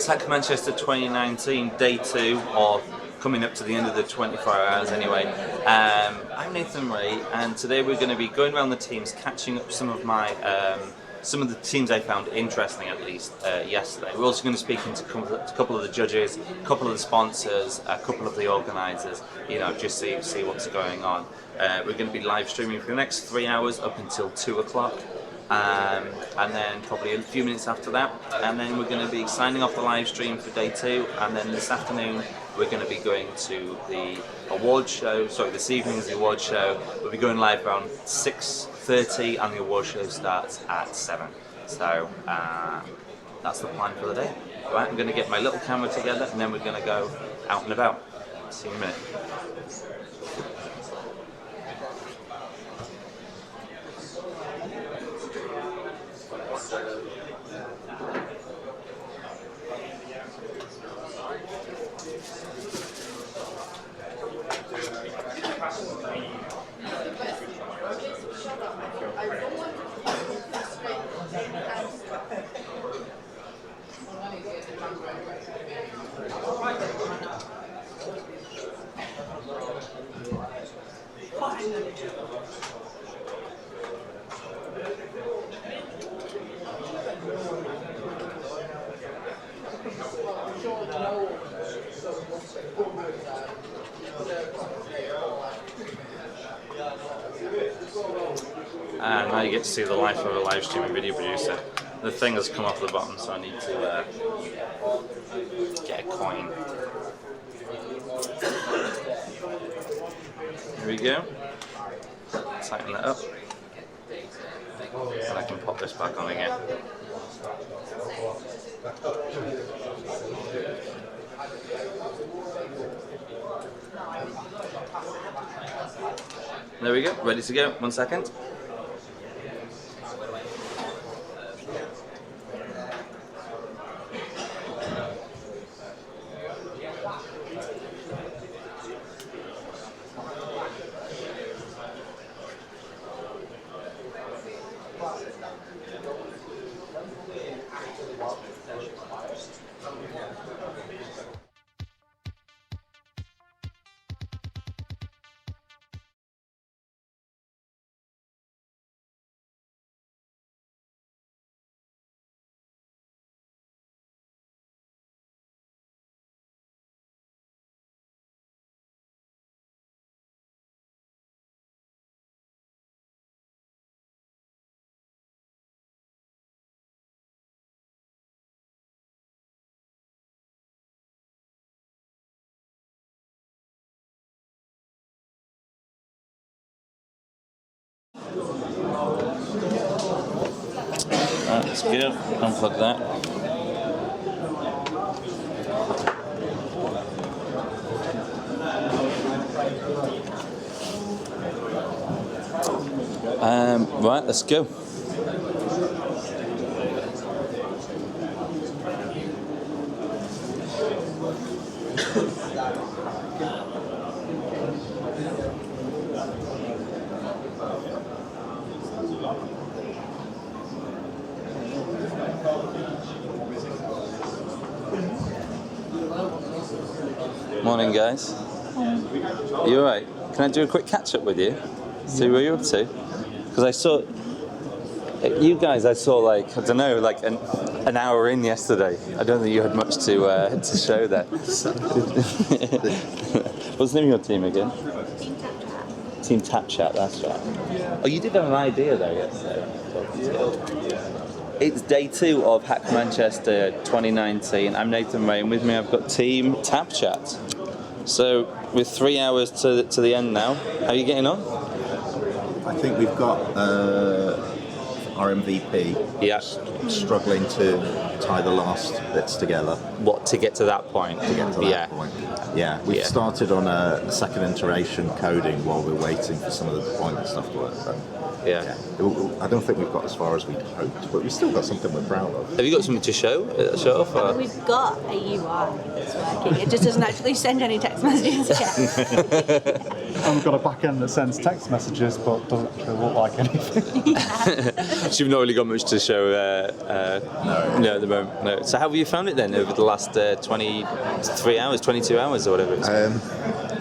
It's Hack Manchester 2019, day 2, or coming up to the end of the 24 hours anyway. I'm Nathan Ray, and today we're going to be going around the teams, catching up some of my some of the teams I found interesting, at least yesterday. We're also going to speak into a couple of the judges, a couple of the sponsors, a couple of the organisers, you know, just see what's going on. We're going to be live streaming for the next 3 hours up until 2 o'clock. And then probably a few minutes after that, and then we're going to be signing off the live stream for day 2, and then this afternoon we're going to be going to the award show. Sorry, this evening is the award show. We'll be going live around 6:30 and the award show starts at 7. So that's the plan for the day. Right, I'm going to get my little camera together and then we're going to go out and about. See you in a minute. And now you get to see the life of a live streaming video producer. The thing has come off the bottom, so I need to get a coin. Here we go. Tighten that up. And I can pop this back on again. There we go, ready to go. 1 second. That's good. Unplug that. Right, let's go. Morning, guys. Are you alright? Can I do a quick catch up with you? See what you're up to? Because I saw you guys. I saw like, I don't know, like an hour in yesterday. I don't think you had much to show there. What's the name of your team again? Team Tap Chat. That's right. Oh, you did have an idea though yesterday. It's day 2 of Hack Manchester 2019. I'm Nathan Ray, and with me I've got Team Tap Chat. So we're 3 hours to the end now. How are you getting on? I think we've got our MVP struggling to tie the last bits together. What, to get to that point? To get to that point. Yeah, we've started on a second iteration coding while we're waiting for some of the deployment stuff to work. But Yeah. I don't think we've got as far as we'd hoped, but we've still got something we're proud of. Have you got something to show off? Or? We've got a UI that's working. It just doesn't actually send any text messages yet. And we've got a back end that sends text messages but doesn't actually look like anything. So you've not really got much to show no, at the moment. No. So how have you found it then over the last 23 hours, 22 hours or whatever it's been?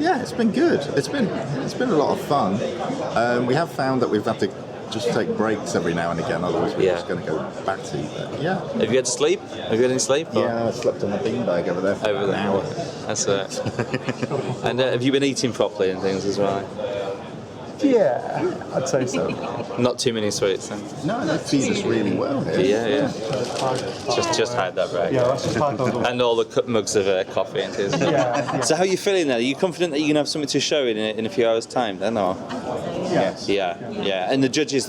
Yeah, it's been good. It's been a lot of fun. We have found that we've had to just take breaks every now and again, otherwise we're just going to go batty. But yeah. Have you had to sleep? Have you had any sleep? Or? Yeah, I slept on the beanbag over there for an hour. That's it. And have you been eating properly and things as well? Yeah, I'd say so. Not too many sweets then? No, they feed us really well here. Yeah. Just had that break. Yeah, let's just hide those. And all the mugs of coffee and things. Yeah. So how are you feeling then? Are you confident that you're going to have something to show in a few hours' time then? Or? Yes. Yeah. And the judges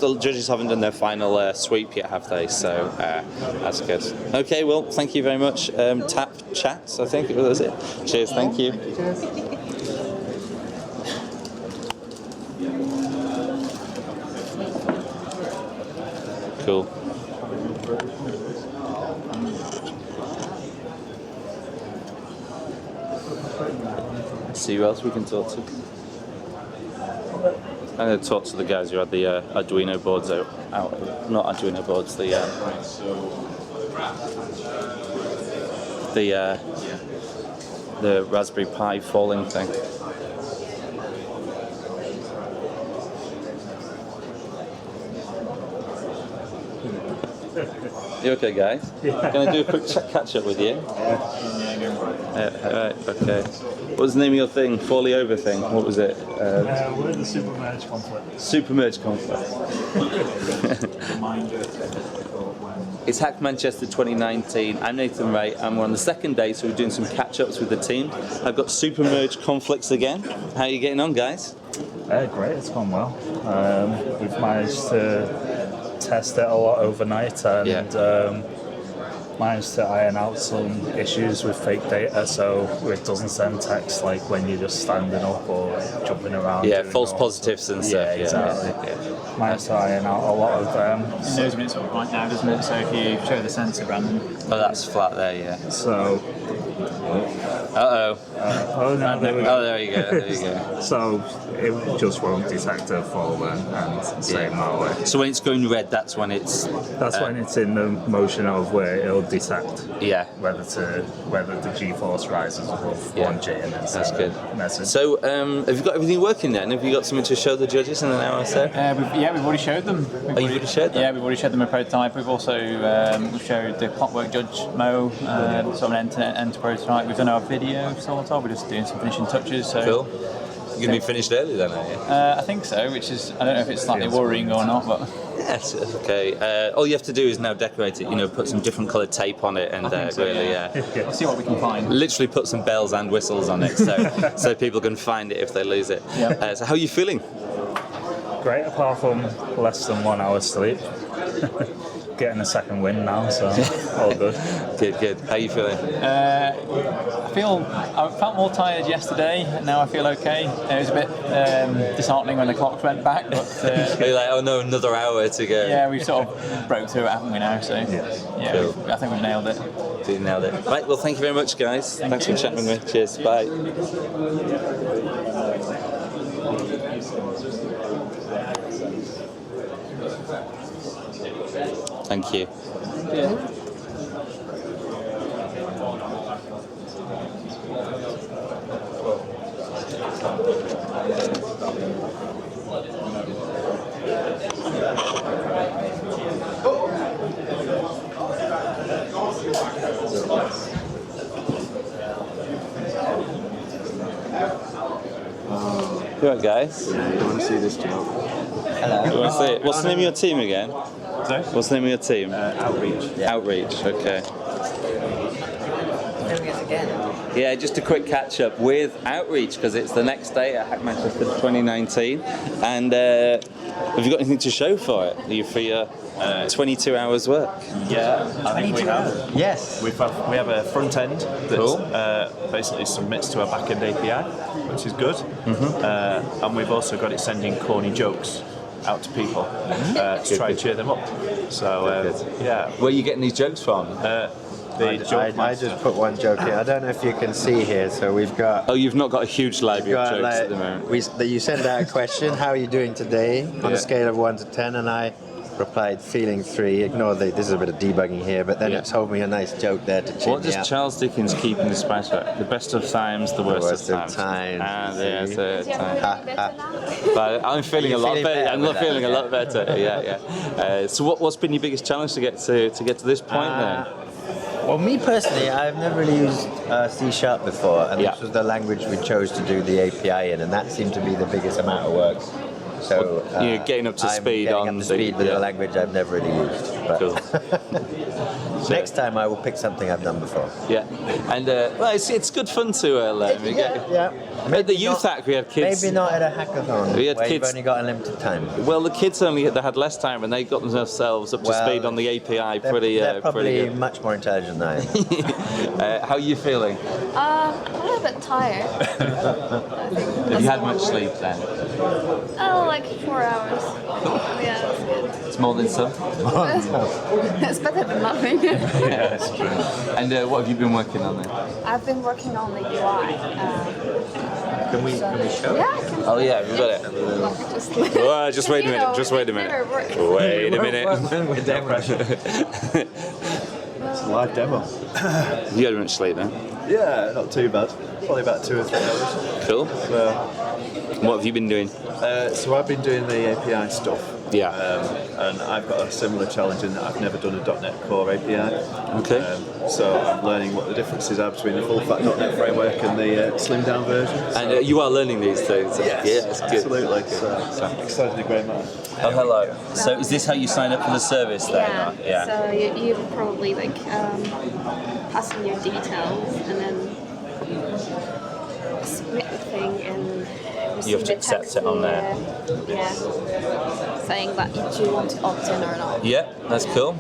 haven't done their final sweep yet, have they? So that's good. Okay, well, thank you very much. Tap chats, I think was it. Cheers, thank you. Cool. Let's see who else we can talk to. I'm going to talk to the guys who had the Arduino boards out. Not Arduino boards, the Raspberry Pi falling thing. You okay, guys? Yeah. Can I do a quick catch up with you? Right, okay. What was the name of your thing? Folly over thing? What was it? We're the Super Merge Conflict. Super Merge Conflict. It's Hack Manchester 2019. I'm Nathan Ray, and we're on the second day, so we're doing some catch-ups with the team. I've got Super Merge Conflicts again. How are you getting on, guys? Great, it's gone well. We've managed to test it a lot overnight and managed to iron out some issues with fake data, so it doesn't send text like when you're just standing up or jumping around. Yeah, false positives and stuff. Yeah, exactly. Managed to iron out a lot of them. It knows when it's up right now, doesn't it? So if you show the sensor, Brandon. Oh, that's flat there, yeah. So. Uh-oh. Oh no, there we go. Oh, there you go, there you go. So it just won't detect a fall then and same that way. So when it's going red, that's when it's... That's when it's in the motion of where it'll detect whether the G-force rises above 1G and then that's good. Message. So have you got everything working then? Have you got something to show the judges in an hour or so? We've already showed them. You've already showed them? Yeah, we've already showed them a prototype. We've also showed the Clockwork Judge Mo, sort of an end-to-end prototype. We've done our video sort of. We're just doing some finishing touches. So. Cool. You're going to be finished early then, are you? I think so, which is, I don't know if it's slightly worrying or not, but... Yes, okay. All you have to do is now decorate it, put some different coloured tape on it and so, really, We'll see what we can find. Literally put some bells and whistles on it so people can find it if they lose it. Yep. So how are you feeling? Great, apart from less than 1 hour's sleep. Getting a second win now, so all good. Good. How are you feeling? I felt more tired yesterday, and now I feel okay. It was a bit disheartening when the clocks went back, but... You're like, oh no, another hour to go. Yeah, we've sort of broke through it, haven't we now? So, yeah, Cool. I think we've nailed it. You nailed it. Right, well, thank you very much, guys. Thanks for chatting with me. Cheers. Bye. Thank you. You right, guys? You want to see this job? You want to see it? What's the name of your team again? Sorry? What's the name of your team? Outreach. Outreach, okay. Doing it again. Yeah, just a quick catch up with Outreach because it's the next day at Hack Manchester 2019. And have you got anything to show for it? Are you for your 22 hours work? Yeah, I think we have. Yes. We have a front end that basically submits to a back end API, which is good. And we've also got it sending corny jokes out to people to try and cheer them up. So yeah. Where are you getting these jokes from? I just put one joke here. I don't know if you can see here, so we've got... Oh, you've not got a huge library of jokes at the moment. You send out a question, how are you doing today, on a scale of 1 to 10, and I replied, feeling 3, ignore this is a bit of debugging here, but then it told me a nice joke there to cheer me up. What does Charles Dickens keep in the spice rack? The best of times, the worst of times. Ah, there's the time. But I'm feeling a lot better. I'm not feeling a lot better. Yeah. So what's been your biggest challenge to get to this point then? Well, me personally, I've never really used C# before, and this was the language we chose to do the API in, and that seemed to be the biggest amount of work. So you're getting up to speed with a language I've never really used. But cool. Next time I will pick something I've done before. Yeah, and well, it's good fun to learn. At the Youth Hack, we had kids. Maybe not at a hackathon. We had where kids. You've only got a limited time. Well, the kids they had less time, and they got themselves up to speed on the API. They're probably pretty good. Much more intelligent than I am. How are you feeling? I'm a little bit tired. Have you had much sleep then? Oh, like 4 hours. Yeah, that's good. It's more than some. It's better than nothing. Yeah, that's true. And what have you been working on then? I've been working on the UI. Can we show? Yeah, I can. Oh yeah, we've got it. Just wait a minute. Just wait a minute. Wait a minute. It's a live demo. You had much sleep then? Yeah, not too bad. Probably about 2 or 3 hours. Cool. So, what have you been doing? so I've been doing the API stuff. Yeah. And I've got a similar challenge in that I've never done a .NET Core API. Okay. So I'm learning what the differences are between the full-fat .NET framework and the slimmed-down version. And you are learning these things. Yes, yeah, it's good. absolutely. So excited to great man. Oh, hello. So is this how you sign up for the service then? Yeah. So you probably pass in your details and then submit the thing and You have to accept it on there. Yeah. Saying that you want to opt in or not. Yeah, that's cool.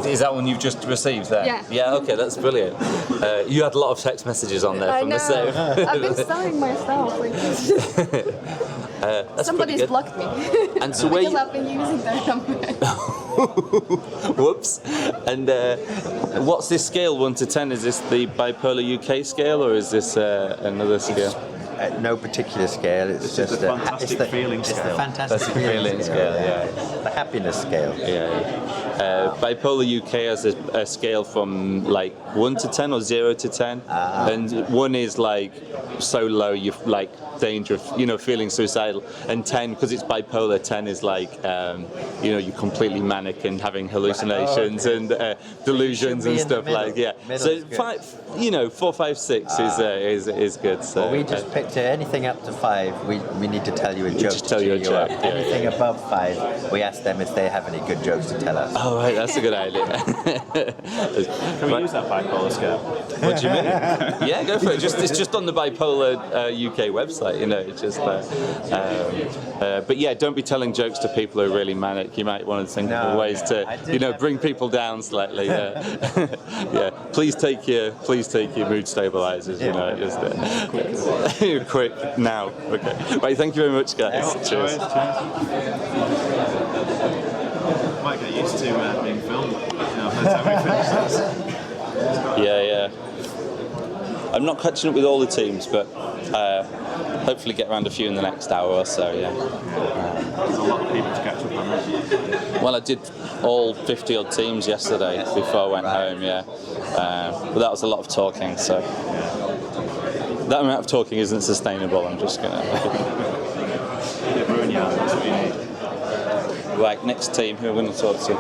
Is that one you've just received there? Yeah. Yeah, okay, that's brilliant. You had a lot of text messages on there from the same. I've been selling myself. That's Somebody's blocked me. And so because I've been using their number. Whoops. And what's this scale, 1 to 10? Is this the bipolar UK scale or is this another scale? At no particular scale. It's just the fantastic feeling scale. It's the fantastic feeling scale. Yeah. The happiness scale. Yeah. Bipolar UK has a scale from like 1 to 10 or 0 to 10, and 1 is like so low you're like danger of feeling suicidal, and 10 because it's bipolar. 10 is like you're completely manic and having hallucinations and delusions and stuff like So 4, 5, 6 is good. So well, we just picked anything up to 5. We need to tell you a joke. Just tell you a joke. Anything above 5, we ask them if they have any good jokes to tell us. Oh right, that's a good idea. Can we use that bipolar scale? What do you mean? Yeah, go for it. It's just on the bipolar UK website. It's just but yeah, don't be telling jokes to people who are really manic. You might want to think of ways to bring people down slightly. Yeah. Please take your mood stabilizers. Just quick now. Okay. Right. Thank you very much, guys. Cheers. Might get used to being filmed. By the time we finish this. Yeah. I'm not catching up with all the teams, but hopefully get around a few in the next hour or so. Yeah. There's a lot of people to catch up on that. Well, I did all 50 odd teams yesterday before I went home. Yeah, but that was a lot of talking. So that amount of talking isn't sustainable. I'm just gonna. Right, next team. Who are we going to talk to?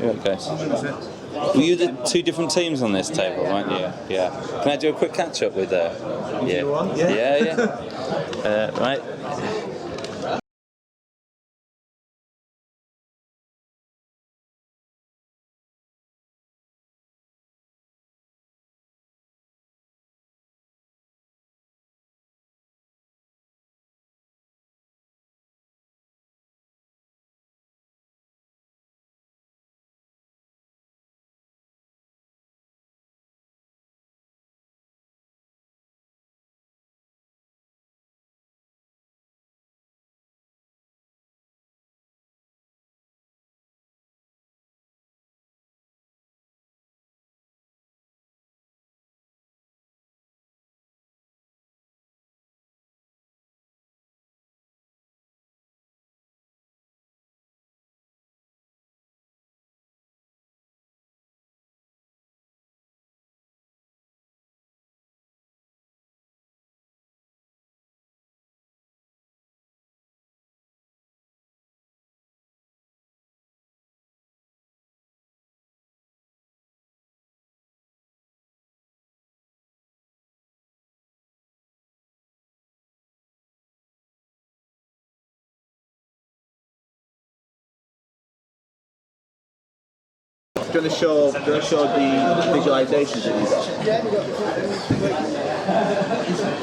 Okay. Were you the 2 different teams on this table, weren't you? Yeah. Can I do a quick catch up with Yeah. Right. Do you want to show the visualizations that you've got?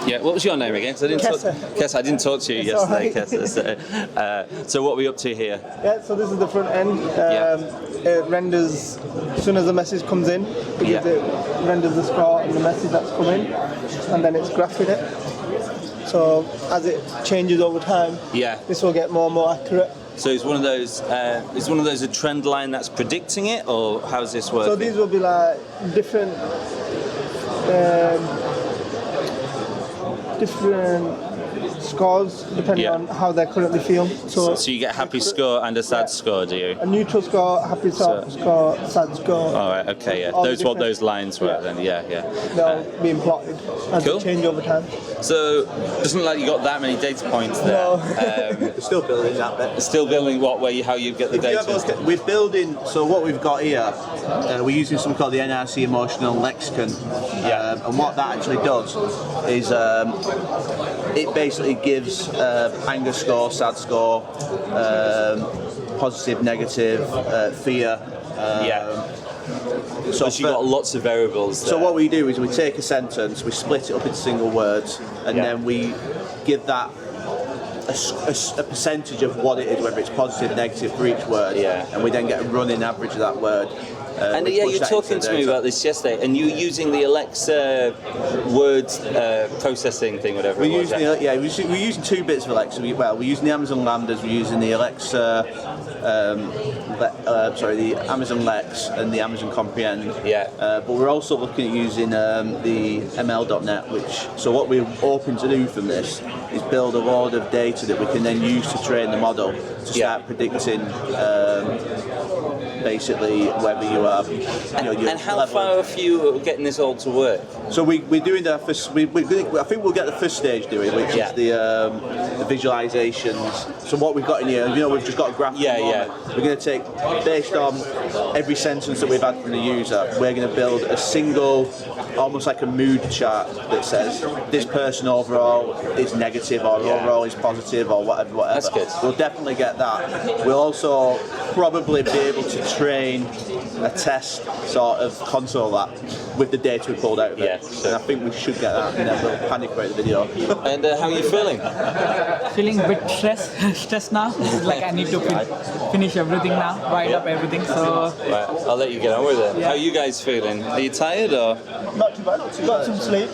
Yeah, what was your name again? 'Cause I didn't Kessa, I didn't talk to you yesterday, Kessa. So what are we up to here? Yeah, so this is the front end. It renders, as soon as the message comes in, it renders the score and the message that's come in, and then it's graphing it. So as it changes over time, this will get more and more accurate. So is one of those a trend line that's predicting it, or how's this work? So these will be like different scores depending on how they currently feel. So you get a happy score and a sad score, do you? A neutral score, happy score, sad score. All right, okay, yeah. Those what those lines were then, They're being plotted as they change over time. So it doesn't look like you got that many data points there. No. Still building that bit. Still building what way how you get the data? We're building. So what we've got here, we're using something called the NRC Emotional Lexicon. And what that actually does is it basically gives anger score, sad score, positive, negative, fear. So you've got lots of variables there. So what we do is we take a sentence, we split it up into single words, and then we give that a percentage of what it is, whether it's positive, negative for each word, and we then get a running average of that word. And you were talking to me about this yesterday, and you were using the Alexa words processing thing, whatever it was. We're using two bits of Alexa. We're using the Amazon Lambdas, we're using the Alexa, the Amazon Lex and the Amazon Comprehend. But we're also looking at using the ML.net, so what we're hoping to do from this is build a load of data that we can then use to train the model to start predicting basically whether you are. And how far are you getting this all to work? So we're doing the first. I think we'll get the first stage doing, which is the visualizations. So what we've got in here, we've just got a graph. We're going to take, based on every sentence that we've had from the user, we're going to build a single, almost like a mood chart that says this person overall is negative or overall is positive or whatever. That's good. We'll definitely get that. We'll also probably be able to train a test sort of console that with the data we pulled out of it. And I think we should get that, and then we'll panic rate the video. And how are you feeling? Feeling a bit stressed now. It's like I need to finish everything now, write up everything. So right, I'll let you get on with it. How are you guys feeling? Are you tired or? Not too bad. Got some sleep.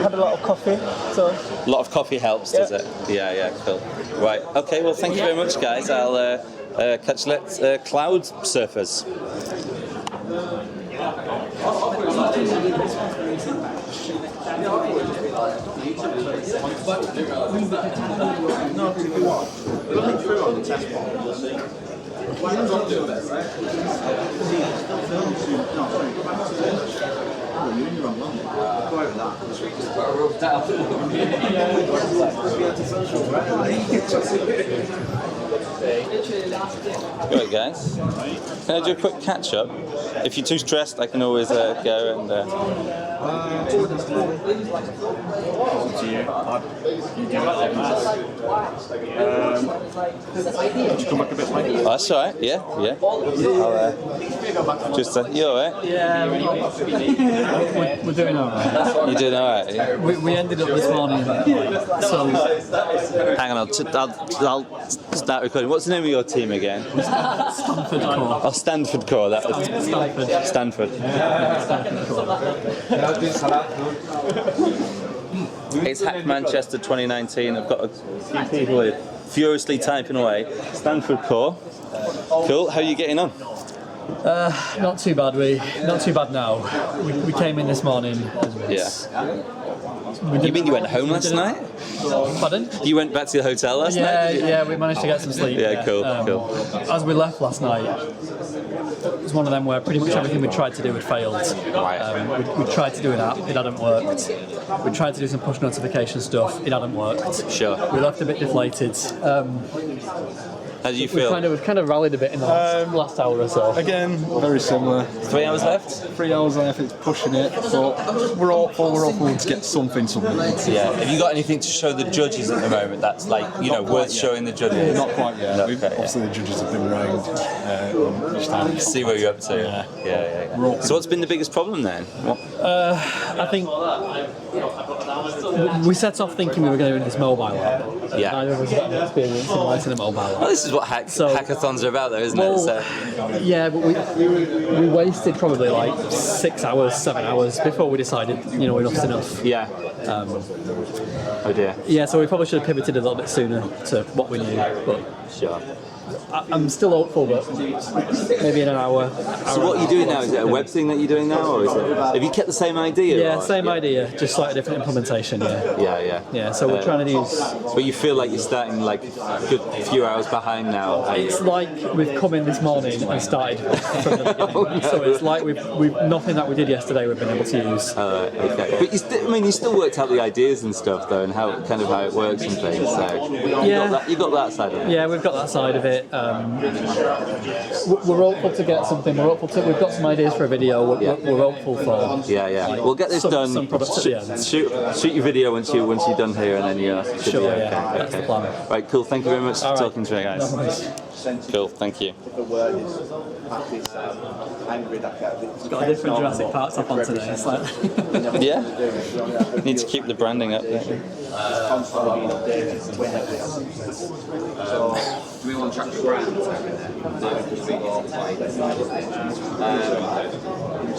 Had a lot of coffee. So a lot of coffee helps, does it? Yeah, cool. Right. Okay. Well, thank you very much, guys. I'll catch you later, cloud surfers. No, if you want. Looking through on the test board, you'll see. Why not do that, right? See, it's still filming soon. No, sorry, go back to the... Oh, you're in the wrong one. Go over that. Right, guys. Can I do a quick catch up? If you're too stressed, I can always go and. Come back a bit later. Oh, that's all right. Yeah. I'll, just you all right? yeah, we're doing all right. You're doing all right. Yeah? We ended up this morning. So hang on, I'll start recording. What's the name of your team again? Stanford Core. Oh, Stanford Core. That was Stanford. It's Hack Manchester 2019. I've got a few people here furiously typing away. Stanford Core. Cool. How are you getting on? Not too bad. Not too bad now. We came in this morning. You mean you went home last night? Pardon? You went back to the hotel last night? Yeah, we managed to get some sleep. Yeah, cool. As we left last night, it was one of them where pretty much everything we tried to do had failed. We tried to do an app, it hadn't worked. We tried to do some push notification stuff, it hadn't worked. Sure. We left a bit deflated. How do you feel? We've kind of rallied a bit in the last hour or so. Again, very similar. 3 hours left? 3 hours left, it's pushing it, but we're hopeful to get something. Yeah. Have you got anything to show the judges at the moment that's like, worth showing the judges? Not quite yet. No, okay, obviously the judges have been round each time. See where you're up to. Yeah. So what's been the biggest problem then? I think we set off thinking we were going to do this mobile app. Yeah. Neither of us got any experience in writing a mobile app. Well, this is what hackathons are about, though, isn't it? So. Yeah, but we wasted probably like 6 hours, 7 hours before we decided, enough's enough. Yeah. Oh dear. Yeah, so we probably should have pivoted a little bit sooner to what we knew. But sure. I'm still hopeful, but maybe in an hour. So what are you doing now? Is it a web thing that you're doing now, or have you kept the same idea? Yeah, same idea, just slightly different implementation. Yeah. So we're trying to use. But you feel like you're starting like a good few hours behind now. It's like we've come in this morning and started from the beginning. So it's like we've nothing that we did yesterday we've been able to use. Okay. But you still worked out the ideas and stuff though, and how it works and things. So you got that side of it. Yeah, we've got that side of it. We're hopeful to get something. We've got some ideas for a video. We're hopeful for. Yeah. We'll get this done. Some products at the end. Shoot your video once you're done here, and then Sure. Yeah. That's the plan. Right. Cool. Thank you very much for talking to me, guys. No, cool. Thank you. It's got a different Jurassic Park top on today. It's like yeah. Need to keep the branding up. Don't you? Do we want to track the brands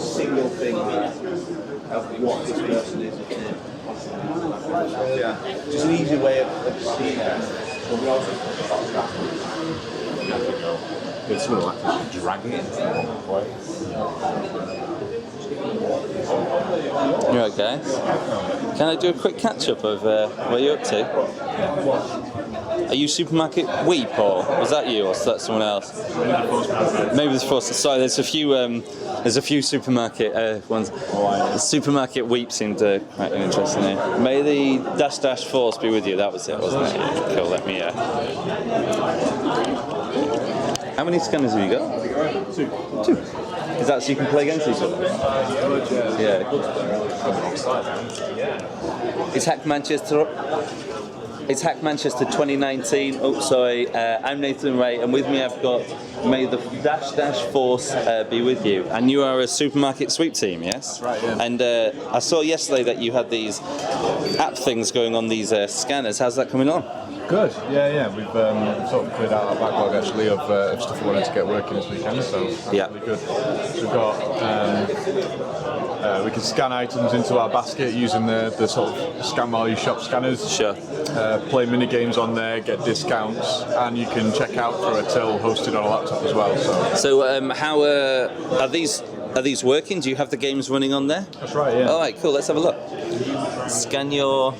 single thing of what this person is. Yeah. Just an easy way of seeing it. It's sort of like dragging it into one place. You right, guys? Can I do a quick catch up of what you're up to? Are you Supermarket Weep, or was that you, or was that someone else? Maybe the first. Sorry, there's a few supermarket ones. Supermarket Weep seemed quite interesting here. May the dash force be with you. That was it, wasn't it? Yeah, cool. Let me. How many scanners have you got? Two. Is that so you can play against each other? Yeah. It's Hack Manchester. It's Hack Manchester 2019. Oh, sorry. I'm Nathan Ray, and with me I've got May the dash force be with you. And you are a supermarket sweep team, yes? Right. Yeah. And I saw yesterday that you had these app things going on, these scanners. How's that coming on? Good. Yeah. We've sort of cleared out our backlog actually of stuff we wanted to get working this weekend. So that's really good. So we've got. We can scan items into our basket using the sort of scan value shop scanners. Sure. Play mini games on there, get discounts, and you can check out for a till hosted on a laptop as well. So how are these working? Do you have the games running on there? That's right. Yeah. All right. Cool. Let's have a look. Scan your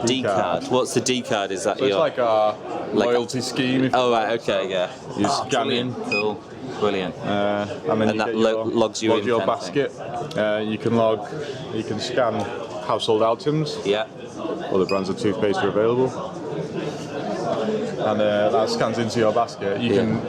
D card. What's the D card? Is that so it's like our loyalty scheme. Oh right. Okay. Yeah. You scan in. Cool. Brilliant. And then that logs you in your basket. You can scan household items. Yeah. Other brands of toothpaste are available. And that scans into your basket. You can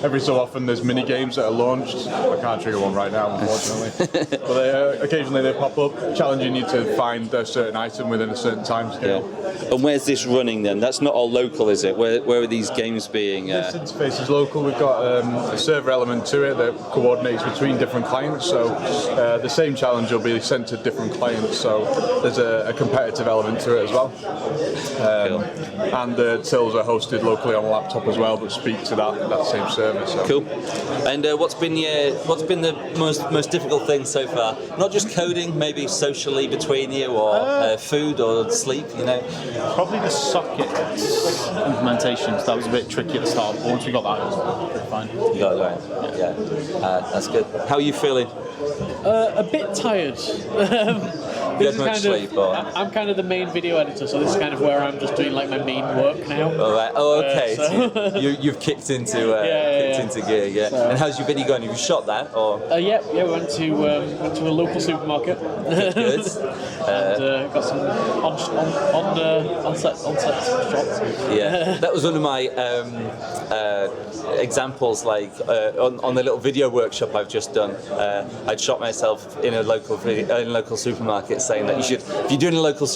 every so often there's mini games that are launched. I can't trigger one right now, unfortunately. But occasionally they pop up, challenging you to find a certain item within a certain time scale. Yeah. And where's this running then? That's not all local, is it? Where are these games being? This interface is local. We've got a server element to it that coordinates between different clients. So the same challenge will be sent to different clients. So there's a competitive element to it as well. And the tills are hosted locally on a laptop as well, but speak to that same server. So. Cool. And what's been the most difficult thing so far? Not just coding, maybe socially between you, or food or sleep. Probably the socket implementation. So that was a bit tricky at the start. But once we got that, it was pretty fine. You got it going. Yeah. That's good. How are you feeling? A bit tired. you had much sleep? Or? I'm kind of the main video editor, so this is kind of where I'm just doing like my main work now. All right. Oh, okay. So You've kicked into into gear, yeah. So- And how's your video going? Have you shot that or? Yeah, we went to a local supermarket. Good. And got some on set shots. Yeah, that was one of my examples. Like on the little video workshop I've just done, I'd shot myself in a local supermarket, saying that you should, if you're doing a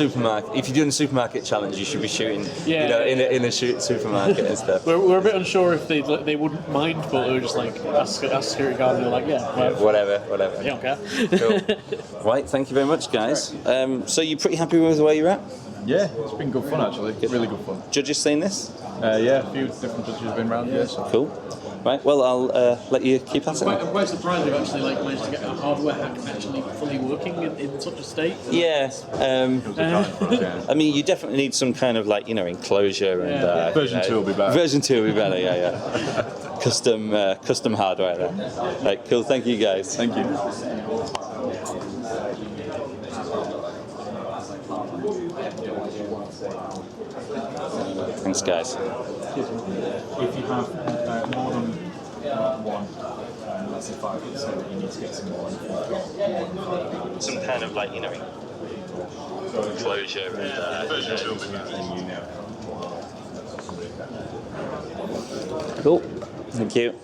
supermarket challenge, you should be shooting, in a supermarket and stuff. We're a bit unsure if they wouldn't mind, but we were just like ask security guard, and they're like, whatever. They don't care. Cool. Right, thank you very much, guys. So you're pretty happy with where you're at? Yeah, it's been good fun actually. Really good fun. Judges seen this? Yeah, a few different judges have been around. Yeah, so. Cool. Right, well, I'll let you keep at it. I'm quite surprised we've actually managed to get a hardware hack actually fully working in such a state. Yeah. I mean, you definitely need some kind of enclosure and version 2 will be better. Version 2 will be better. Yeah. Custom hardware there. Right, cool. Thank you, guys. Thank you. Thanks, guys. If you have more than one, let's say 5, so that you need to get some more. Some kind of enclosure and Cool. Thank you.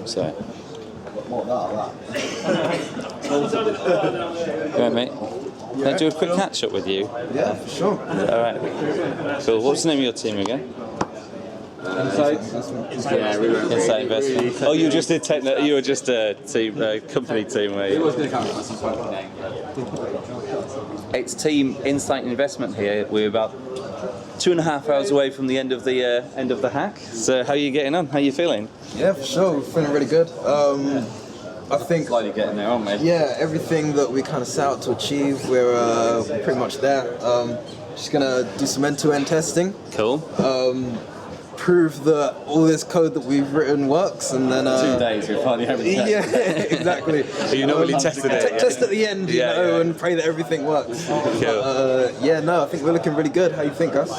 Sorry. Right, mate. Can I do a quick catch up with you? Yeah, for sure. All right. Cool. What's the name of your team again? Inside Investment. Oh, you were just a you were just a team, company team, were you? It was going to come with some funky name. It's Team Insight Investment here. We're about 2.5 hours away from the end of the hack. So how are you getting on? How are you feeling? Yeah, for sure. We're feeling really good. I think slightly getting there, aren't we? Yeah, everything that we kind of set out to achieve, we're pretty much there. Just gonna do some end-to-end testing. Cool. Prove that all this code that we've written works, and then 2 days we're finally having to test. Yeah, exactly. So you not really tested it? Test at the end, you know, and pray that everything works. Cool. Yeah, no, I think we're looking really good. How you think, Gus?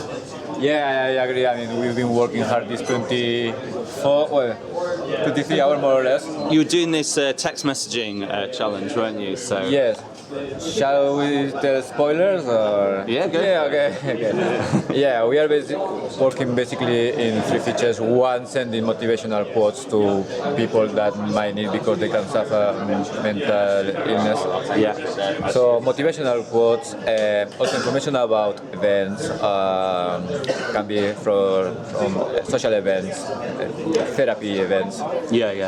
Yeah, I agree. I mean, we've been working hard this 23 hours more or less. You were doing this text messaging challenge, weren't you? So yes. Shall we tell spoilers or? Yeah, go. Yeah, okay. Yeah, we are working basically in 3 features. One, sending motivational quotes to people that might need because they can suffer mental illness. Yeah. So motivational quotes, also information about events, can be from social events, therapy events,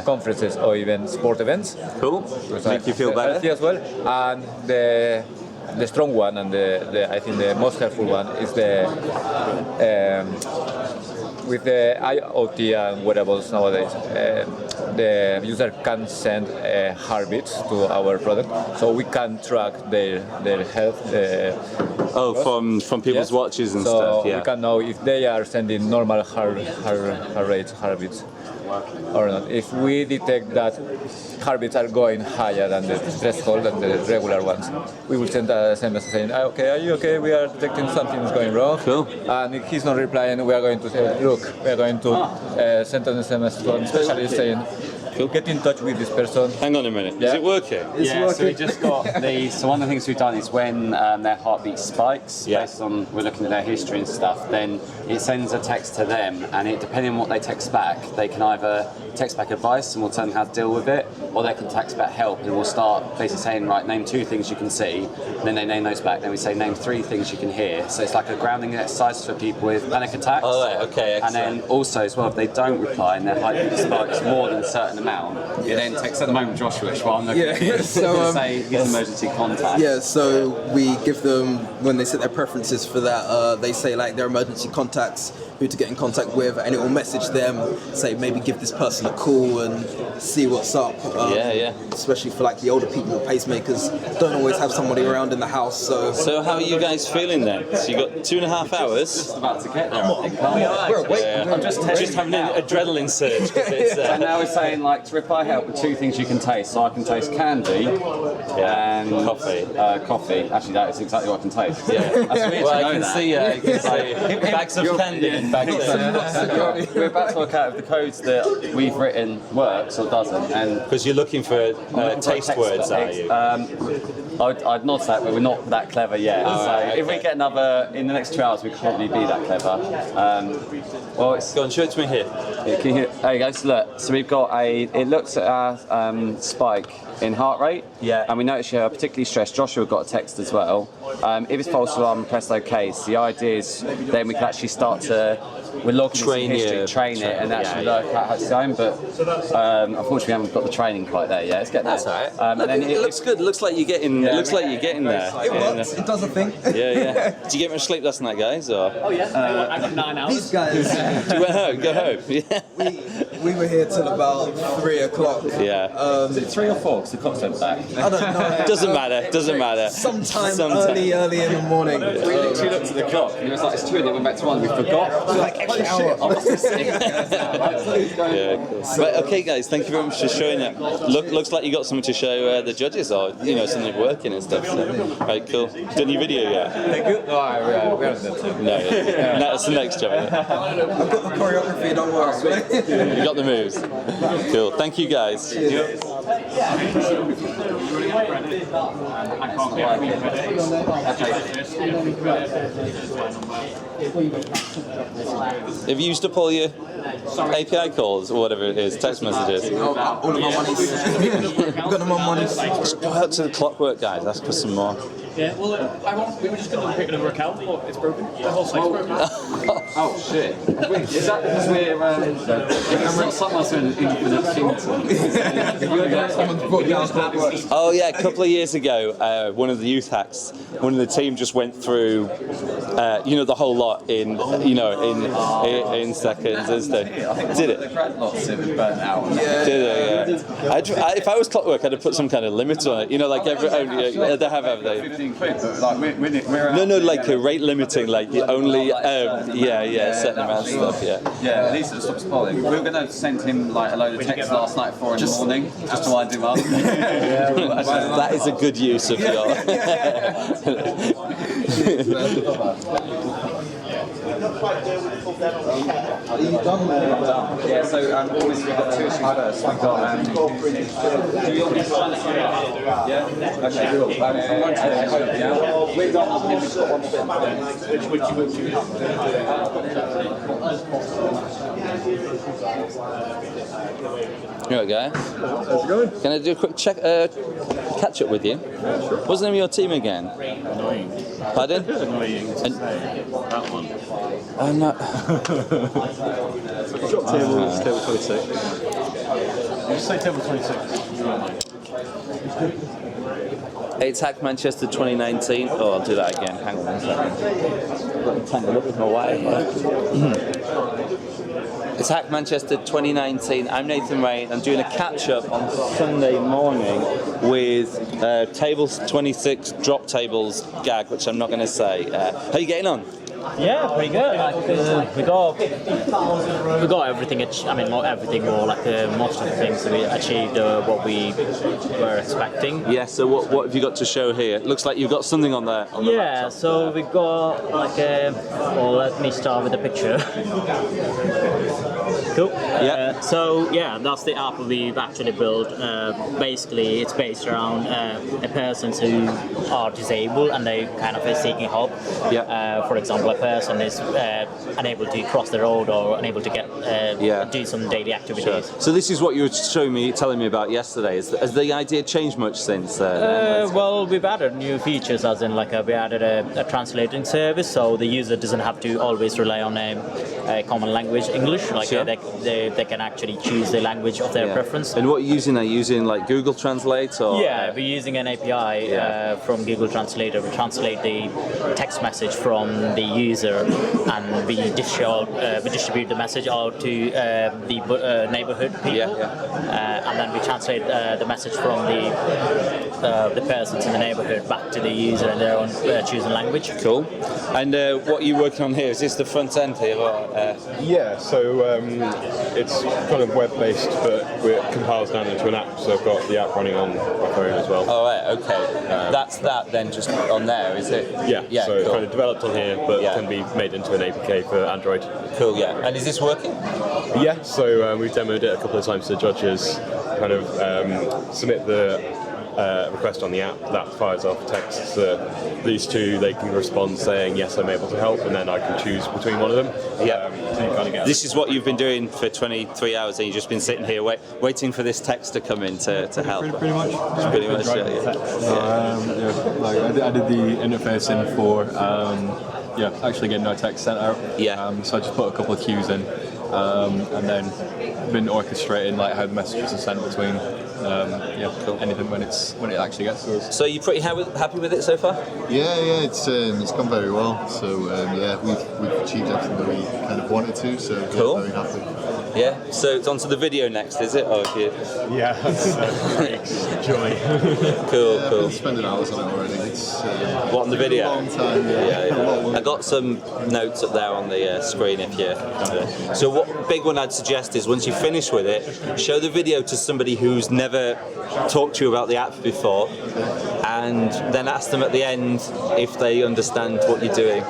conferences, or even sport events. Cool. Make you feel better. As well. And the strong one and I think the most helpful one is with the IoT and wearables nowadays, the user can send heartbeats to our product, so we can track their health. From people's watches and so stuff. Yeah. We can know if they are sending normal heart rates, heartbeats, or not. If we detect that heartbeats are going higher than the threshold and the regular ones, we will send a SMS saying, okay, are you okay? We are detecting something is going wrong. Cool. And if he's not replying, we are going to say, look, we are going to send an SMS to a specialist saying, get in touch with this person. Hang on a minute. Is it working? So we just got so one of the things we've done is when their heartbeat spikes, based on we're looking at their history and stuff, then it sends a text to them, and depending on what they text back, they can either text back advice and we'll tell them how to deal with it, or they can text back help and we'll start basically saying, right, name 2 things you can see, and then they name those back, then we say name 3 things you can hear. So it's like a grounding exercise for people with panic attacks. Oh, right, okay, excellent. And then also as well, if they don't reply and their heartbeat spikes more than a certain amount, amount. You then text at the moment Joshua, which I'm looking at, So, say his emergency contact. Yeah, so we give them, when they set their preferences for that, they say like their emergency contacts, who to get in contact with, and it will message them, say maybe give this person a call and see what's up. Especially for like the older people with pacemakers, don't always have somebody around in the house. So how are you guys feeling then? So you got 2.5 hours. Just about to get there. We're awake. I'm just having an adrenaline surge. And now we're saying like to reply help with 2 things you can taste. So I can taste candy and coffee. Coffee. Actually, that is exactly what I can taste. Yeah. That's weird. Well, I can see bags of candy and bags of. We're about to work out if the codes that we've written works or doesn't, and because you're looking for taste words, are you? I'd nod to that, but we're not that clever yet. If we get another in the next 2 hours, we could probably be that clever. Well, it's go on, show it to me here. There you go. So look, so we've got it looks at our spike in heart rate. Yeah. And we notice you're particularly stressed. Joshua got a text as well. If it's false alarm, press OK. So the idea is then we can actually start to we're logging train it, and actually learn how it's going. But unfortunately, we haven't got the training quite there yet. It's getting there. That's all right. And then it looks good. It looks like you're getting. It looks like you're getting there. It works. It does a thing. Yeah. Did you get much sleep last night, guys? Or? Oh yeah, I got 9 hours. These guys. You went home. Go home. Yeah. We were here till about 3 o'clock. Yeah. Is it 3 or 4? Because the clock's went back. I don't know. Doesn't matter. Sometime early in the morning. We literally looked at the clock and it was like it's 2 and it went back to 1. We forgot. Like extra hour. Yeah, cool. Right, okay, guys, thank you very much for showing it. Looks like you got something to show the judges, or something working and stuff. So. Right, cool. Done your video yet? Thank you. No, we haven't done so. No, that's the next job. I've got the choreography, don't worry. You got the moves. Cool. Thank you, guys. Have you used up all your API calls or whatever it is, text messages? All of my money's. We've got them on money. Just go out to the Clockwork guys, ask for some more. Yeah, well, we were just going to pick another account, but it's broken. The whole site's broken. Oh shit! Is that because we're something in Infinite Kingdom? Oh yeah, a couple of years ago, one of the youth hacks, one of the team just went through, the whole lot in seconds, as they did it. The dreadlocks have been burnt out. Did it? Yeah. If I was Clockwork, I'd have put some kind of limit on it. Like they have they? 15 quid, but like we're No, like a rate limiting, like you only, certain amounts of stuff, Yeah, at least it stops polling. We were going to send him like a load of texts last night for in the morning, just to wind him up. That is a good use of your. Are you done? Yeah, so obviously we've got 2 issues first. We've got do you want me to sign it? Yeah? Okay, cool. Yeah. We've got Here we go. How's it going? Can I do a quick catch up with you? Sure. What's the name of your team again? Annoying. Pardon? Annoying. That one. Oh no. Drop table 26. You say table 26. ATAC Manchester 2019. Oh, I'll do that again. Hang on one second. Got tangled up with my wire. Attack Manchester 2019. I'm Nathan Rain. I'm doing a catch-up on Sunday morning with Tables 26 Drop Tables gag, which I'm not going to say. How are you getting on? Yeah, pretty good. We got everything. I mean, not everything, more like most of the things we achieved what we were expecting. Yeah. So what have you got to show here? It looks like you've got something on there. On the laptop. So we got like well, let me start with the picture. Cool. Yeah. So that's the app we've actually built. Basically, it's based around a person who are disabled and they kind of are seeking help. Yeah. For example, a person is unable to cross the road or unable to get do some daily activities. Sure. So this is what you were telling me about yesterday. Has the idea changed much since then? Well, we've added new features, as in we added a translating service, so the user doesn't have to always rely on a common language, English. Sure. They can actually choose the language of their preference. And what are you using? Are you using like Google Translate or? Yeah, we're using an API from Google Translator. We translate the text message from the user, and we distribute the message out to the neighborhood people, and then we translate the message from the persons in the neighborhood back to the user in their own chosen language. Cool. And what are you working on here? Is this the front end here? Or, Yeah, so it's kind of web-based, but it compiles down into an app, so I've got the app running on my phone as well. Oh, right, okay. That's that then just on there, is it? Yeah, so cool. kind of developed on here, but can be made into an APK for Android. Cool, yeah. And is this working? Yeah, so we've demoed it a couple of times to judges, kind of submit the request on the app, that fires off texts. These two, they can respond saying, yes, I'm able to help, and then I can choose between one of them. Yeah. This is what you've been doing for 23 hours, and you've just been sitting here waiting for this text to come in to help. Pretty much. Pretty much, I did the interface in for actually getting our text sent out. So I just put a couple of queues in, and then been orchestrating like how the messages are sent between anything when it actually gets to us. So you're pretty happy with it so far? Yeah, it's gone very well. So we've achieved everything that we kind of wanted to. So cool. Very happy. Yeah. So it's onto the video next, is it? Or if you... Yeah, that's joy. Cool. I've been spending hours on it already. It's what, on the video? A long time. Yeah. I got some notes up there on the screen if you. So what big one I'd suggest is once you finish with it, show the video to somebody who's never talked to you about the app before, and then ask them at the end if they understand what you're doing.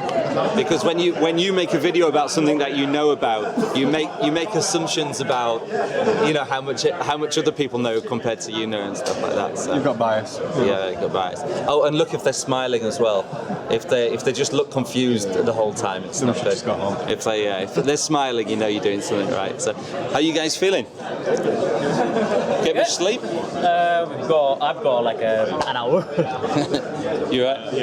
Because when you make a video about something that you know about, you make assumptions about how much other people know compared to and stuff like that. So. You've got bias. Yeah, you've got bias. Oh, and look if they're smiling as well. If they just look confused the whole time, it's not good. If they're smiling, you're doing something right. So, how are you guys feeling? Get much sleep? I've got like an hour. You right?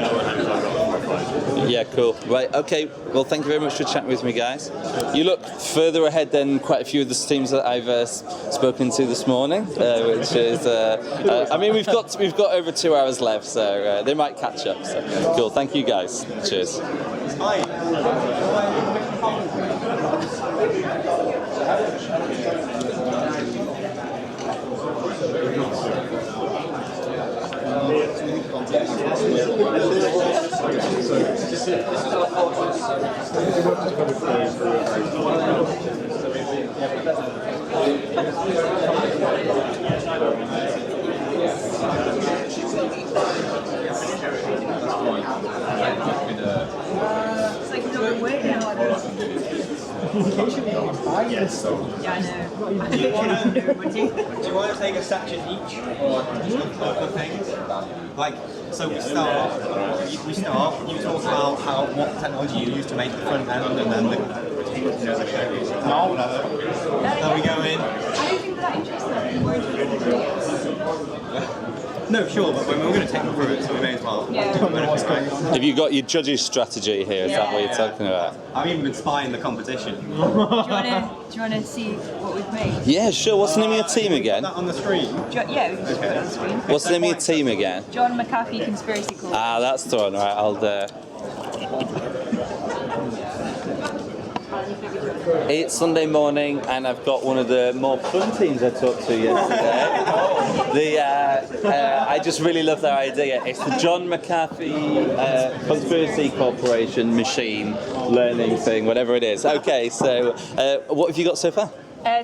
Yeah, cool. Right, okay. Well, thank you very much for chatting with me, guys. You look further ahead than quite a few of the teams that I've spoken to this morning, which is, we've got over 2 hours left, so they might catch up. So cool. Thank you, guys. Cheers. Yes. Yeah, I know. Do you want to take a section each, or just a things? So we start. You talk about what technology you use to make the front end, and then then we go in. I don't think that interesting. No, sure, but we're going to take them through it, so we may as well. Have you got your judges' strategy here? Is that what you're talking about? I've even been spying the competition. Do you want to see what we've made? Yeah, sure. What's the name of your team again? That on the screen? We can put it on the screen. What's the name of your team again? John McAfee Conspiracy Corps. Ah, that's the one. Right, I'll. It's Sunday morning, and I've got one of the more fun teams I talked to yesterday. I just really love their idea. It's the John McAfee Conspiracy Corporation machine learning thing, whatever it is. Okay, so what have you got so far?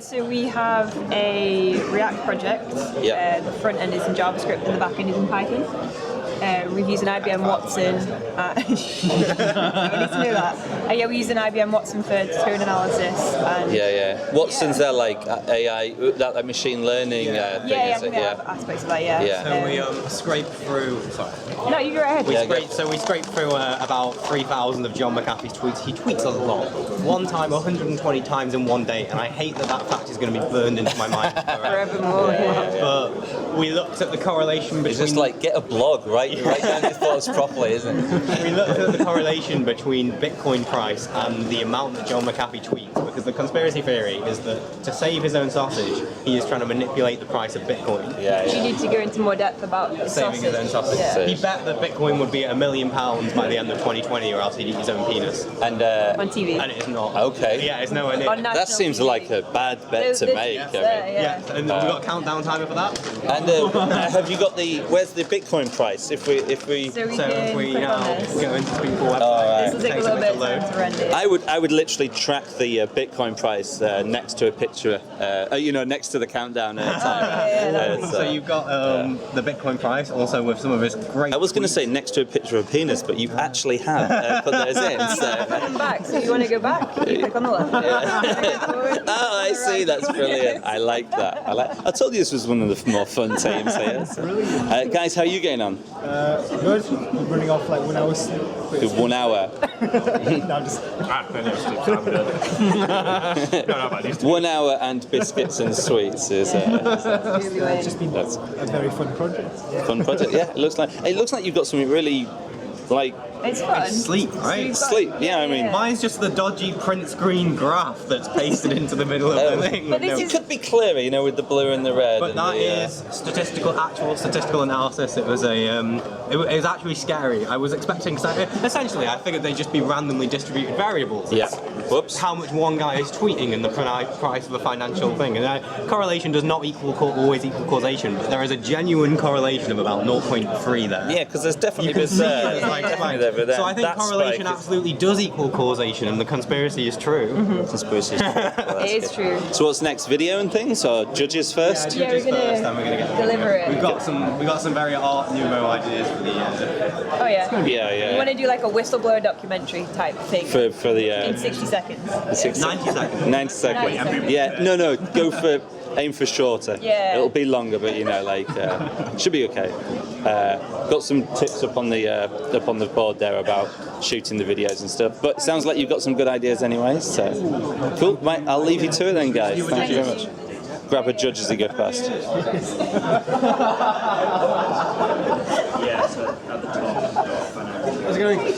So we have a React project. Yep. The front end is in JavaScript and the back end is in Python. we've used an IBM Watson. You need to know that. Yeah, we used an IBM Watson for tone analysis. And Watson's their like AI, that like machine learning thing, is it? Aspects of that, yeah. So we scraped through. Sorry. No, you go ahead. We scraped through about 3,000 of John McAfee's tweets. He tweets a lot. One time, 120 times in one day, and I hate that fact is going to be burned into my mind forevermore. But we looked at the correlation between. It's just like get a blog, right? You write down your thoughts properly, isn't it? We looked at the correlation between Bitcoin price and the amount that John McAfee tweets, because the conspiracy theory is that to save his own sausage, he is trying to manipulate the price of Bitcoin. You need to go into more depth about saving his own sausage. Yeah. He bet that Bitcoin would be at £1 million by the end of 2020, or else he'd eat his own penis. And on TV. And it is not. Okay. Yeah, it's nowhere near. That seems like a bad bet to make. And we've got a countdown timer for that. And have you got where's the Bitcoin price? If we So if we now go into the people website, Alright. This will take a little bit of time to render. I would literally track the Bitcoin price next to a picture, next to the countdown timer. So you've got the Bitcoin price, also with some of his great. I was going to say next to a picture of a penis, but you actually have put those in. So. Come back. So you want to go back? You click on the left. Oh, I see. That's brilliant. I like that. I told you this was one of the more fun teams here. So. Guys, how are you getting on? Good. I'm running off like 1 hour sleep. 1 hour. No, I'm just. 1 hour and biscuits and sweets is. It's just been a very fun project. Fun project, yeah. It looks like you've got something really like. It's fun. It's sleep, right? Sleep, yeah. I mean, mine's just the dodgy print screen graph that's pasted into the middle of the thing. But it could be clearer, with the blue and the red. But that is actual statistical analysis. It was it was actually scary. I was expecting, essentially, I figured they'd just be randomly distributed variables. Yeah. Whoops. How much one guy is tweeting and the price of a financial thing. And correlation does not always equal causation, but there is a genuine correlation of about 0.3 there. Yeah, because there's definitely been there. So I think correlation absolutely does equal causation, and the conspiracy is true. Conspiracy is true. It is true. So what's next? Video and things, or judges first? Yeah, we're gonna deliver it. We've got some very art nouveau ideas for the. Oh yeah. Yeah. We want to do like a whistleblower documentary type thing. For the. In 60 seconds. 90 seconds. 90 seconds. Yeah. No. Go for. Aim for shorter. Yeah. It'll be longer, but should be okay. Got some tips up on the board there about shooting the videos and stuff. But it sounds like you've got some good ideas anyway. So cool. Right, I'll leave you to it then, guys. Thank you very much. Grab a judge as you go past. How's it going? We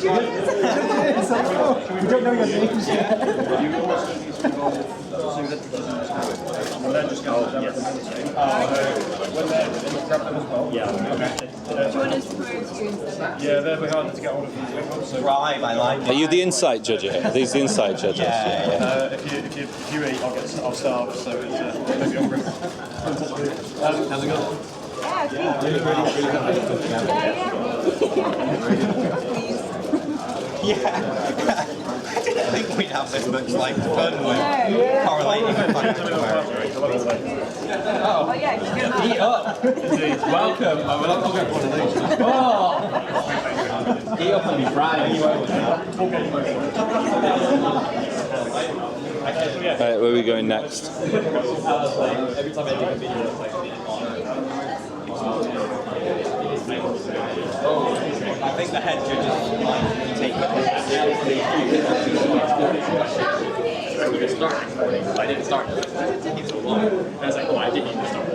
don't know your names yet. Yeah, they're behind to get hold of them. Right, I like it. Are you the insight judge here? Are these the insight judges? Yeah. If you eat, I'll starve, so it's maybe hungry. How's it going? Yeah. I didn't think we'd have this much fun with correlating with Oh yeah, eat up! Welcome. I will not get one of these. Oh! Eat up and be fried. Right, where are we going next? Every time I do a video, I think the head judges might take I didn't start. I was like, I didn't even start.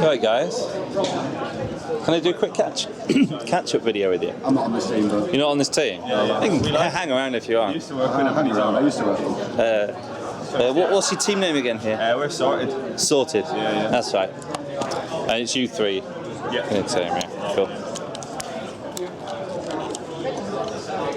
Alright guys, can I do a quick catch-up video with you? I'm not on this team though. You're not on this team? Yeah. You can hang around if you are. I used to work with them. I used to work with them. What's your team name again here? We're sorted. Sorted? Yeah. That's right. And it's you three? Yeah. In the team, yeah. Cool.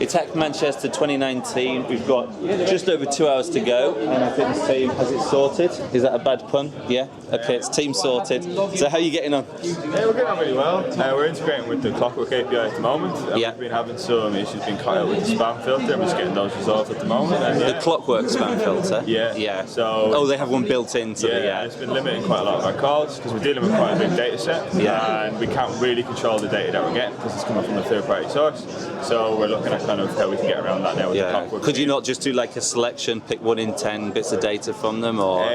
ETEC Manchester 2019. We've got just over 2 hours to go, and I think the team has it sorted. Is that a bad pun? Yeah. Okay, it's team sorted. So how are you getting on? Yeah, we're getting on really well. We're integrating with the Clockwork API at the moment. And we've been having some issues being caught out with the spam filter. We're just getting those resolved at the moment. And The Clockwork spam filter. Yeah. So they have one built into the. It's been limiting quite a lot of our calls because we're dealing with quite a big data set. And we can't really control the data that we're getting because it's coming from a third-party source. So we're looking at kind of how we can get around that now with the Clockwork. Could you not just do like a selection, pick 1 in 10 bits of data from them, or?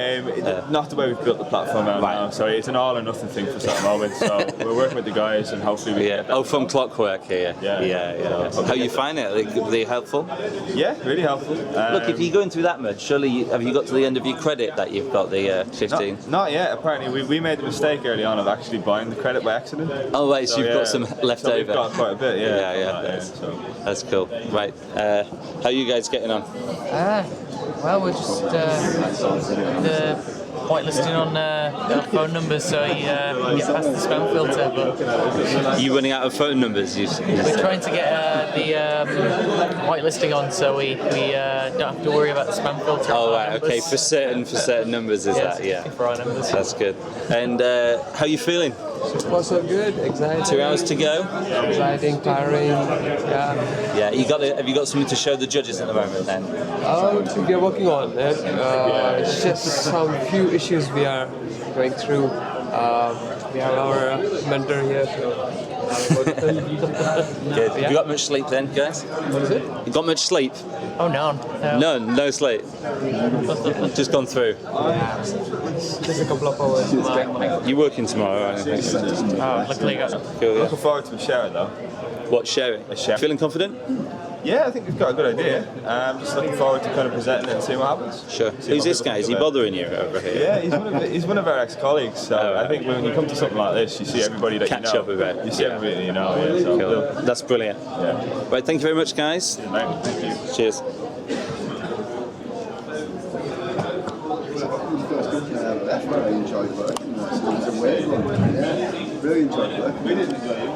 Not the way we've built the platform out now. So it's an all or nothing thing for us at the moment. So we're working with the guys and hopefully we can get that. Oh, from Clockwork here. Yeah. How you find it? Are they helpful? Yeah, really helpful. Look, if you're going through that much, surely have you got to the end of your credit that you've got the 15? Not yet. Apparently, we made the mistake early on of actually buying the credit by accident. Oh, right, so you've got some left over. We've got quite a bit, That's cool. Right, how are you guys getting on? Well, we're just whitelisting on phone numbers, so you get past the spam filter. But You running out of phone numbers? we're trying to get the whitelisting on, so we don't have to worry about the spam filter. Oh, right, okay, for certain numbers, is that? Yeah. For our numbers. That's good. And how are you feeling? So far so good, exciting. 2 hours to go? Exciting, tiring, yeah. Yeah, have you got something to show the judges at the moment then? We are working on it. It's just some few issues we are going through. We have our mentor here, Good. Have you got much sleep then, guys? What is it? You got much sleep? Oh, no. None? No sleep? Just gone through? Just a couple of hours. You working tomorrow, I think? Luckily I got Cool, yeah. Looking forward to a share though. What, sharing? Feeling confident? Yeah, I think we've got a good idea. Just looking forward to kind of presenting it and seeing what happens. Sure. Who's this guy? Is he bothering you over here? Yeah, he's one of our ex-colleagues. So I think when you come to something like this, you see everybody that Catch you know. up a bit. You see everybody that you know. Yeah, so Cool. That's brilliant. Yeah. Right, thank you very much, guys. Thank you. Cheers. That's where I enjoyed working. It was a weird one. Yeah, really enjoyed working. We didn't enjoy it.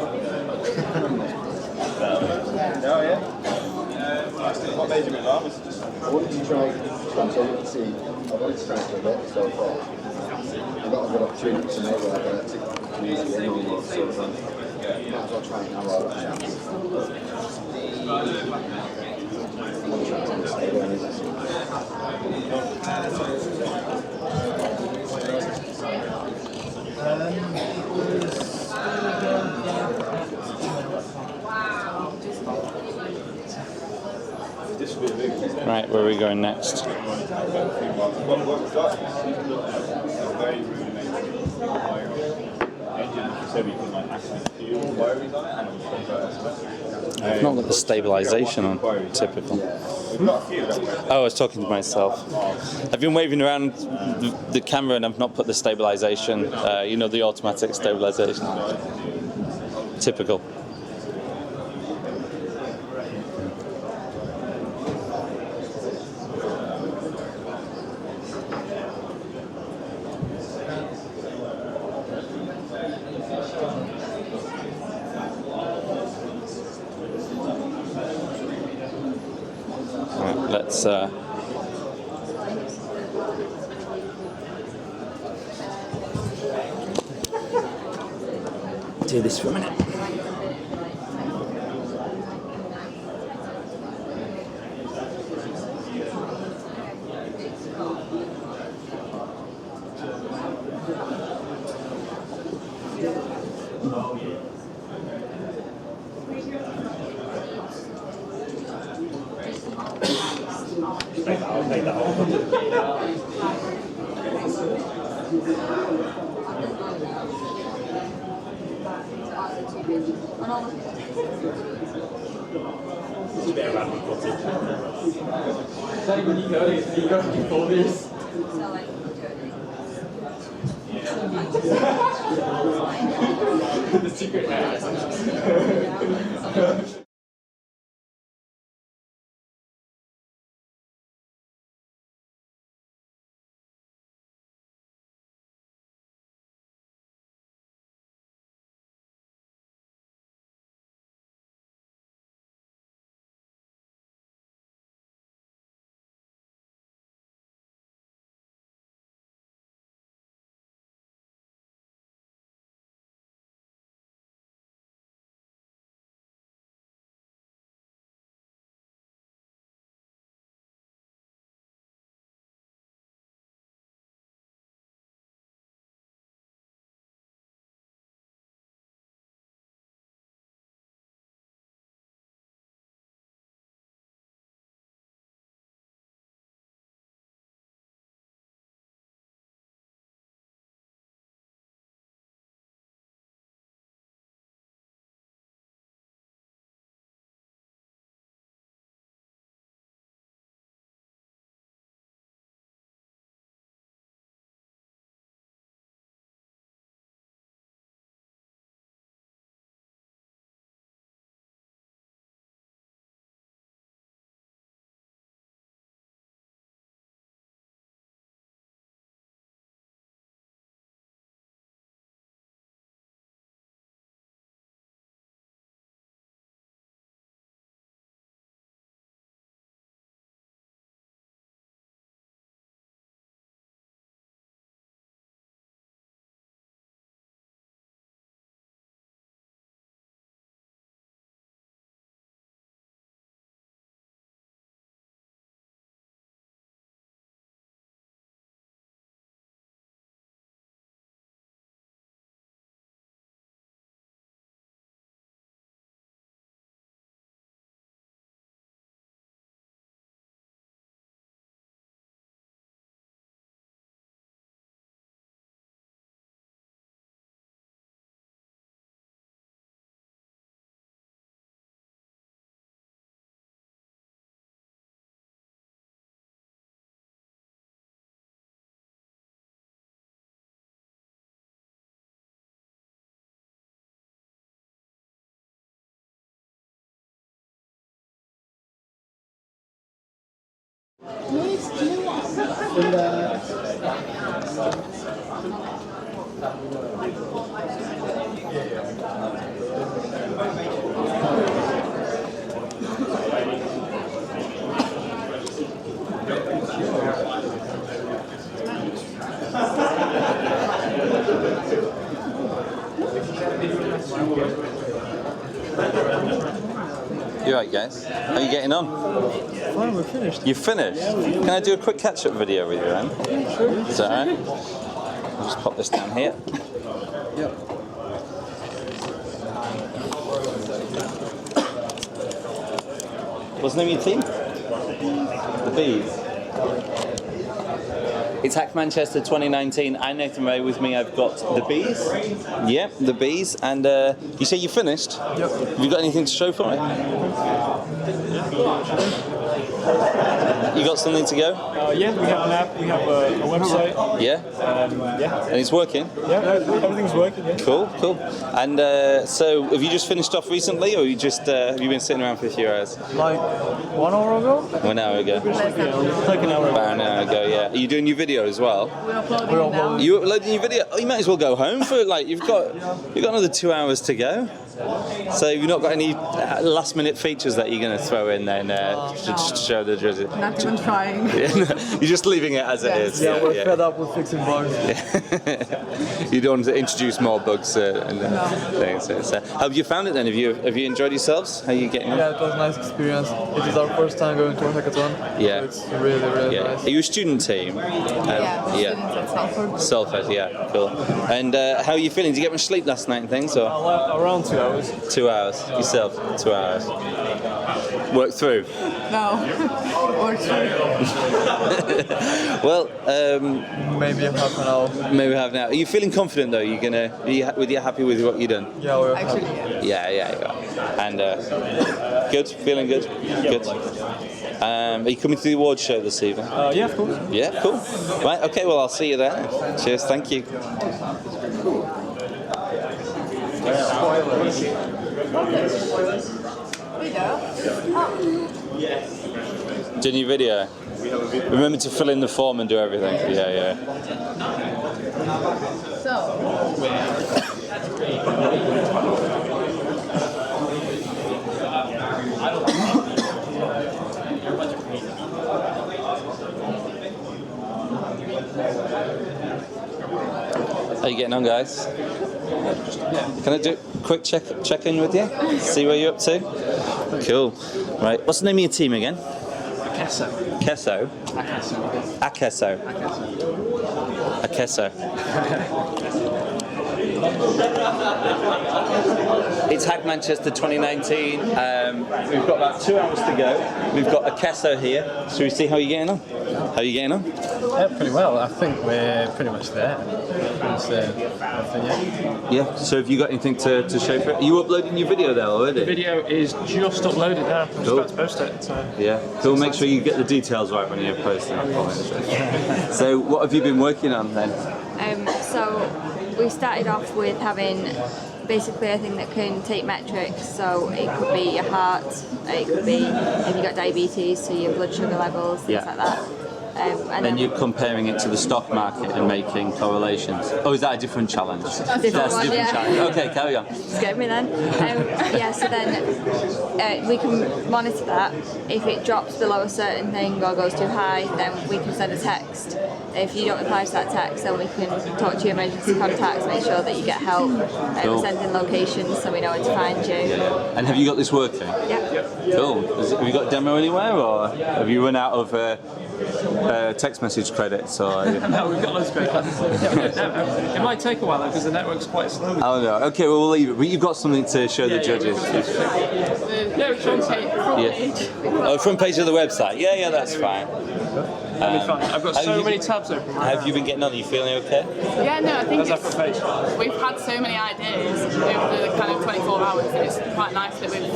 No, yeah. What made you involved? I wanted to try consultancy. I wanted to try for a bit so far. I got a good opportunity to make like a community in all these sort of might as well try it now while I have a chance. I'm going to try to stay Right, where are we going next? I've not got the stabilisation on, typical. Oh, I was talking to myself. I've been waving around the camera and I've not put the stabilisation, the automatic stabilisation. Typical. Let's do this for a minute. I'll take that It's a bit of random footage. Is that when you go before this? The secret You right, guys? How are you getting on? Fine, we're finished. You finished? Can I do a quick catch-up video with you, then? Sure. Is that alright? I'll just pop this down here. Yep. What's the name of your team? The Bees. It's Hack Manchester 2019. I'm Nathan Ray. With me, I've got the Bees. Yeah, the Bees. And you say you finished? Yep. Have you got anything to show for it? You got something to go? Yeah, we have an app, we have a website. Yeah? Yeah. And it's working? Yeah, everything's working, yeah. Cool, cool. And so, have you just finished off recently, or you just have you been sitting around for a few hours? Like 1 hour ago? 1 hour ago. Like an hour ago. About an hour ago, yeah. Are you doing your video as well? We're uploading. You uploading your video? Oh, you might as well go home for like you've got another 2 hours to go. So you've not got any last minute features that you're going to throw in then to show the judges? Not even trying. You're just leaving it as it is. Yeah, we're fed up with fixing bugs. You don't want to introduce more bugs and things. So, how have you found it then? Have you enjoyed yourselves? How are you getting on? Yeah, it was a nice experience. It is our first time going to a hackathon. Yeah. So it's really nice. Are you a student team? Students at Salford. Salford, yeah, cool. And how are you feeling? Did you get much sleep last night and things? Or? Around 2 hours. 2 hours. Yourself, 2 hours. Work through. No. Or two. Well, maybe half an hour. Maybe half an hour. Are you feeling confident though? You're gonna be happy with what you've done? Yeah, we're Actually, happy. Yeah. And good, feeling good. Good. Are you coming to the awards show this evening? Yeah, of course. Yeah, cool. Right. Okay. Well, I'll see you there. Cheers. Thank you. Doing your video. Remember to fill in the form and do everything. Yeah. How are you getting on, guys? Can I do a quick check in with you? See where you're up to? Cool. Right. What's the name of your team again? Akeso. Kesso? Akeso. Akeso. It's Hack Manchester 2019. We've got about 2 hours to go. We've got Akeso here. Shall we see how you're getting on? How are you getting on? Yeah, pretty well. I think we're pretty much there. Yeah. So have you got anything to show for it? Are you uploading your video there already? The video is just uploaded now. I'm just about to post it. So. Yeah. Cool. Make sure you get the details right when you're posting. So what have you been working on then? So we started off with having basically a thing that can take metrics, so it could be your heart, it could be if you've got diabetes, so your blood sugar levels, things like that. And then you're comparing it to the stock market and making correlations. Oh, is that a different challenge? That's a different challenge. Okay, carry on. Scared me then. So then we can monitor that. If it drops below a certain thing or goes too high, then we can send a text. If you don't reply to that text, then we can talk to your emergency contacts, make sure that you get help. Cool. Send in locations so we know where to find you. And have you got this working? Yeah. Cool. Have you got a demo anywhere, or have you run out of text message credits? Or No, we've got loads of credits. It might take a while though because the network's quite slow. Oh no. Okay, well we'll leave it. But you've got something to show the judges. Front page. Oh, front page of the website. Yeah, that's fine. I've got so many tabs open. How have you been getting on? Are you feeling okay? Yeah, no, I think That's our front page. we've had so many ideas over the kind of 24 hours that it's quite nice that we've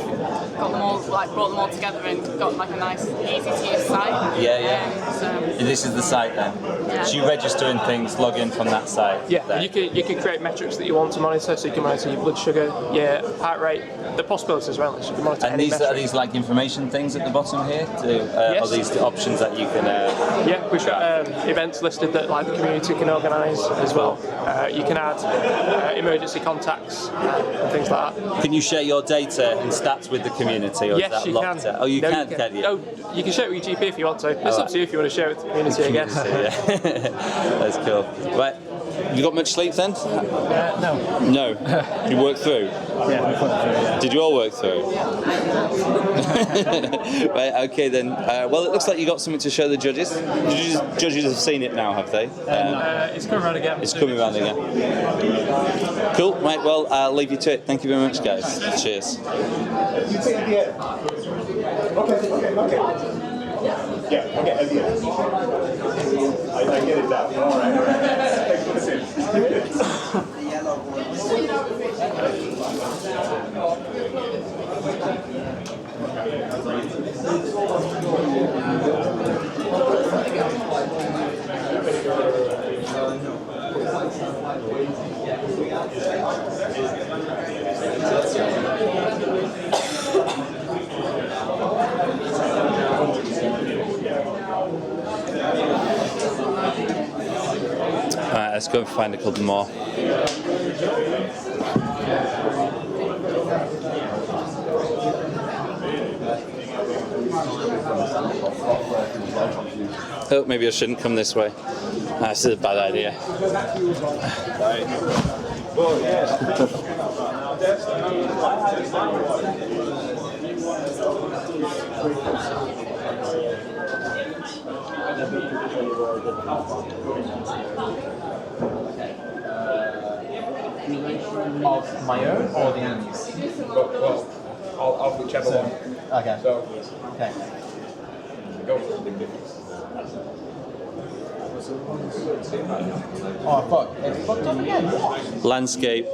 got them all, brought them all together and got like a nice, easy to use site. Yeah. So And this is the site then? Yeah. So you register in things, log in from that site? Yeah, there. you can create metrics that you want to monitor, so you can monitor your blood sugar, your heart rate, the possibilities as well. So you can monitor And any these metric. are these like information things at the bottom here? Yes. Are these the options that you can... Yeah, we've got events listed that like the community can organise as well. You can add emergency contacts and things like that. Can you share your data and stats with the community, or Yes, is that you locked can. out? Oh, you No, can you? No, you can share it with your GP if you want to. It's Oh, up to you if you want to share it with the community, I guess. Yeah. That's cool. Right, you got much sleep then? No. No. You worked through? Yeah, we worked through, yeah. Did you all work through? Right, okay then. Well, it looks like you got something to show the judges. Judges have seen it now, have they? It's coming around again. It's coming around again. Cool, right, well, I'll leave you to it. Thank you very much, guys. Cheers. You take the okay. Yeah, okay, at the end. I get it down. All Alright, let's go and find a couple more. Oh, maybe I shouldn't come this way. This is a bad idea. Of my own or the enemy's? Well, of whichever one. Okay. So, okay. Go for the big difference. Oh fuck! It's fucked up again. What? Landscape.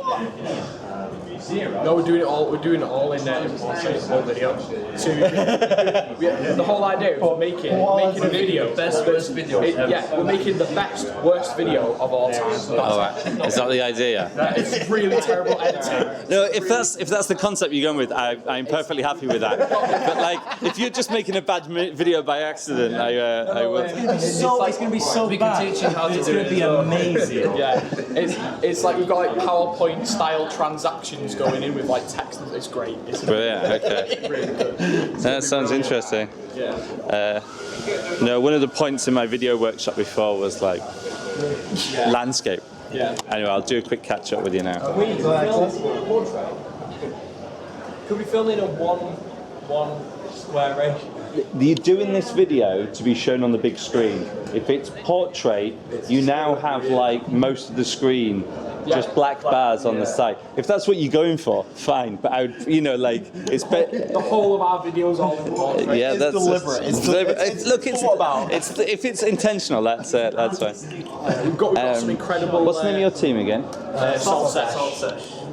No, we're doing it all in one video. So the whole idea of making a video, worst video. We're making the best worst video of all time. Alright, is that the idea? It's really terrible editing. No, if that's the concept you're going with, I'm perfectly happy with that. But like, if you're just making a bad video by accident, I would. It's going to be so bad. It's going to be amazing. Yeah, it's like we've got like PowerPoint style transactions going in with like text. It's great. It's Brilliant. Okay. really good. That sounds interesting. Yeah. No, one of the points in my video workshop before was like landscape. Yeah. Anyway, I'll do a quick catch up with you now. Could we fill in a one square ratio? You're doing this video to be shown on the big screen. If it's portrait, you now have like most of the screen, just black bars on the side. If that's what you're going for, fine. But I would, it's the whole of our videos all in portrait. Yeah, that's deliberate. If it's intentional, that's fine. We've got some incredible. What's the name of your team again? Salt Sesh.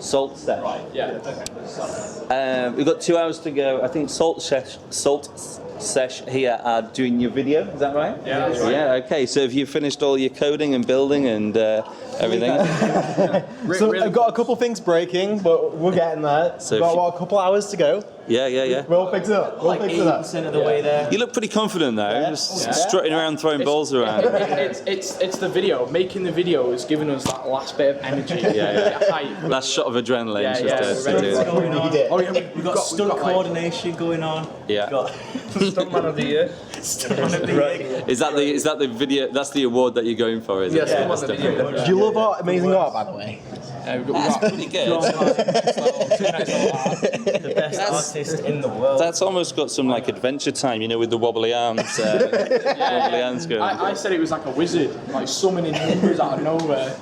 Salt Sesh. Right. Yeah. We've got 2 hours to go. I think Salt Sesh here are doing your video. Is that right? Yeah, that's right. Yeah. Okay. So have you finished all your coding and building and everything? So I've got a couple things breaking, but we're getting there. So We've got a couple hours to go. Yeah. We'll fix it up. We'll fix it up. 80% of the way there. You look pretty confident though. Just strutting around, throwing balls around. It's the video. Making the video has given us that last bit of energy. Last shot of adrenaline. We've got stunt coordination going on. Yeah. We've got Stuntman of the Year. Is that the video? That's the award that you're going for, is it? Yes, Stuntman of the Year. Do you love art, amazing art, by the way? That's pretty good. the best artist in the world. That's almost got some like Adventure Time, with the wobbly arms. Wobbly arms going. I said it was like a wizard, like summoning numbers out of nowhere.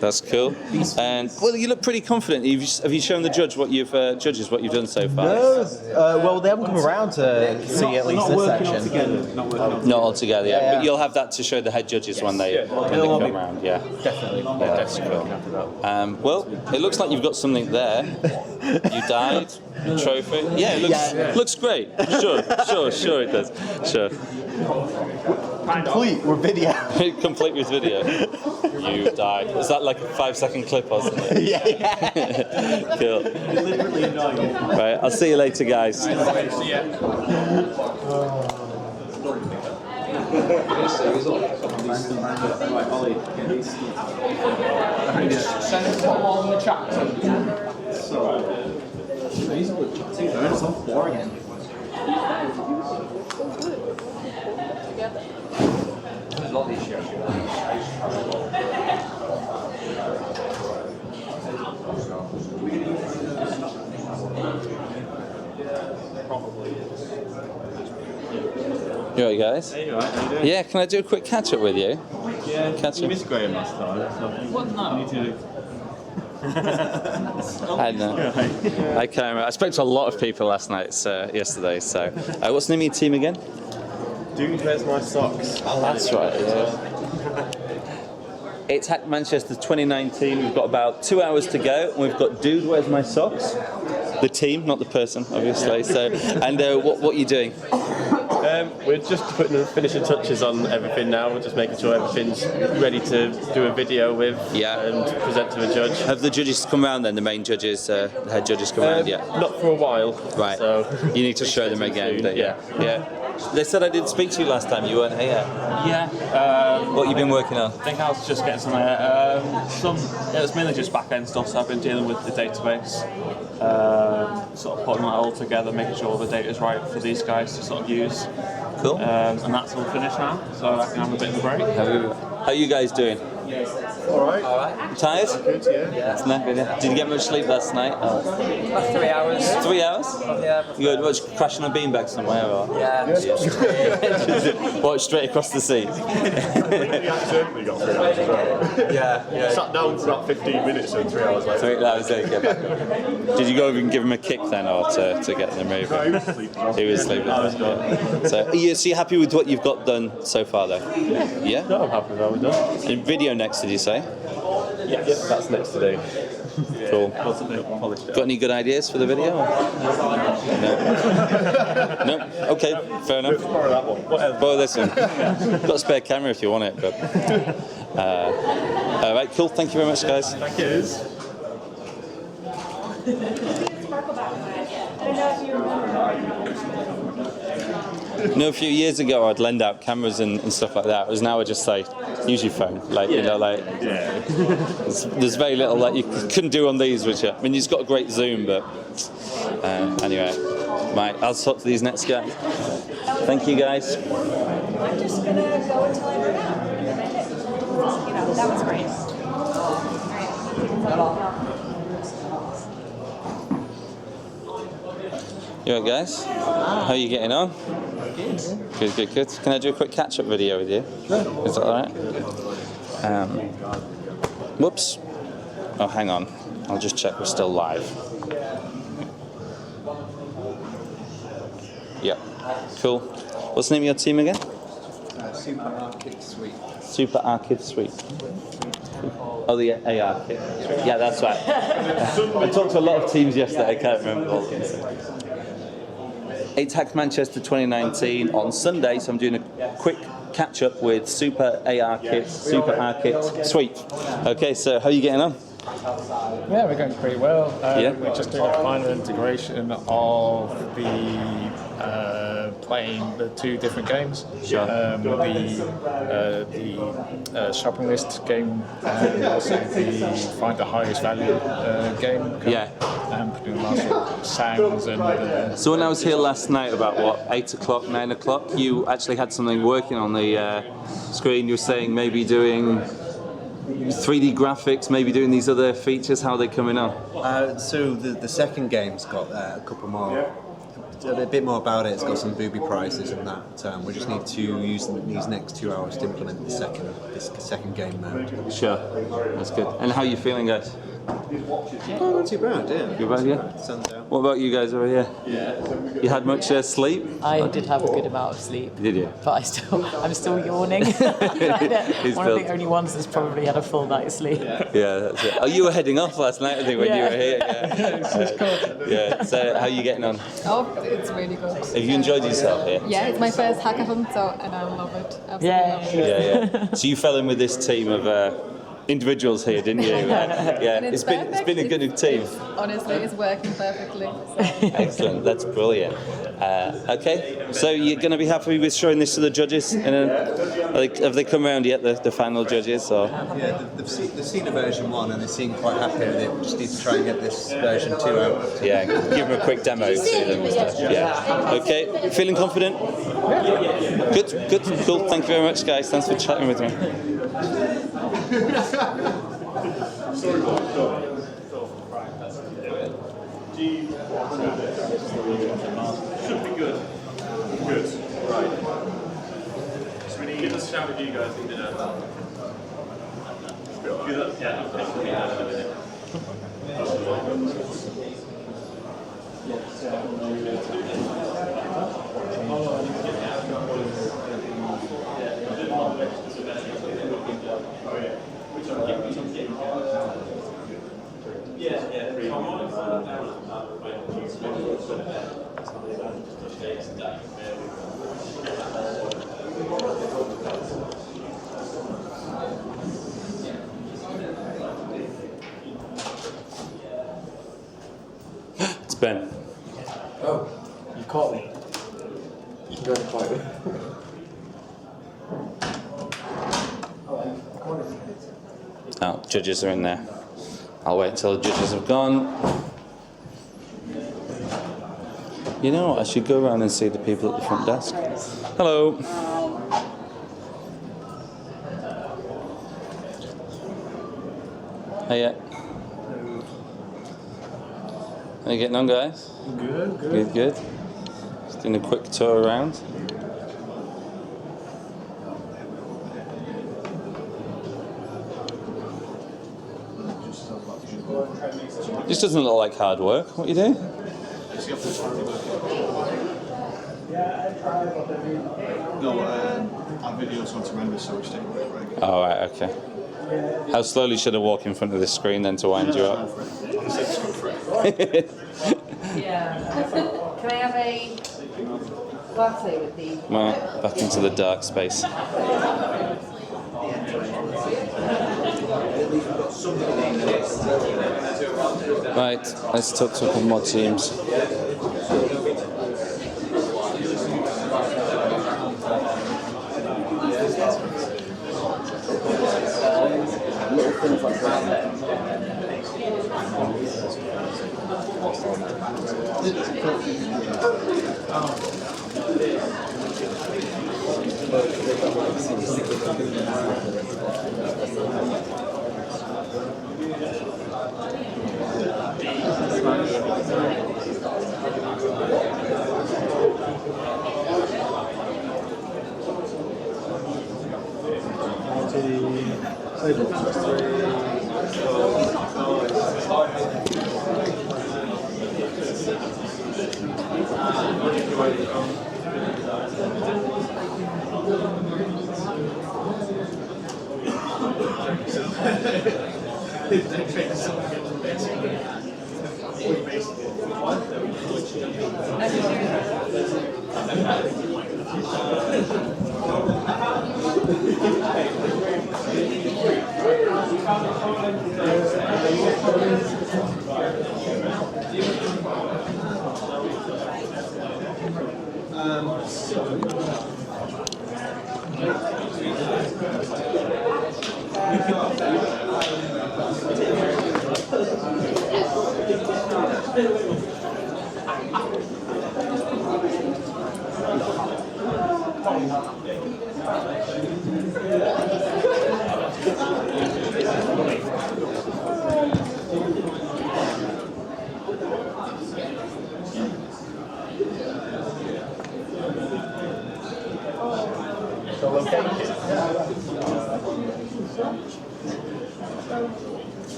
That's cool. And well, you look pretty confident. Have you shown the judges what you've done so far? No. Well, they haven't come around to see at least this section. Not all together, yeah. But you'll have that to show the head judges when they come around. Yeah. Definitely. Yeah, that's cool. Well, it looks like you've got something there. You died. A trophy. Yeah, it looks great. Sure it does. Sure. Complete with video. Complete with video. You die. Is that like a 5-second clip or something? Yeah. Cool. Right, I'll see you later, guys. See ya. Send it all in the chat. It's on 4 again. You alright, guys? Hey, you alright? How you doing? Yeah, can I do a quick catch up with you? Yeah, Catch you up. missed Graham last time, so What? No. you need to. I know. I can't remember. I spoke to a lot of people last night, yesterday. So, what's the name of your team again? Dude, where's my socks? Oh, that's right. Yeah. It's Hack Manchester 2019. We've got about 2 hours to go, and we've got Dude, Where's My Socks? The team, not the person, obviously. So, and what are you doing? We're just putting the finishing touches on everything now. We're just making sure everything's ready to do a video with and present to the judge. Have the judges come round then? The main judges, the head judges come round yet? Not for a while. Right. So you need to show them again. soon, Yeah. They said I didn't speak to you last time. You weren't here. Yeah. What you been working on? I think I was just getting some. It was mainly just back end stuff. So I've been dealing with the database, sort of putting that all together, making sure all the data is right for these guys to sort of use. Cool. And that's all finished now, so I can have a bit of a break. How are you guys doing? All right. Tired? Good, yeah. Did you get much sleep last night? About 3 hours. 3 hours? Yeah. You good? What, crashing on a beanbag somewhere? Or? Yeah. What, straight across the sea? We accidentally got 3 hours as well. Yeah. Sat down for about 15 minutes and 3 hours later. 3 hours later, get back. Did you go over and give him a kick then, or to get them moving? No, he was sleeping. He was sleeping. So you're happy with what you've got done so far, though? Yeah? No, I'm happy with how we've done. And video next, did you say? Yep, that's next to do. Cool. Polished it. Got any good ideas for the video? No. No? Okay, fair enough. Borrow that one. Borrow this one. Got a spare camera if you want it, but. Alright, cool. Thank you very much, guys. Thank you. A few years ago I'd lend out cameras and stuff like that. Whereas now I just say, use your phone. There's very little that you couldn't do on these, which I mean, you've got a great zoom, but anyway, right, I'll talk to these next guys. Thank you, guys. I'm just gonna go until I run out. That was great. You alright, guys? How are you getting on? Good. Can I do a quick catch-up video with you? Sure. Is that alright? Whoops. Oh, hang on. I'll just check we're still live. Yeah. Cool. What's the name of your team again? Super Arcade Suite. Super Arcade Suite. Oh, the AR kit. Yeah, that's right. I talked to a lot of teams yesterday. I can't remember all of them. It's Hack Manchester 2019 on Sunday, so I'm doing a quick catch-up with Super AR Kit, Super R Kit Suite. Okay, so how are you getting on? Yeah, we're going pretty well. Yeah. We're just doing a final integration of the playing the 2 different games. Sure. The shopping list game and also the find the highest value game. Yeah. And putting lots of sounds and. So when I was here last night, about 8 o'clock, 9 o'clock, you actually had something working on the screen. You were saying maybe doing 3D graphics, maybe doing these other features. How are they coming on? So the second game's got a couple more, a bit more about it. It's got some booby prices and that. We just need to use these next 2 hours to implement this second game mode. Sure, that's good. And how are you feeling, guys? Oh, not too bad, yeah. Good bad, yeah? Sun's out. What about you guys over here? Yeah. You had much sleep? I did have a good amount of sleep. Did you? But I'm still yawning. One of the only ones that's probably had a full night's sleep. Yeah, that's it. Oh, you were heading off last night, I think, when you were here. Yeah. Yeah. So, how are you getting on? Oh, It's really good. Have you enjoyed yourself here? Yeah, it's my first hackathon, and I love it. Absolutely love it. Yeah. So you fell in with this team of individuals here, didn't you? Yeah. And It's been a good team. Honestly, it's working perfectly. Excellent. That's brilliant. Okay. So you're going to be happy with showing this to the judges? Have they come around yet? The final judges? Or? Yeah, they've seen a version 1 and they seem quite happy with it. We just need to try and get this version 2 out. Yeah. Give them a quick demo to them. Yeah. Okay. Feeling confident? Good. Cool. Thank you very much, guys. Thanks for chatting with me. Should be good. Good. Right. So we need to give us a shout if you guys need to know. It's Ben. Oh, you caught me. You can go to quiet. Oh, judges are in there. I'll wait until the judges have gone. You know what? I should go around and see the people at the front desk. Hello. Hiya. How you getting on, guys? Good. Good. Just doing a quick tour around. This doesn't look like hard work. What are you doing? No, our videos want to render, so we're just taking a break. Oh, right, okay. How slowly should I walk in front of this screen then to wind you up? Can I have a latte with the... Right, back into the dark space. Right, let's talk to a couple more teams.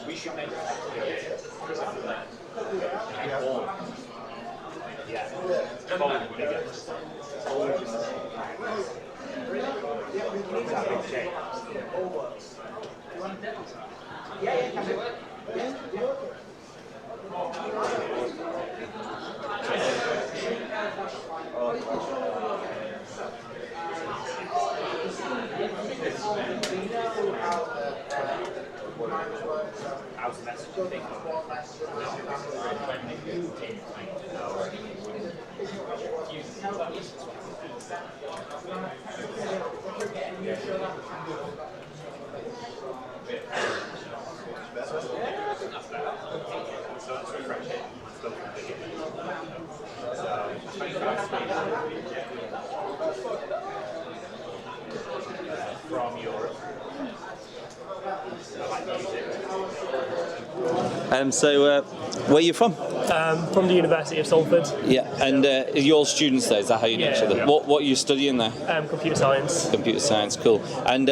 We should make how's the message you think? From Europe. So, where are you from? From the University of Salford. Yeah, and you're all students there, is that how you know each other? Yeah. What are you studying there? Computer science. Computer science, cool. And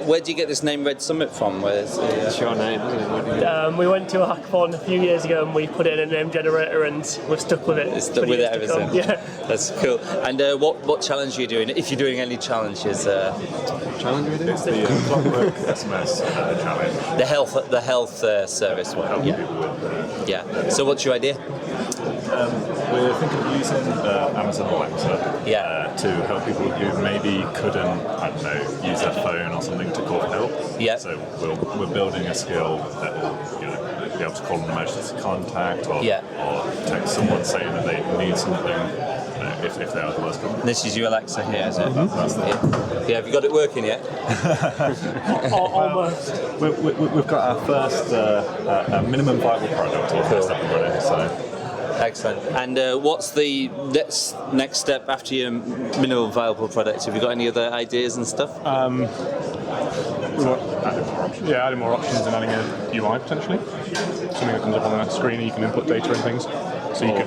where do you get this name Red Summit from? It's your name, isn't it? We went to a hackathon a few years ago and we put it in a name generator and we're stuck with it. It's stuck with it ever since. Yeah. That's cool. And what challenge are you doing? If you're doing any challenges? Challenge are we doing? It's the Clockwork SMS challenge. The health service one. Yeah. So what's your idea? We're thinking of using Amazon Alexa to help people who maybe couldn't, I don't know, use their phone or something to call for help. Yeah. So we're building a skill that will be able to call an emergency contact or text someone saying that they need something if they are the worst. This is your Alexa here, is it? That's yeah. Have you got it working yet? Almost. We've got our first minimum viable product all first up and running. So. Excellent. And what's the next step after your minimum viable product? Have you got any other ideas and stuff? We want adding more options and adding a UI potentially. Something that comes up on the screen and you can input data and things. So you can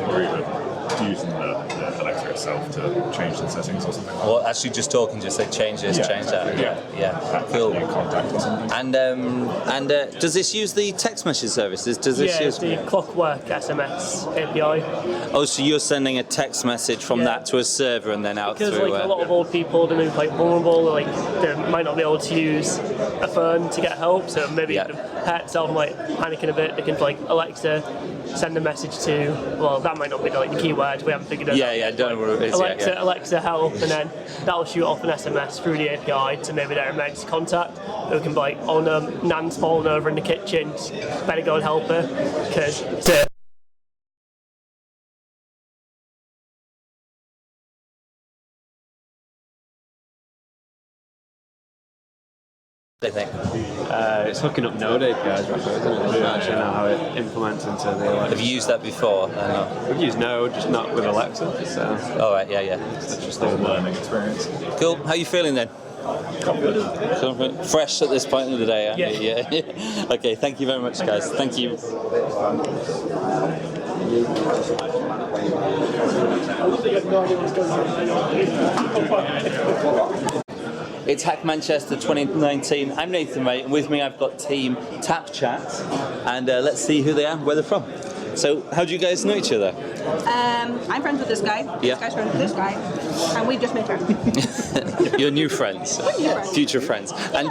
use the Alexa itself to change the settings or something. Or actually just talking, just say change this, change that. Yeah. Cool. Contact or something. And does this use the text message services? Does this use the Clockwork SMS API. Oh, so you're sending a text message from that to a server and then out because through. Like a lot of old people, they're maybe quite vulnerable. Like they might not be able to use a phone to get help. So maybe the pet itself might panicking a bit. They can like Alexa, send a message to. Well, that might not be like the keyword. We haven't figured it out. Yeah, don't know what it is Alexa, yet. Alexa help, and then that'll shoot off an SMS through the API to maybe their emergency contact. Who can be like, oh no, Nan's fallen over in the kitchen. Better go and help her because. It's hooking up Node APIs right now, isn't it? I don't actually know how it implements into the Alexa. Have you used that before? We've used Node, just not with Alexa. So. All right, yeah. It's just a learning experience. Cool. How are you feeling then? Confident. Fresh at this point of the day, aren't you? Yeah. Okay, thank you very much, guys. Thank you. It's Hack Manchester 2019. I'm Nathan Ray, and with me I've got team Tap Chat, and let's see who they are, where they're from. So, how do you guys know each other? I'm friends with this guy. Yeah. This guy's friends with this guy, and we've just made friends. Your new friends, New friends. future friends. And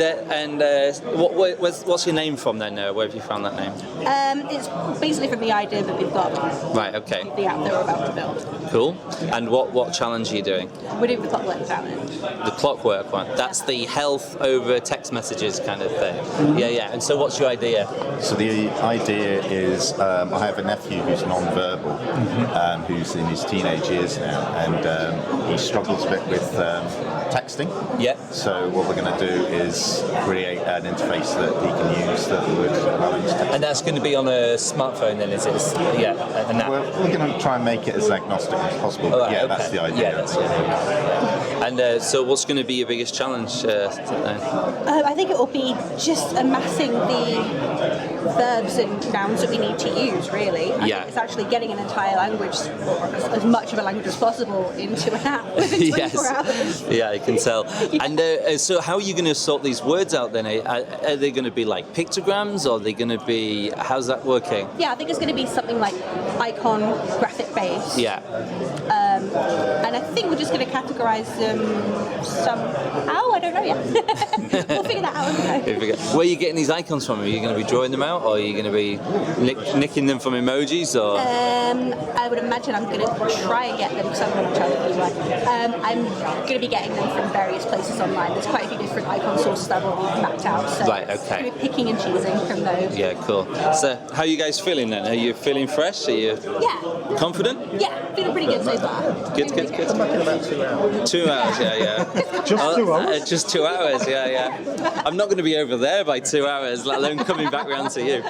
what's your name from then? Where have you found that name? It's basically from the idea that we've got. Right. Okay. The app that we're about to build. Cool. And what challenge are you doing? We're doing the clockwork challenge. The clockwork one. That's the health over text messages kind of thing. Yeah. And so, what's your idea? So the idea is, I have a nephew who's non-verbal, who's in his teenage years now, and he struggles a bit with texting. Yeah. So what we're going to do is create an interface that he can use that would allow him to text. And that's going to be on a smartphone then, is it? Yeah, an app. We're going to try and make it as agnostic as possible. Right, okay. That's the idea. Yeah, that's the idea. And so what's going to be your biggest challenge? I think it will be just amassing the verbs and nouns that we need to use, really. I think it's actually getting an entire language, or as much of a language as possible, into an app within 24 hours. Yeah, I can tell. And so how are you going to sort these words out then? Are they going to be like pictograms, or are they going to be, how's that working? Yeah, I think it's going to be something like icon graphic based. Yeah. And I think we're just going to categorize them somehow. I don't know yet. We'll figure that out as we go. Where are you getting these icons from? Are you going to be drawing them out, or are you going to be nicking them from emojis? Or I would imagine I'm going to try and get them, because I'm going to try to do right. I'm going to be getting them from various places online. There's quite a few different icon sources that I've already mapped out. So right, okay. I'm going to be picking and choosing from those. Yeah, cool. So how are you guys feeling then? Are you feeling fresh? Are you confident? Yeah, feeling pretty good so far. Good. Come back in about 2 hours. 2 hours, yeah. Just 2 hours? Just 2 hours, yeah. I'm not going to be over there by 2 hours, let alone coming back round to you.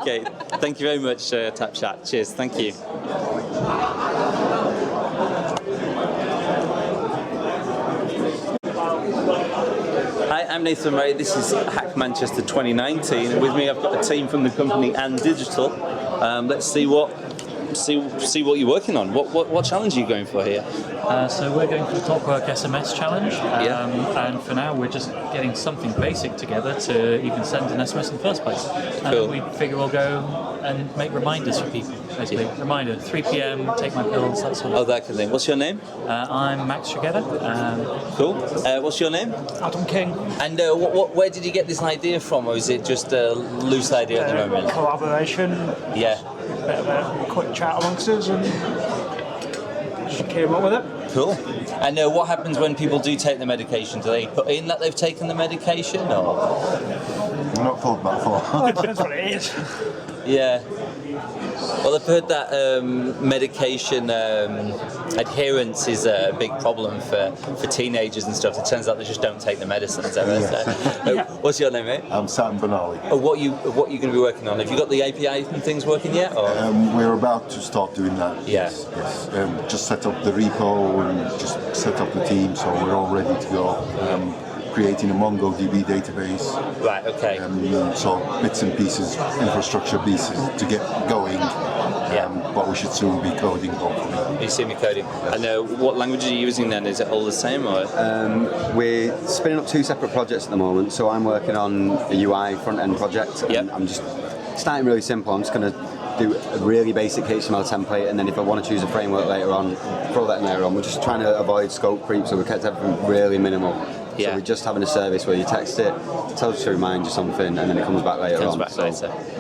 Okay, thank you very much, Tap Chat. Cheers, thank you. Hi, I'm Nathan Ray. This is Hack Manchester 2019, and with me I've got a team from the company And Digital. Let's see what you're working on. What challenge are you going for here? So we're going for the Clockwork SMS challenge, and for now we're just getting something basic together to even send an SMS in the first place. And Cool. we figure we'll go and make reminders for people, basically. Reminder, 3 p.m, take my pills, that sort of Oh, that kind of thing. What's your name? I'm Max Together. Cool. What's your name? Adam King. And where did you get this idea from, or is it just a loose idea at the moment? Collaboration. Yeah. Bit of a quick chat amongst us, and she came up with it. Cool. And what happens when people do take the medication? Do they put in that they've taken the medication, or? I've not thought about that. Well, it depends what it is. Yeah. Well, I've heard that medication adherence is a big problem for teenagers and stuff. It turns out they just don't take the medicines ever. So. What's your name, mate? I'm Sam Benali. What are you going to be working on? Have you got the API and things working yet? Or? We're about to start doing that. Yeah. Yes. Just set up the repo and just set up the team, so we're all ready to go. Creating a MongoDB database. Right, okay. So bits and pieces, infrastructure pieces to get going. But we should soon be coding, hopefully. You see me coding. And what language are you using then? Is it all the same, or? We're spinning up 2 separate projects at the moment. So I'm working on a UI front-end project. And I'm just starting really simple. I'm just going to do a really basic HTML template, and then if I want to choose a framework later on, throw that in later on. We're just trying to avoid scope creep, so we kept everything really minimal. So we're just having a service where you text it, tells you to remind you something, and then it comes back later on.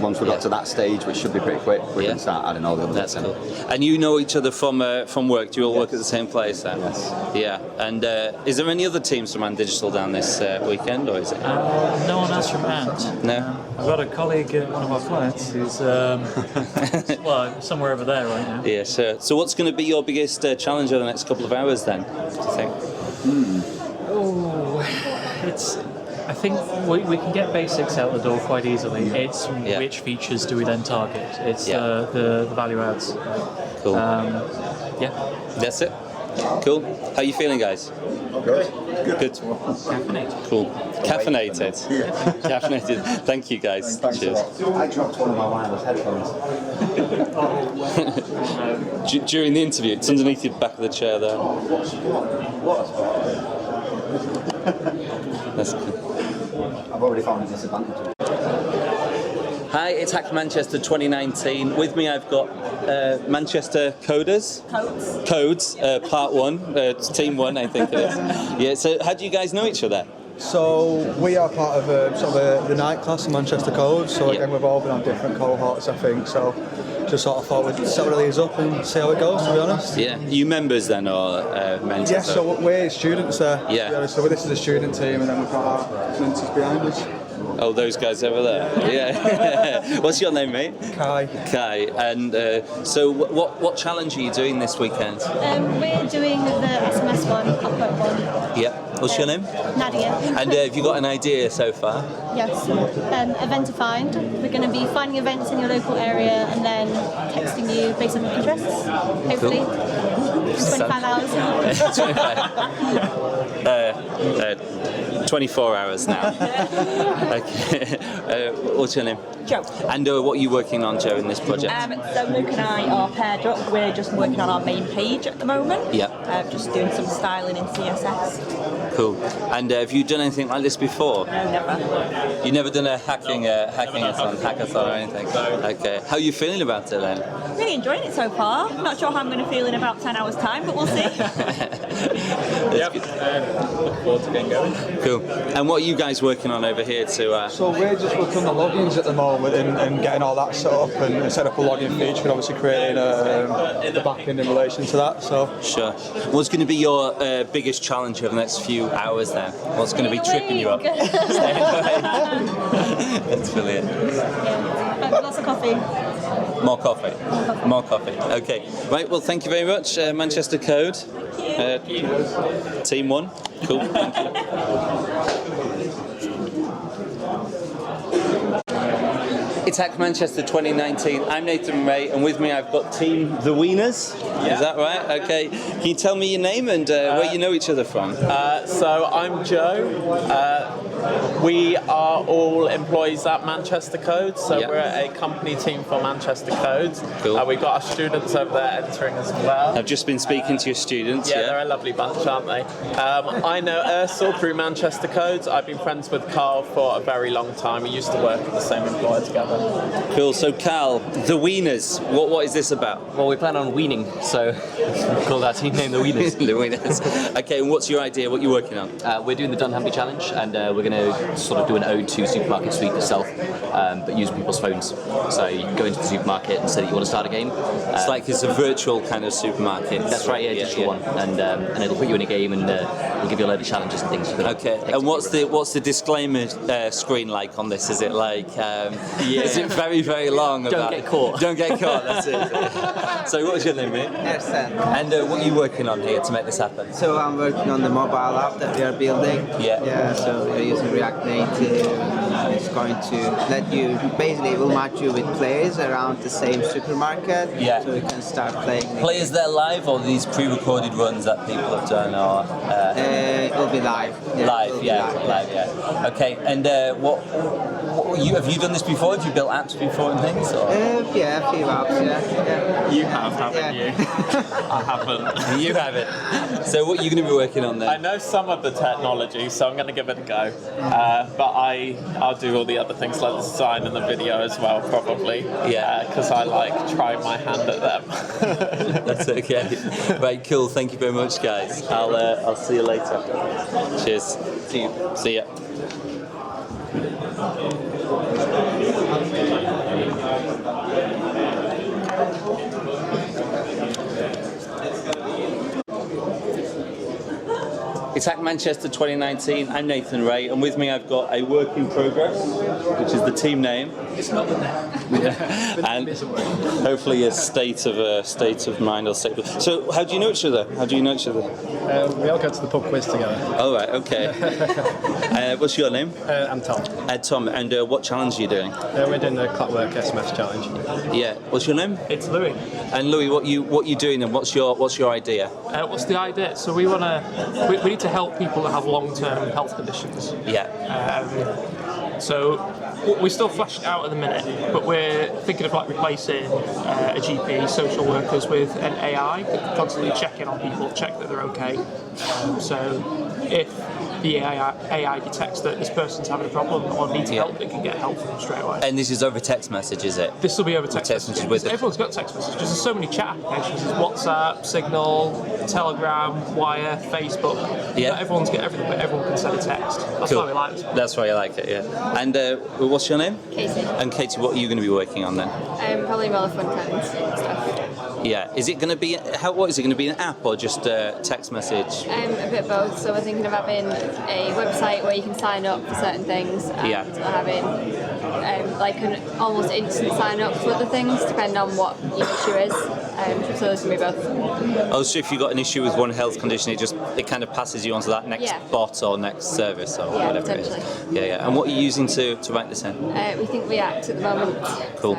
Once we got to that stage, which should be pretty quick, we can start adding all the other bits in. And you know each other from work? Do you all work at the same place? Yes. Yeah. And is there any other teams from And Digital down this weekend, or is it? no one else from Ant. No. I've got a colleague, one of our clients, who's well, somewhere over there right now. Yeah, sure. So what's going to be your biggest challenge over the next couple of hours then, do you think? I think we can get basics out the door quite easily. It's which features do we then target? It's the value adds. Cool. That's it. Cool. How are you feeling, guys? Good. Caffeinated. Cool. Caffeinated. Caffeinated. Thank you, guys. Cheers. I dropped one of my wireless headphones. During the interview, it's underneath the back of the chair there. That's good. I've already found a disadvantage. Hi, it's Hack Manchester 2019. With me I've got Manchester Coders. Codes, part 1, team 1 I think it is. Yeah, so how do you guys know each other? So we are part of the night class in Manchester Code. So again, we've all been on different cohorts, I think. So just sort of thought we'd set one of these up and see how it goes. To be honest. Yeah. Are you members then, or mentors? Yes. So we're students there. Yeah. To be honest. So this is a student team, and then we've got our mentors behind us. Oh, those guys over there. Yeah. What's your name, mate? Kai. Kai. And so, what challenge are you doing this weekend? We're doing the SMS one, Clockwork one. Yeah. What's your name? Nadia. And have you got an idea so far? Yes. Event to find. We're going to be finding events in your local area and then texting you based on your interests. Hopefully. Cool. 25 hours. 24 hours now. Okay. What's your name? Joe. And what are you working on, Joe, in this project? So Luke and I are paired up. We're just working on our main page at the moment. Yeah. Just doing some styling in CSS. Cool. And have you done anything like this before? No, never. You've never done a hackathon or anything? Okay. How are you feeling about it then? Really enjoying it so far. Not sure how I'm going to feel in about 10 hours' time, but we'll see. Looking forward to getting going. Cool. And what are you guys working on over here to... So we're just working on the logins at the moment and getting all that set up and set up a login feature and obviously creating the backend in relation to that. So Sure. What's going to be your biggest challenge over the next few hours then? What's going to be tripping you up? That's brilliant. Lots of coffee. More coffee. More coffee. Okay. Right, well, thank you very much, Manchester Code. Team 1. Cool. Thank you. It's Hack Manchester 2019. I'm Nathan Ray, and with me I've got Team The Wieners. Yeah. Is that right? Okay. Can you tell me your name and where you know each other from? So I'm Joe. We are all employees at Manchester Code, so we're a company team for Manchester Code. Cool. We've got our students over there entering as well. I've just been speaking to your students. Yeah, they're a lovely bunch, aren't they? I know Ursel through Manchester Code. I've been friends with Carl for a very long time. We used to work at the same employer together. Cool. So, Carl, The Wieners. What is this about? Well, we plan on weaning, so we call our team name The Wieners. The Wieners. Okay, and what's your idea? What are you working on? We're doing the Dunhampy Challenge, and we're going to sort of do an ode to Supermarket Sweep itself, but using people's phones. So you go into the supermarket and say that you want to start a game. It's like it's a virtual kind of supermarket. That's right, yeah, digital one, and it'll put you in a game, and we'll give you a load of challenges and things. Okay, and what's the disclaimer screen like on this? Is it like is it very long? Don't get caught. Don't get caught. That's it. So what was your name, mate? Ersan. And what are you working on here to make this happen? So I'm working on the mobile app that we are building. Yeah. So we're using React Native. It's going to let you, basically it will match you with players around the same supermarket. Yeah. So you can start playing. Players there live or these pre-recorded runs that people have done, or? It will be live. Live, yeah. Okay, and have you done this before? Have you built apps before and things? Or? Yeah, a few apps, yeah. You have, haven't you? I haven't. You haven't. So what are you going to be working on then? I know some of the technology, so I'm going to give it a go. But I'll do all the other things like the design and the video as well, probably. Yeah. Because I like trying my hand at them. That's okay. Right, cool. Thank you very much, guys. I'll see you later. Cheers. See you. See ya. It's Hack Manchester 2019. I'm Nathan Ray, and with me I've got a work in progress, which is the team name. It's not the name. And hopefully a state of mind or state. So, how do you know each other? We all go to the pub quiz together. Oh right, okay. What's your name? I'm Tom. Tom, and what challenge are you doing? We're doing the Clockwork SMS challenge. Yeah. What's your name? It's Louis. And Louis, what you doing, and what's your idea? What's the idea? So we need to help people that have long-term health conditions. Yeah. So we're still fleshing it out at the minute, but we're thinking of like replacing a GP, social workers with an AI that can constantly check in on people, check that they're okay. So if the AI detects that this person's having a problem or needs help, it can get help from them straight away. And this is over text message, is it? This will be over text messages. with it. Everyone's got text messages. There's so many chat applications. There's WhatsApp, Signal, Telegram, Wire, Facebook. Yeah. Not everyone's got everything, but everyone can send a text. That's Cool. why we like this. That's why I like it, yeah. And what's your name? Katie. And Katie, what are you going to be working on then? Probably more fun kind of stuff. Yeah. Is it going to be what is it going to be, an app or just a text message? A bit both. So we're thinking of having a website where you can sign up for certain things, and Yeah. we're having like an almost instant sign up for other things, depending on what your issue is. So there's going to be both. Oh, so if you've got an issue with one health condition, it kind of passes you onto that next Yeah. bot or next service or Yeah, whatever it is. potentially. Yeah. And what are you using to write this in? We think React at the moment. Cool.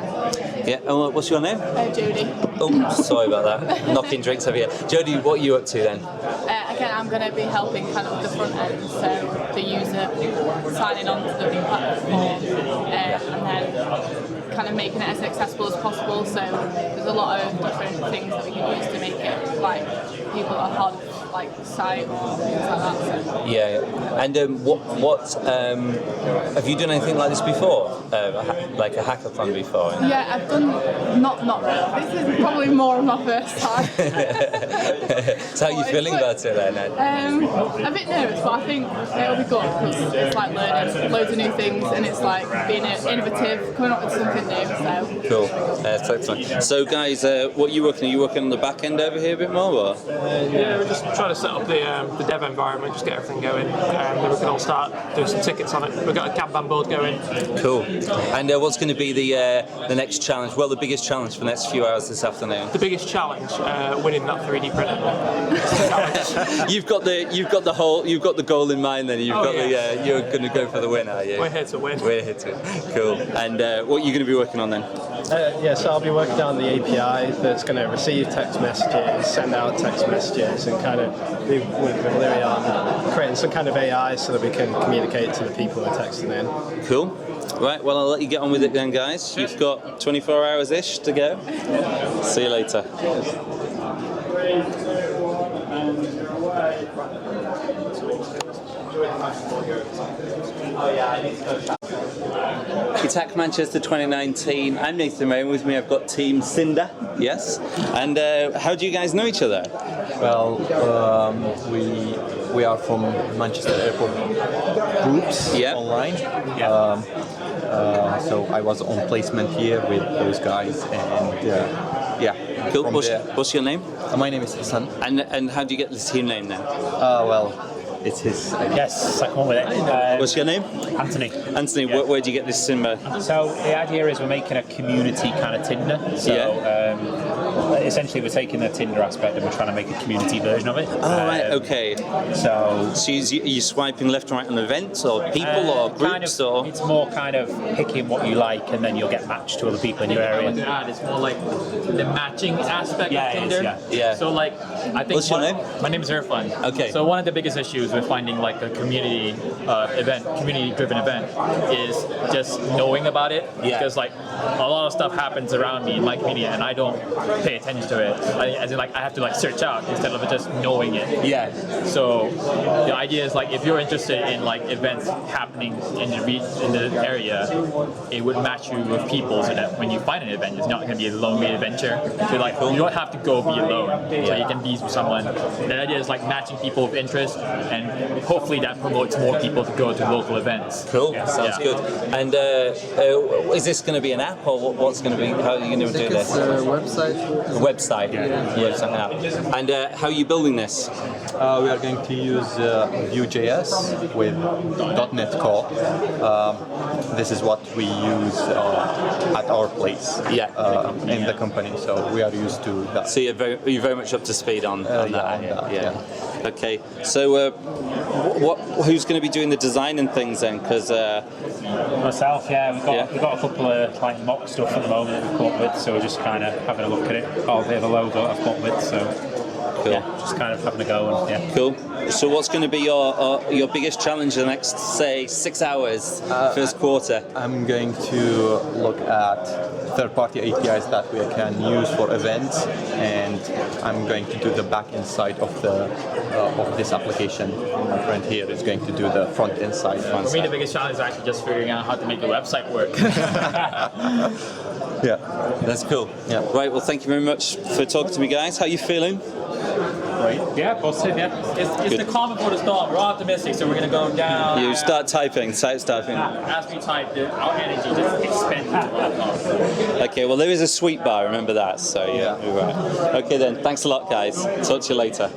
Yeah. And what's your name? Jodie. Oh, sorry about that. Knocking drinks over here. Jodie, what are you up to then? Again, I'm going to be helping kind of the front end, so the user signing on to the platform and then kind of making it as accessible as possible. So there's a lot of different things that we can use to make it like people that are hard like sight or things like that. So. Yeah. And what have you done anything like this before? Like a hackathon before? Yeah, I've done not really. This is probably more of my first time. So how are you feeling about it then? A bit nervous, but I think it'll be good because it's like learning loads of new things and it's like being innovative, coming up with something new. So Cool. That's excellent. So guys, what are you working? Are you working on the back end over here a bit more? Or? Yeah, we're just trying to set up the dev environment, just get everything going, and then we can all start doing some tickets on it. We've got a Kanban board going. Cool. And what's going to be the next challenge? Well, the biggest challenge for the next few hours this afternoon. The biggest challenge, winning that 3D printer. You've got the goal in mind. Then you're going to go for the win, are you? We're here to win. We're here to win. Cool. And what are you going to be working on then? So I'll be working on the API that's going to receive text messages, send out text messages, and kind of be working with Louis on creating some kind of AI so that we can communicate to the people who are texting in. Cool. Right, well, I'll let you get on with it then, guys. You've got 24 hours-ish to go. See you later. Attack Manchester 2019. I'm Nathan Ray. With me, I've got Team Cinder. Yes. And how do you guys know each other? Well, we are from Manchester Airport groups online. So I was on placement here with those guys, and Cool. What's your name? My name is Hassan. And how do you get the team name then? Well, it's his. Yes, I come up with it. What's your name? Anthony. Anthony, where do you get this symbol? So the idea is we're making a community kind of Tinder. So essentially we're taking the Tinder aspect and we're trying to make a community version of it. Oh, right, okay. So you're swiping left and right on events or people or groups or? It's more kind of picking what you like and then you'll get matched to other people in your area. It's more like the matching aspect of Tinder. Yeah. So like, I think. What's your name? My name is Irfan. Okay. So one of the biggest issues with finding like a community-driven event, is just knowing about it. Because like a lot of stuff happens around me in my community, and I don't pay attention to it. As in, like I have to like search out instead of just knowing it. Yeah. So the idea is like if you're interested in like events happening in the area, it would match you with people so that when you find an event, it's not going to be a lonely adventure. So like you don't have to go be alone. So you can be with someone. The idea is like matching people with interest, and hopefully that promotes more people to go to local events. Cool. Sounds good. And is this going to be an app or what's going to be? How are you going to do this? It's a website. A website. Website app. And how are you building this? We are going to use Vue.js with .NET Core. This is what we use at our place in the company, so we are used to that. So you're very much up to speed on that. Yeah. Okay. So who's going to be doing the design and things then? Because myself, we've got a couple of like mock stuff at the moment that we've come up with, so we're just kind of having a look at it. Got a bit of a logo I've come up with, so. Cool. Yeah, just kind of having a go and Cool. So what's going to be your biggest challenge in the next, say, 6 hours, first quarter? I'm going to look at third-party APIs that we can use for events, and I'm going to do the back-end side of this application. My friend here is going to do the front-end side. For me, the biggest challenge is actually just figuring out how to make the website work. Yeah, that's cool. Yeah. Right. Well, thank you very much for talking to me, guys. How are you feeling? Right. Yeah, positive. Yeah. It's the calm before the storm. We're optimistic, so we're going to go down. You start typing. Start typing. As we type, our energy just expands. Okay. Well, there is a sweet bar. Remember that. So yeah. You're right. Okay then. Thanks a lot, guys. Talk to you later.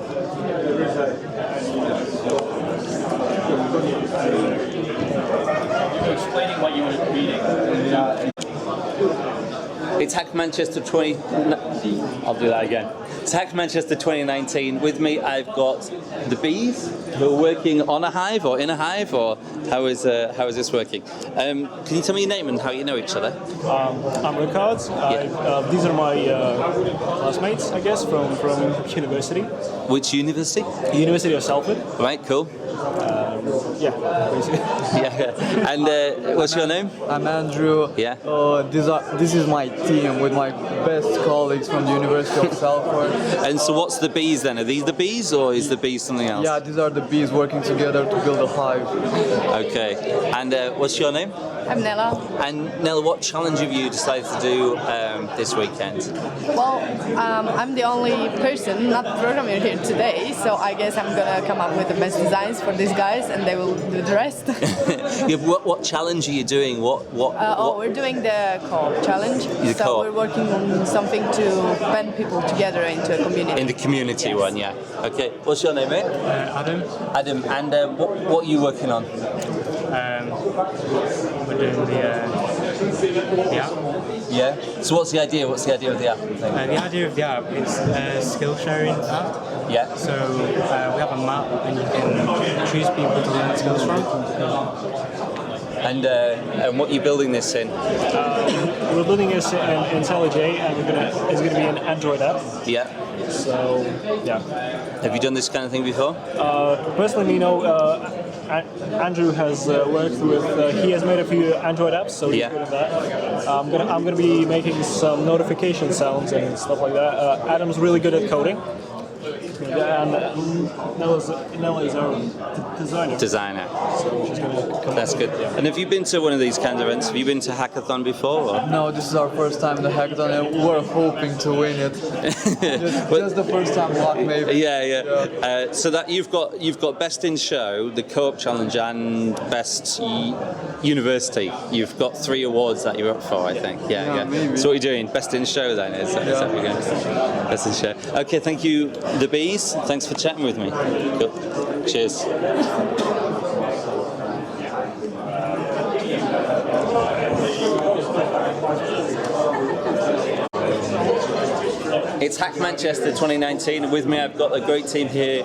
Explaining what you were reading. It's Hack Manchester 20. I'll do that again. It's Hack Manchester 2019. With me, I've got the bees who are working on a hive or in a hive, or how is this working? Can you tell me your name and how you know each other? I'm Ricard. These are my classmates, I guess, from university. Which university? University of Salford. Right, cool. Yeah, basically. Yeah. And what's your name? I'm Andrew. Yeah. This is my team with my best colleagues from the University of Salford. And so what's the bees then? Are these the bees or is the bees something else? Yeah, these are the bees working together to build a hive. Okay. And what's your name? I'm Nella. And Nella, what challenge have you decided to do this weekend? Well, I'm the only person, not programmer here today, so I guess I'm gonna come up with the best designs for these guys, and they will do the rest. Yeah, what challenge are you doing? What we're doing the co-op challenge. So we're working on something to band people together into a community. In the community one, yeah. Okay. What's your name, mate? Adam. Adam. And what are you working on? We're doing the app. Yeah. So what's the idea? What's the idea of the app? The idea of the app is a skill sharing app. Yeah. So we have a map and you can choose people to learn skills from. And what are you building this in? We're building this in IntelliJ, and it's gonna be an Android app. Yeah. So yeah. Have you done this kind of thing before? Personally, Andrew has worked with. He has made a few Android apps, so he's good at that. I'm gonna be making some notification sounds and stuff like that. Adam's really good at coding. And Nella's our designer. So she's gonna come That's good. Yeah. And have you been to one of these kind of events? Have you been to Hackathon before? Or? No, this is our first time in the hackathon, and we're hoping to win it. just the first time luck, maybe. Yeah. So that you've got best in show, the co-op challenge, and best university. You've got 3 awards that you're up for, I think. Yeah. Maybe. So what are you doing? Best in show then? Is that what you're going to say? Best in show. Okay. Thank you, the bees. Thanks for chatting with me. Cool. Cheers. It's Hack Manchester 2019, and with me I've got a great team here,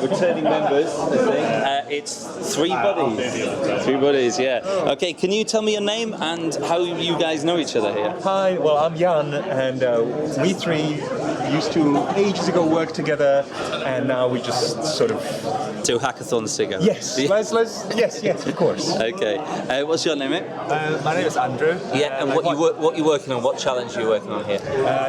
returning members, I think. It's 3 buddies. 3 buddies, yeah. Okay, can you tell me your name and how you guys know each other here? Hi, well I'm Jan, and we 3 used to ages ago work together, and now we just sort of do hackathons together. Yes, yes, of course. Okay, what's your name, mate? My name is Andrew. Yeah, and what you working on? What challenge are you working on here?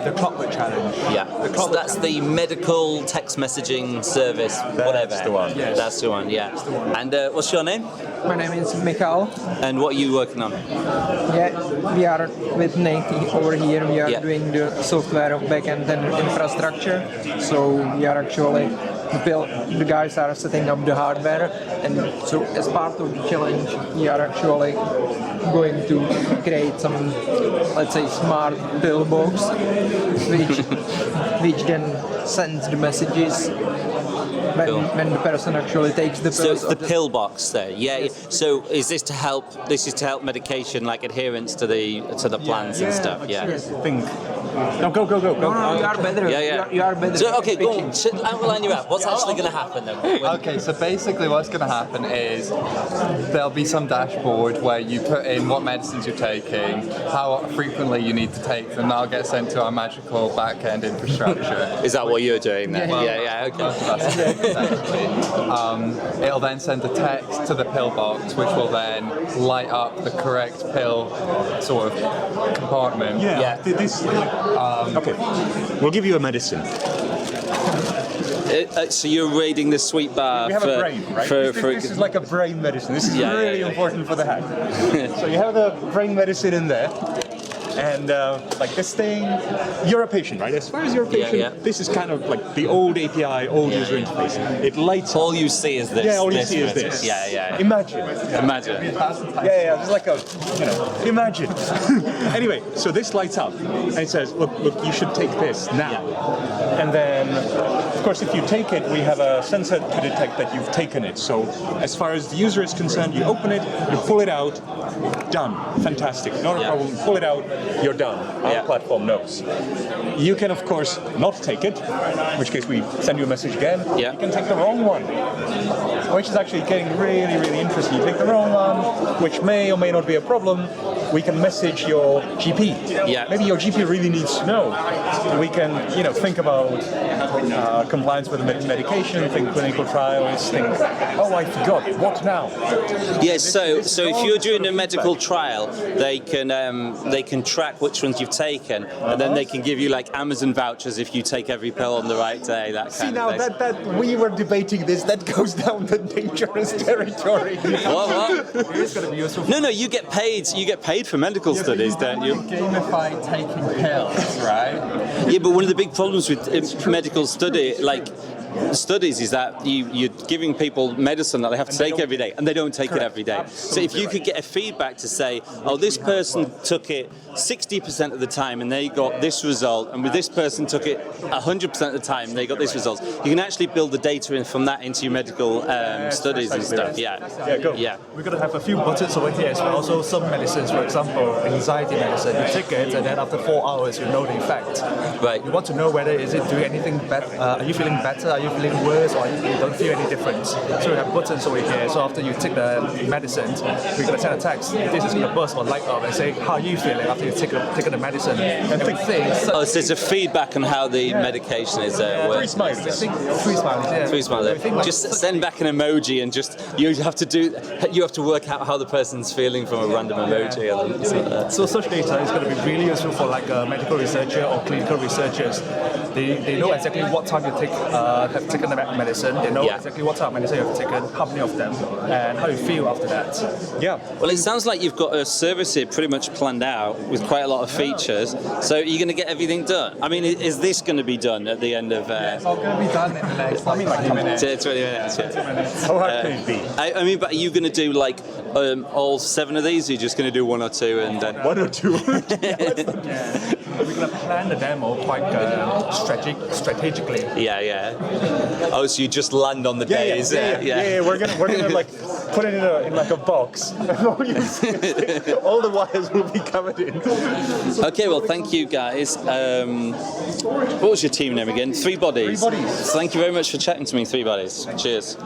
The Clockwork Challenge. Yeah, so that's the medical text messaging service, whatever. That's the one. Yes. That's the one. Yeah. And what's your name? My name is Mikhail. And what are you working on? Yeah, we are with Nate over here. We are doing the software backend and infrastructure. So we are actually the guys are setting up the hardware, and so as part of the challenge, we are actually going to create some, let's say, smart pillbox, which then sends the messages. When the person actually takes the pill. So it's the pill box there, yeah. Yes. So is this to help? This is to help medication, like adherence to the plans and stuff, yeah. I think No, go. No, you are better. Yeah. You are better. So, okay, go on. Outline your app. What's actually going to happen then? Okay, so basically what's going to happen is there'll be some dashboard where you put in what medicines you're taking, how frequently you need to take them. That'll get sent to our magical back-end infrastructure. Is that what you're doing then? Yeah, okay. It'll then send a text to the pill box, which will then light up the correct pill sort of compartment. Okay, we'll give you a medicine. So you're raiding the sweet bar We have a brain, right? This is like a brain medicine. This is really important for the hack. So you have the brain medicine in there. And like this thing, you're a patient, right? As far as you're a patient, this is kind of like the old API, old user interface. It lights. All you see is this. Yeah, all you see is this. Yeah. Imagine. Yeah, just like a, imagine. Anyway, so this lights up, and it says, look, you should take this now. And then, of course, if you take it, we have a sensor to detect that you've taken it. So as far as the user is concerned, you open it, you pull it out, done. Fantastic. Not a problem. Pull it out. You're done. Our platform knows. You can, of course, not take it, in which case we send you a message again. You can take the wrong one, which is actually getting really, really interesting. You take the wrong one, which may or may not be a problem. We can message your GP. Maybe your GP really needs to know. We can, think about compliance with medication, think clinical trials, think, oh, I forgot, what now? Yes, so if you're doing a medical trial, they can track which ones you've taken, and then they can give you like Amazon vouchers if you take every pill on the right day. That kind of thing. that we were debating this. That goes down the dangerous territory. What? It is going to be useful. No, you get paid. You get paid for medical studies, don't you? Gamify taking pills, right? Yeah, but one of the big problems with medical studies is that you're giving people medicine that they have to take every day, and they don't take it every day. So if you could get a feedback to say, oh, this person took it 60% of the time and they got this result, and with this person took it 100% of the time and they got this result, you can actually build the data in from that into your medical studies and stuff. We're going to have a few buttons over here as well. So some medicines, for example, anxiety medicine, you take it and then after 4 hours you know the effect. Right. You want to know whether is it doing anything better, are you feeling better, are you feeling worse, or you don't feel any difference. So we have buttons over here. So after you take the medicine, we're going to send a text. This is going to burst or light up and say, how are you feeling after you've taken the medicine? And so there's a feedback on how the medication is working. 3 smileys. 3 smileys, 3 smileys. Just send back an emoji, and you have to work out how the person's feeling from a random emoji. So such data is going to be really useful for like a medical researcher or clinical researchers. They know exactly what time you have taken the medicine. They know exactly what type of medicine you have taken, how many of them, and how you feel after that. Well, it sounds like you've got a service here pretty much planned out with quite a lot of features. So you're going to get everything done. I mean, is this going to be done at the end of? It's all going to be done in the next 20 minutes. 20 minutes. How hard can it be? I mean, but are you going to do like all 7 of these? Or are you just going to do 1 or 2 and then 1 or 2? We're going to plan the demo quite strategically. Oh, so you just land on the days? We're gonna like put it in like a box. All the wires will be covered in. Okay, well, thank you guys. What was your team name again? 3 Bodies. 3 Bodies. Thank you very much for chatting to me, 3 Bodies. Cheers.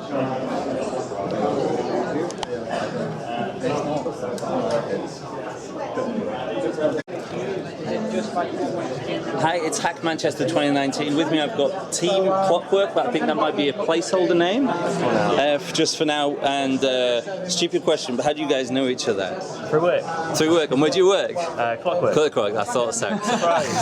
Hi, it's Hack Manchester 2019. With me I've got Team Clockwork, but I think that might be a placeholder name just for now. And stupid question, but how do you guys know each other? Through work. Through work. And where do you work? Clockwork. Clockwork, I thought so.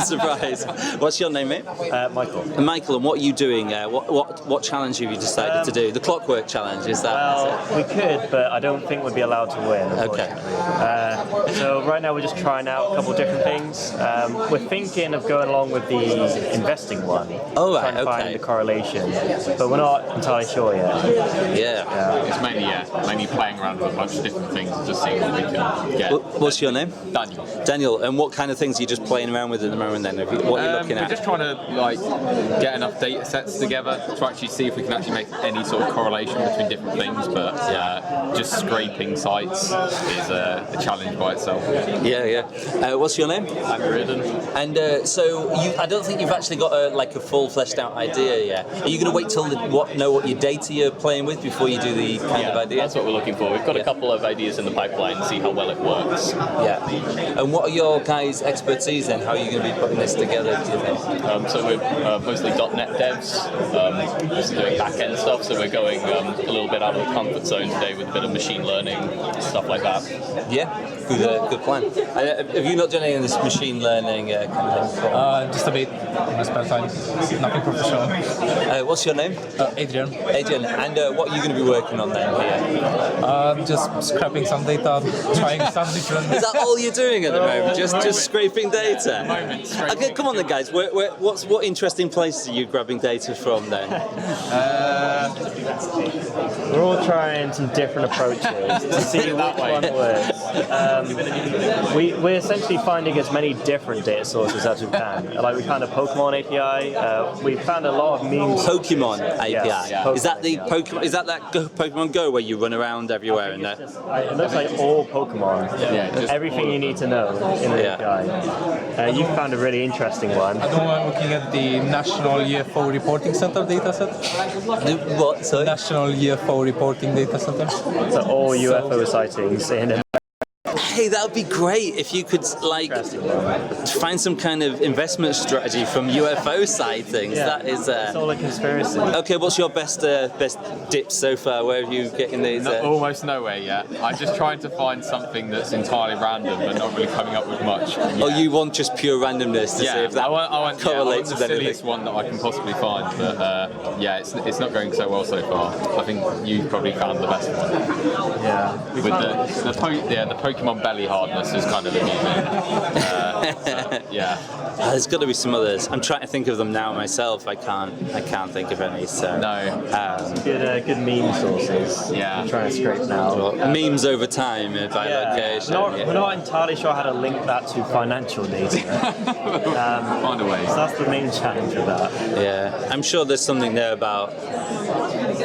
Surprise. What's your name, mate? Michael. And Michael, and what are you doing? What challenge have you decided to do? The Clockwork challenge, is that? Well, we could, but I don't think we'd be allowed to win. Okay. So right now we're just trying out a couple of different things. We're thinking of going along with the investing one. Oh, right, trying to find the correlation, but we're not entirely sure yet. It's mainly playing around with a bunch of different things and just seeing what we can get. What's your name? Daniel. Daniel, and what kind of things are you just playing around with at the moment then? What are you looking at? We're just trying to get enough data sets together to actually see if we can actually make any sort of correlation between different things, but just scraping sites is a challenge speaks by itself. Yeah. What's your name? I'm Reardon. And so I don't think you've actually got a full fleshed out idea yet. Are you going to wait till know what your data you're playing with before you do the kind of idea? That's what we're looking for. We've got a couple of ideas in the pipeline, see how well it works. Yeah. And what are your guys' expertise then? How are you going to be putting this together, do you think? So we're mostly .NET devs, just doing back-end stuff, so we're going a little bit out of the comfort zone today with a bit of machine learning, stuff like that. Yeah, good plan. Have you not done any of this machine learning kind of thing before? Just a bit in my spare time. Nothing professional. What's your name? Adrian. Adrian, and what are you going to be working on then here? Just scraping some data, trying some different... Is that all you're doing at the moment? Just scraping data? Okay, come on then guys, what interesting places are you grabbing data from then? We're all trying some different approaches to see which one works. We're essentially finding as many different data sources as we can. Like we found a Pokemon API. We found a lot of memes. Pokemon API. Yes, Pokemon is that the Pokemon? Is that Pokemon Go where you run around everywhere in there? It looks like all Pokemon. Everything you need to know in the API. You found a really interesting one. I don't know, I'm looking at the National UFO Reporting Center dataset. What? Sorry? National UFO Reporting Data Center. So all UFO sightings in Hey, that would be great if you could find some kind of investment strategy from UFO side things. Yeah. That is. It's all a conspiracy. Okay, what's your best dips so far? Where have you getting these? Almost nowhere yet. I'm just trying to find something that's entirely random, but not really coming up with much. Oh, you want just pure randomness to see if that I want correlates the with anything. silliest one that I can possibly find, but it's not going so well so far. I think you probably found the best one. Yeah. With the Pokemon belly hardness is kind of amusing. There's got to be some others. I'm trying to think of them now myself. I can't think of any. So good meme sources. Yeah. I'm trying to scrape now. Memes over time by location. We're not entirely sure how to link that to financial data. Find a way. So that's the main challenge with that. Yeah, I'm sure there's something there about.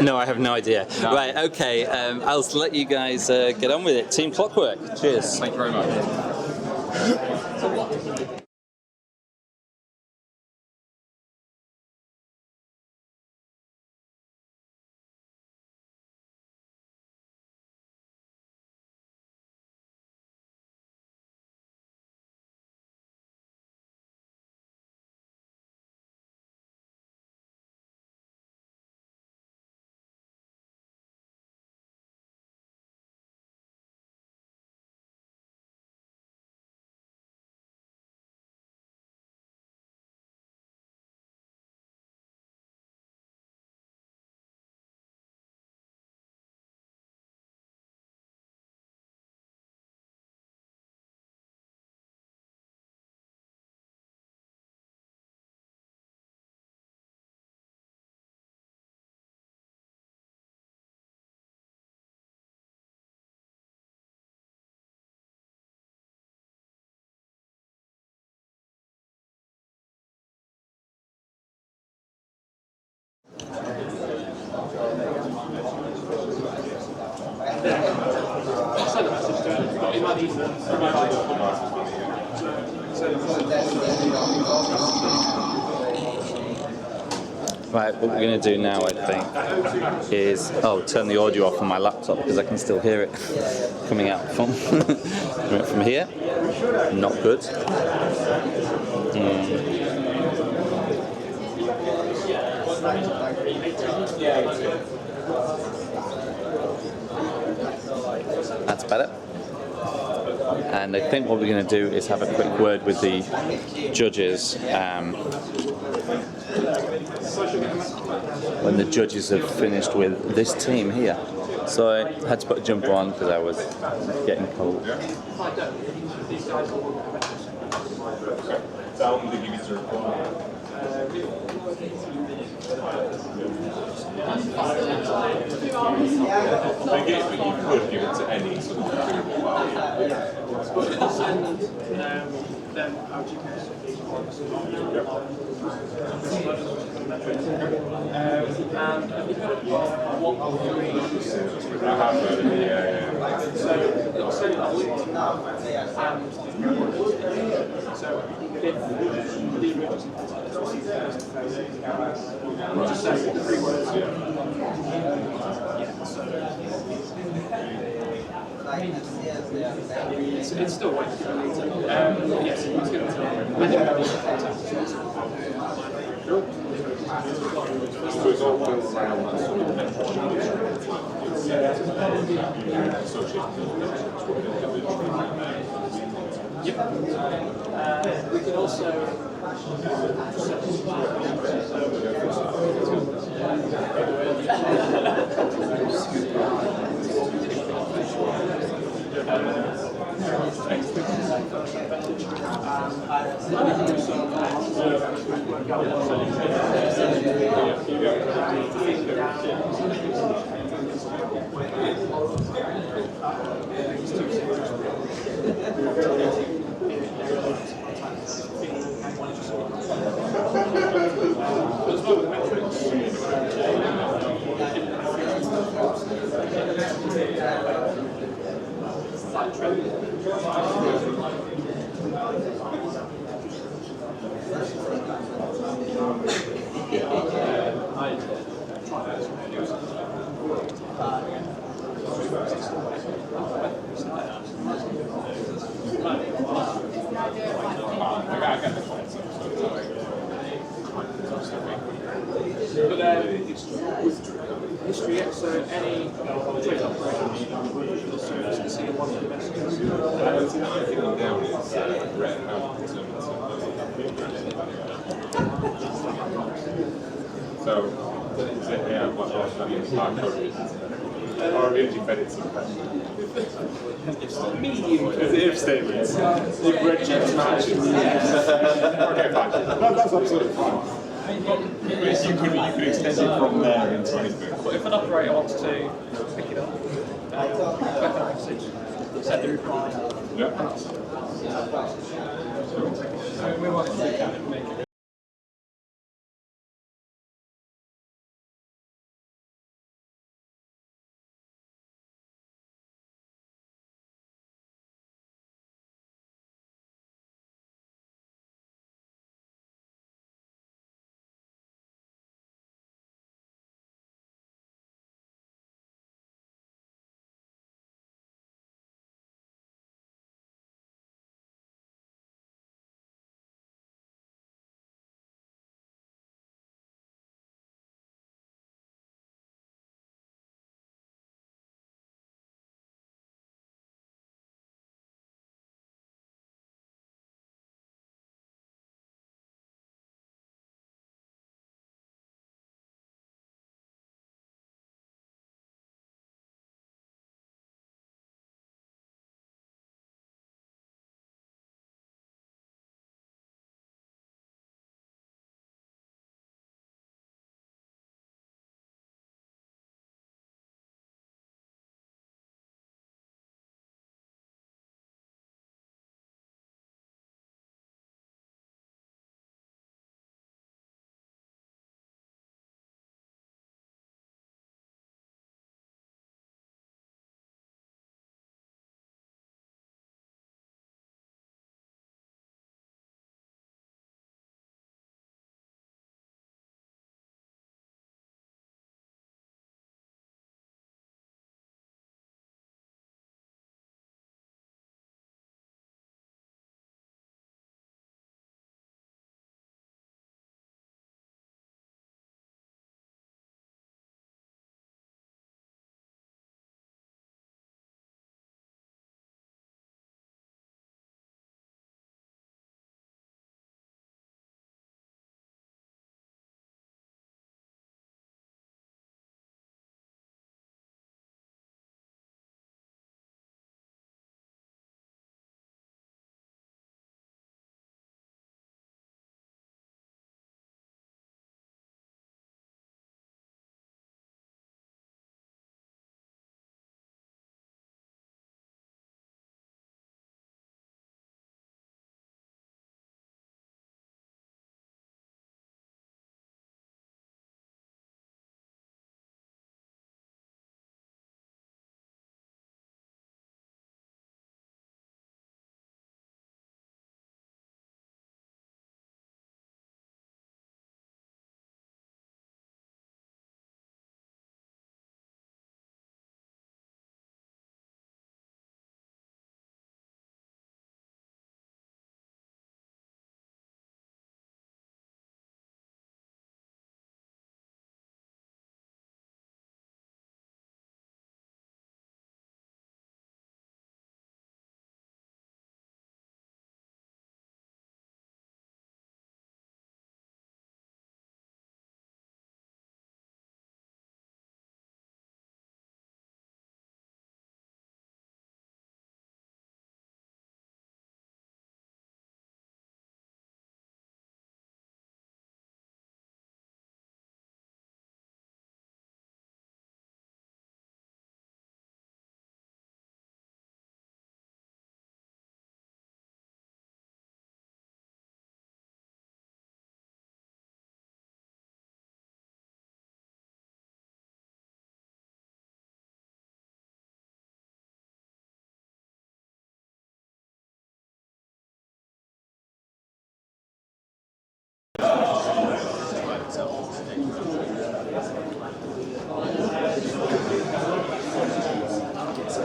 No, I have no idea. No. Right, okay. I'll let you guys get on with it. Team Clockwork. Cheers. Thank you very much. Right, what we're going to do now, I think, is turn the audio off on my laptop because I can still hear it coming out from from here. Not good. That's better. And I think what we're going to do is have a quick word with the judges when the judges have finished with this team here. So I had to put a jumper on because I was getting cold. You could give it to any sort of Then how do you and have you heard of what I have heard of it, yeah. So it's so if the just say 3 words, it's still working. Yes, it's going to so it's all built around that sort of Yep. We can also But with history, so any trade operation, the service can see one of the messages. So, is it, yeah, what or embedded somewhere? If statements. If redshift matches. Okay, fine. That's absolutely fine. You could extend it from there into anything. But if an operator wants to pick it up, click on a message, set the reply. Yeah.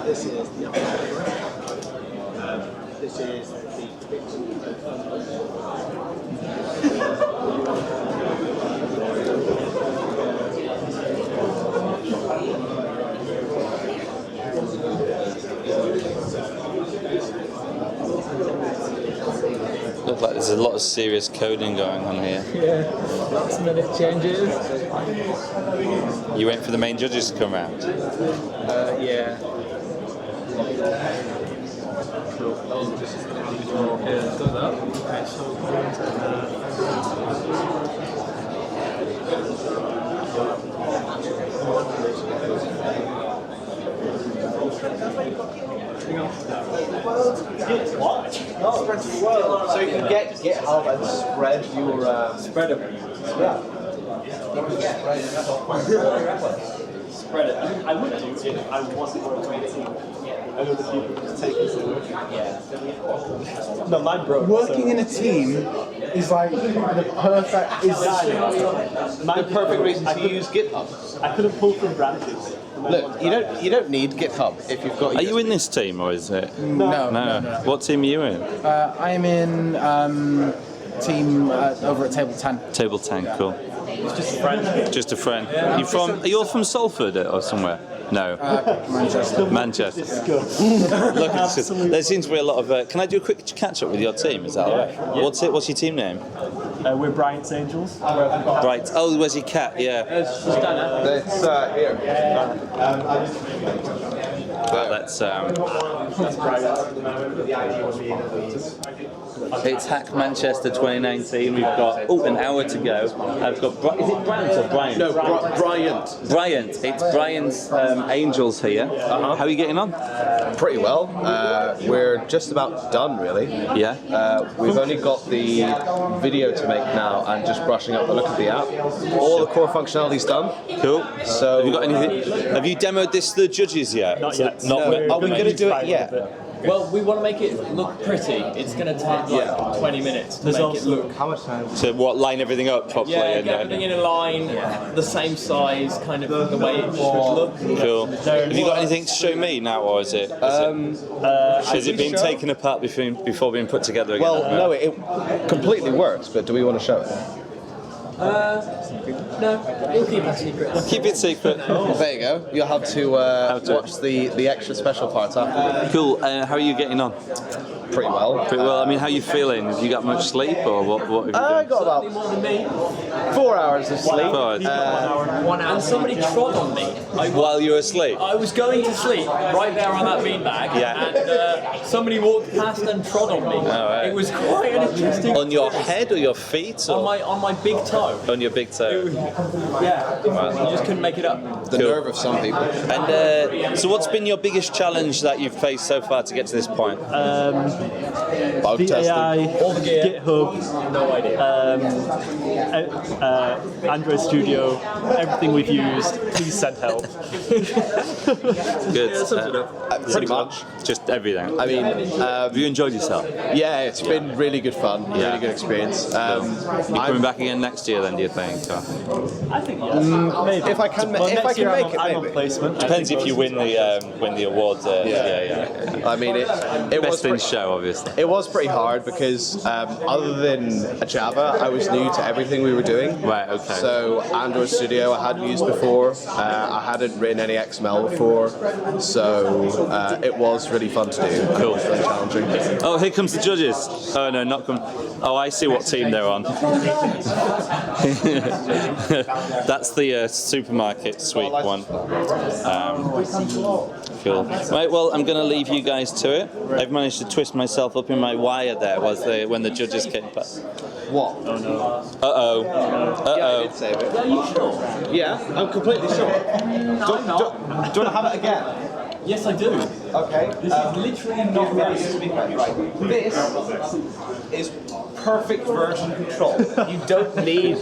This is the this is the Looks like there's a lot of serious coding going on here. Yeah, last minute changes. You waiting for the main judges to come round? Yeah. So you can get GitHub and spread your spread them. Yeah. Spread it. I would do if I wasn't working with a team. I know the people who just take this and yeah. No, mine broke. Working in a team is like the perfect reason to use GitHub. I couldn't pull from branches. Look, you don't need GitHub if you've got. Are you in this team or is it? No. What team are you in? I am in team over at Table 10. Table 10, cool. It's just a friend. Just a friend. Are you all from Salford or somewhere? No. Manchester. Manchester. Look, there seems to be a lot of. Can I do a quick catch up with your team? Is that all right? Yeah. What's your team name? We're Bryant's Angels. Right. Oh, where's your cat? Yeah. It's here. That's it's Hack Manchester 2019. We've got an hour to go. I've got is it Bryant or Bryant? No, Bryant. Bryant. It's Bryant's Angels here. How are you getting on? Pretty well. We're just about done, really. Yeah. We've only got the video to make now and just brushing up the look of the app. All the core functionality's done. Cool. So have you got anything? Have you demoed this to the judges yet? Not yet. Are we going to do it yet? Well, we want to make it look pretty. It's going to take like 20 minutes to make it look. How much time? To line everything up properly? Yeah, get everything in a line, the same size, kind of the way it should look. Cool. Have you got anything to show me now, or is it? Has it been taken apart before being put together again? Well, no, it completely works, but do we want to show it? No, we'll keep it secret. Keep it secret. There you go. You'll have to watch the extra special parts after. Cool. How are you getting on? Pretty well. Pretty well. I mean, how are you feeling? Have you got much sleep, or what have you done? I got about 4 hours of sleep. 4 hours. 1 hour. And somebody trod on me. While you were asleep? I was going to sleep right there on that beanbag, and somebody walked past and trod on me. Right. It was quite an interesting. On your head or your feet? Or? On my big toe. On your big toe. Yeah. You just couldn't make it up. The nerve of some people. And so, what's been your biggest challenge that you've faced so far to get to this point? Bug testing. AI, all the gear. GitHub, No idea. Android Studio, everything we've used. Please send help. Good. Pretty much. Just everything. I mean, have you enjoyed yourself? Yeah, it's been really good fun. Yeah. Really good experience. You coming back again next year then, do you think? Or? I think yes. Maybe. If I can make it, I'm on maybe. placement. Depends if you win the awards. Yeah. I mean, it Best was in show, obviously. It was pretty hard because other than Java, I was new to everything we were doing. Right. Okay. So Android Studio I hadn't used before. I hadn't written any XML before, so it was really fun to do. Cool. It was really challenging. Oh, here comes the judges. Oh no, not come. Oh, I see what team they're on. That's the supermarket suite one. Cool. Right, well, I'm going to leave you guys to it. I've managed to twist myself up in my wire there when the judges came past. What? Oh no. Uh-oh. Uh-oh. Yeah, I did save it. Are you sure? Yeah, I'm completely sure. No, I'm not. Do you want to have it again? Yes, I do. Okay. This is literally not right. Right. This is perfect version control. You don't need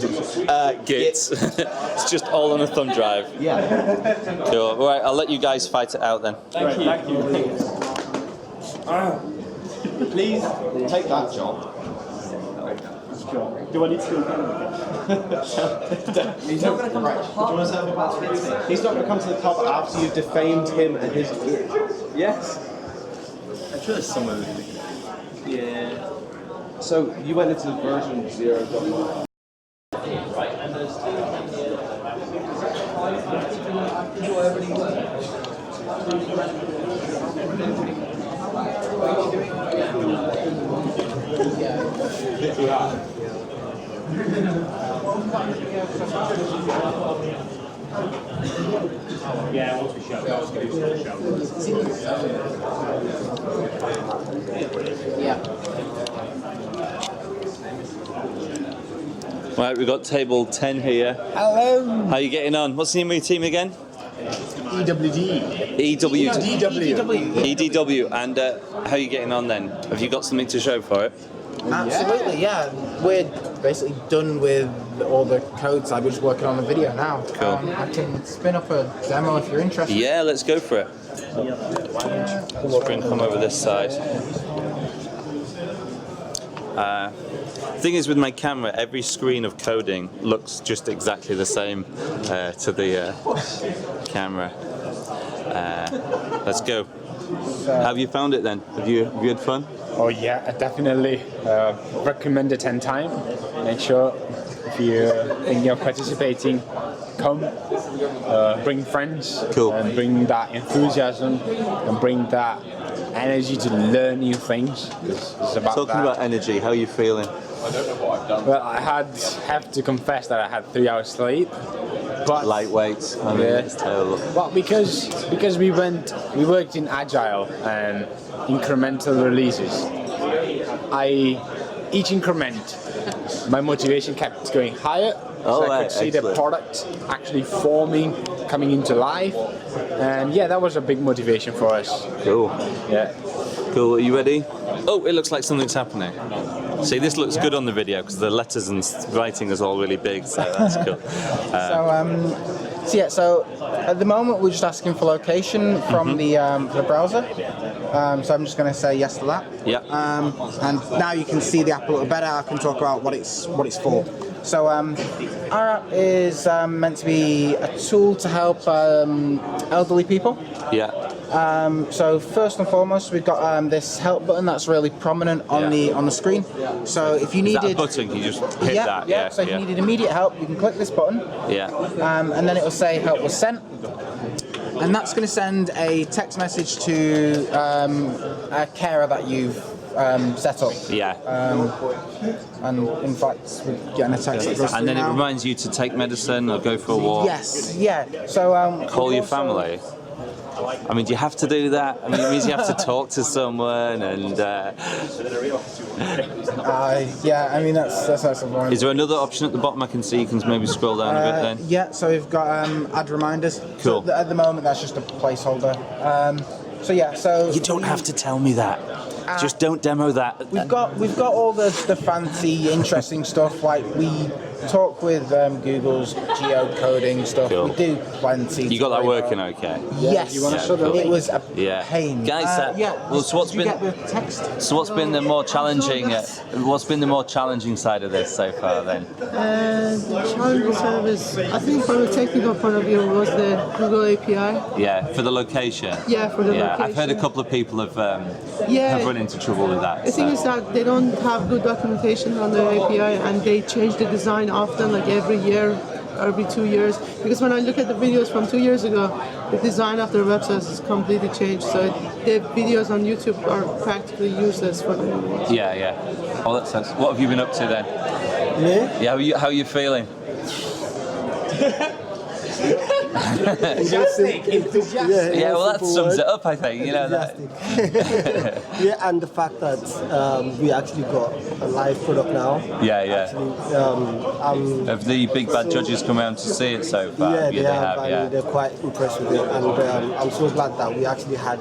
Git. It's just all on a thumb drive. Yeah. Cool. All right, I'll let you guys fight it out then. Thank you. Please take that, John. Do I need to go? He's not going to come to the pub. He's not going to come to the pub after you've defamed him and his gear. Yes. I'm sure there's somewhere. Yeah. So you went into version 0.1. Yeah, once we show it, let's get it Right, we've got table 10 here. Hello. How are you getting on? What's the name of your team again? EWD. EDW. And how are you getting on then? Have you got something to show for it? Absolutely, yeah. We're basically done with all the code side. We're just working on the video now. Cool. I can spin up a demo if you're interested. Yeah, let's go for it. Screen, come over this side. Thing is, with my camera, every screen of coding looks just exactly the same to the camera. Let's go. How have you found it then? Have you had fun? Oh yeah, I definitely recommend it 10 times. Make sure if you think you're participating, come, bring friends, and bring that enthusiasm, and bring that energy to learn new things. It's about Talking about energy, how are you feeling? Well, I have to confess that I had 3 hours sleep. But lightweight, I mean, it's terrible. Well, because we worked in agile and incremental releases. Each increment, my motivation kept going higher. So I could see the product actually forming, coming into life, and yeah, that was a big motivation for us. Cool. Yeah. Cool. Are you ready? Oh, it looks like something's happening. See, this looks good on the video because the letters and writing is all really big, so that's cool. So at the moment we're just asking for location from the browser. So I'm just going to say yes to that. Yeah. And now you can see the app a little better. I can talk about what it's for. So our app is meant to be a tool to help elderly people. Yeah. So first and foremost, we've got this help button that's really prominent on the screen. So if you needed a button, you just hit that. Yeah. So if you needed immediate help, you can click this button. Yeah. And then it will say help was sent. And that's going to send a text message to a carer that you've set up. Yeah. And in fact, we're getting a text that goes And then now. it reminds you to take medicine or go for a walk. Yes. Yeah. So call your family. I mean, do you have to do that? I mean, it means you have to talk to someone and... yeah, I mean, that's important. Is there another option at the bottom I can see? You can maybe scroll down a bit then? Yeah, so we've got add reminders. Cool. So at the moment, that's just a placeholder. So yeah, so... You don't have to tell me that. Just don't demo that. We've got all the fancy, interesting stuff. Like we talk with Google's geocoding stuff. Cool. We do plenty. You got that working okay? Yes. You want to show them? It was a pain. Guys, well, so what's been the text? So what's been the more challenging? What's been the more challenging side of this so far then? The challenging service, I think from a technical point of view, was the Google API. Yeah, for the location. Yeah, for the location. I've heard a couple of people have run into trouble with that. The thing is that they don't have good documentation on the API, and they change the design often, like every year, every 2 years. Because when I look at the videos from 2 years ago, the design of their websites is completely changed. So the videos on YouTube are practically useless for them. Yeah. Oh, that sense. What have you been up to then? Me? Yeah. How are you feeling? Enthusiastic. Well, that sums it up, I think. You know that. Yeah, and the fact that we actually got a live product now. Yeah. Actually, have the big bad judges come around to see it so far? Yeah, they have. Yeah. And they're quite impressed with it, and I'm so glad that we actually had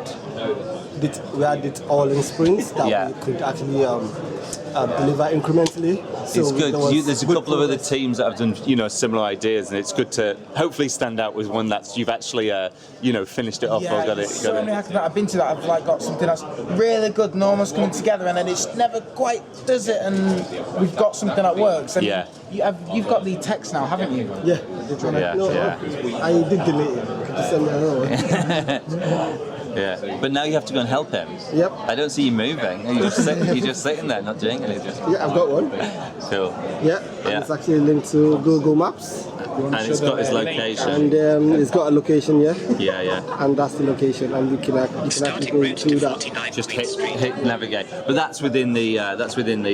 it all in sprints that we could actually deliver incrementally. So it's good. There's a couple of other teams that have done, similar ideas, and it's good to hopefully stand out with one that's you've actually, finished it off or got it. So many hackers that I've been to that have got something that's really good and almost coming together, and then it never quite does it. And we've got something that works. And you've got the text now, haven't you? Yeah. I did delete it. Could you send me another one? Yeah, but now you have to go and help him. Yep. I don't see you moving. You're just sitting there, not doing anything. Yeah, I've got one. Cool. Yeah, and it's actually linked to Google Maps. And it's got his location. And it's got a location, yeah? Yeah, yeah. And that's the location, and you can actually go to that. Just hit navigate. But that's within the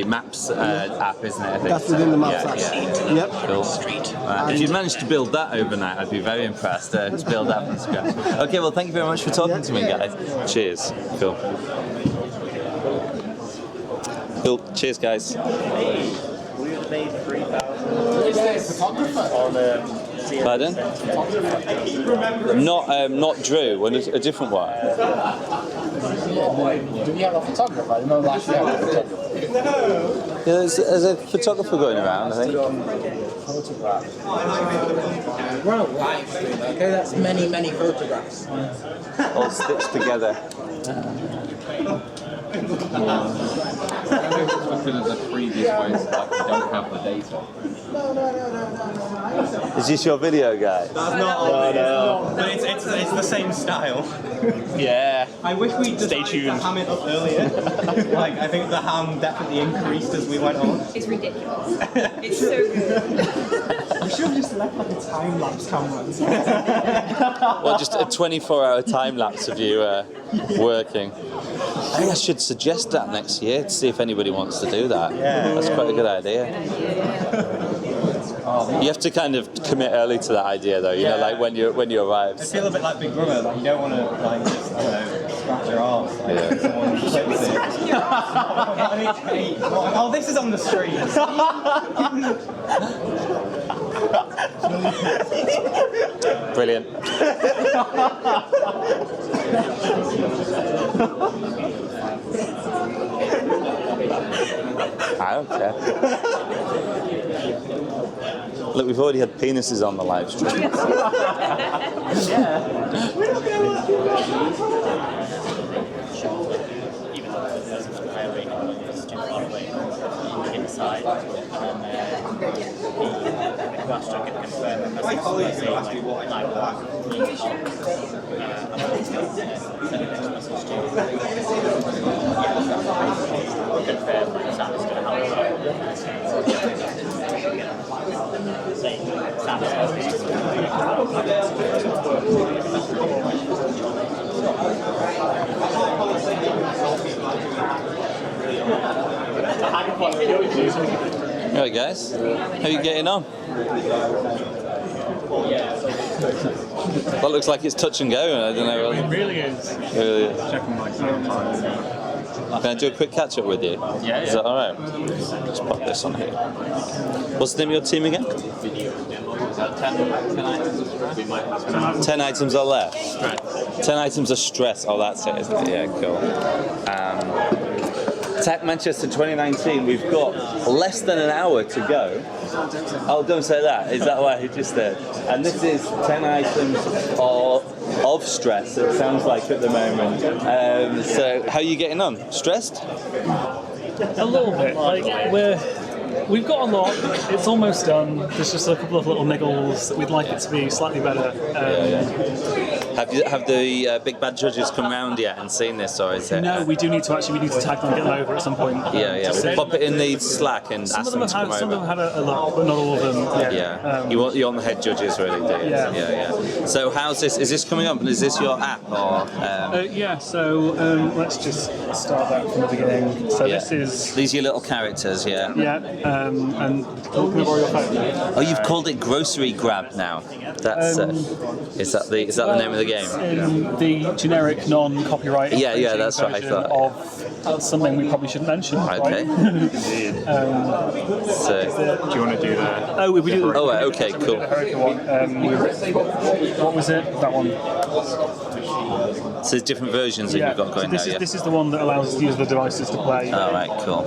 Maps app, isn't it? I think? That's within the Maps app. Yeah. Yep. Cool. If you'd managed to build that overnight, I'd be very impressed. To build that from scratch. Okay, well, thank you very much for talking to me, guys. Cheers. Cool. Cool. Cheers, guys. Pardon? Not Drew, a different one. Do we have a photographer? I don't know last year. Yeah, there's a photographer going around, I think. We're on a live stream, okay? That's many photographs. All stitched together. The previous ones, like, we don't have the data. Is this your video guy? That's not but it's the same style. Yeah. I wish we decided to ham it up earlier. Like, I think the ham definitely increased as we went on. It's ridiculous. It's so good. We should have just left like a time lapse camera. Well, just a 24-hour time lapse of you working. I think I should suggest that next year to see if anybody wants to do that. Yeah. That's quite a good idea. You have to kind of commit early to that idea, though. You know, like when you arrive. I feel a bit like Big Brother. Like you don't want to like just scratch your arse. Like someone clips it. I mean, oh, this is on the street. Brilliant. I don't care. Look, we've already had penises on the live stream. My colleagues have asked me what Alright guys, how are you getting on? That looks like it's touch and go. I don't know. It really is. It really is. Checking my time. Can I do a quick catch up with you? Yeah. Is that alright? Let's pop this on here. What's the name of your team again? 10 items are left. 10 items are stress. Oh, that's it, isn't it? Yeah, cool. Tech Manchester 2019, we've got less than an hour to go. Oh, don't say that. Is that why he just said? And this is 10 items of stress, it sounds like at the moment. So, how are you getting on? Stressed? A little bit. Like we've got a lot. It's almost done. There's just a couple of little niggles that we'd like it to be slightly better. Have the big bad judges come round yet and seen this, or is it? No, we need to tag them and get them over at some point. We'll pop it in the Slack and ask them to come over. Some of them had a look, but not all of them. Yeah. You want the head judges, really, do you? Yeah. So how's this? Is this coming up? And is this your app or? So let's just start that from the beginning. So this is. These are your little characters, yeah. Yeah. And can I borrow your phone? Oh, you've called it Grocery Grab now. That's is that the name of the game? In the generic non-copyright. Yeah, that's what I thought. Of something we probably shouldn't mention. Okay. Indeed. So, do you want to do that? Oh, we do. Oh, okay, cool. What was it? That one. So there's different versions that you've got going this now. This is the one that allows us to use the devices to play. All right, cool.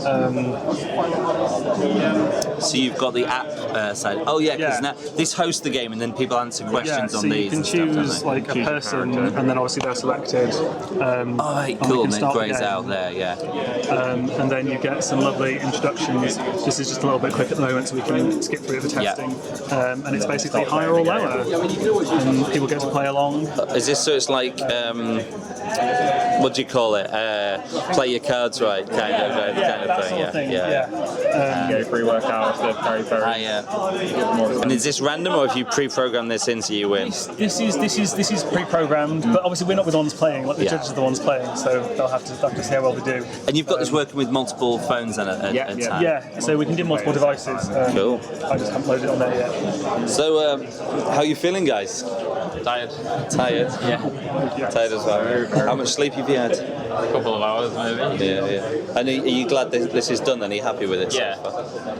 So you've got the app side. Oh yeah, because now this hosts the game, and then people answer questions on these. You can choose like a person, and then obviously they're selected. All right, cool. And it grays out there. Yeah. Yeah. And then you get some lovely introductions. This is just a little bit quick at the moment, so we can skip through the testing. And it's basically higher or lower, and people get to play along. Is this so? It's like what do you call it? Play your cards right, kind of thing. Yeah. Get a free workout. They're very, very. And is this random, or have you pre-programmed this in so you win? This is pre-programmed, but obviously we're not the ones playing. Like the judges are the ones playing, so they'll have to see how well they do. And you've got this working with multiple phones at a time. Yeah. So we can do multiple devices. Cool. I just haven't loaded it on there yet. So, how are you feeling, guys? Tired. Tired? Yeah. Tired as well. How much sleep have you had? A couple of hours, maybe. Yeah. And are you glad this is done? Then are you happy with it? Yeah.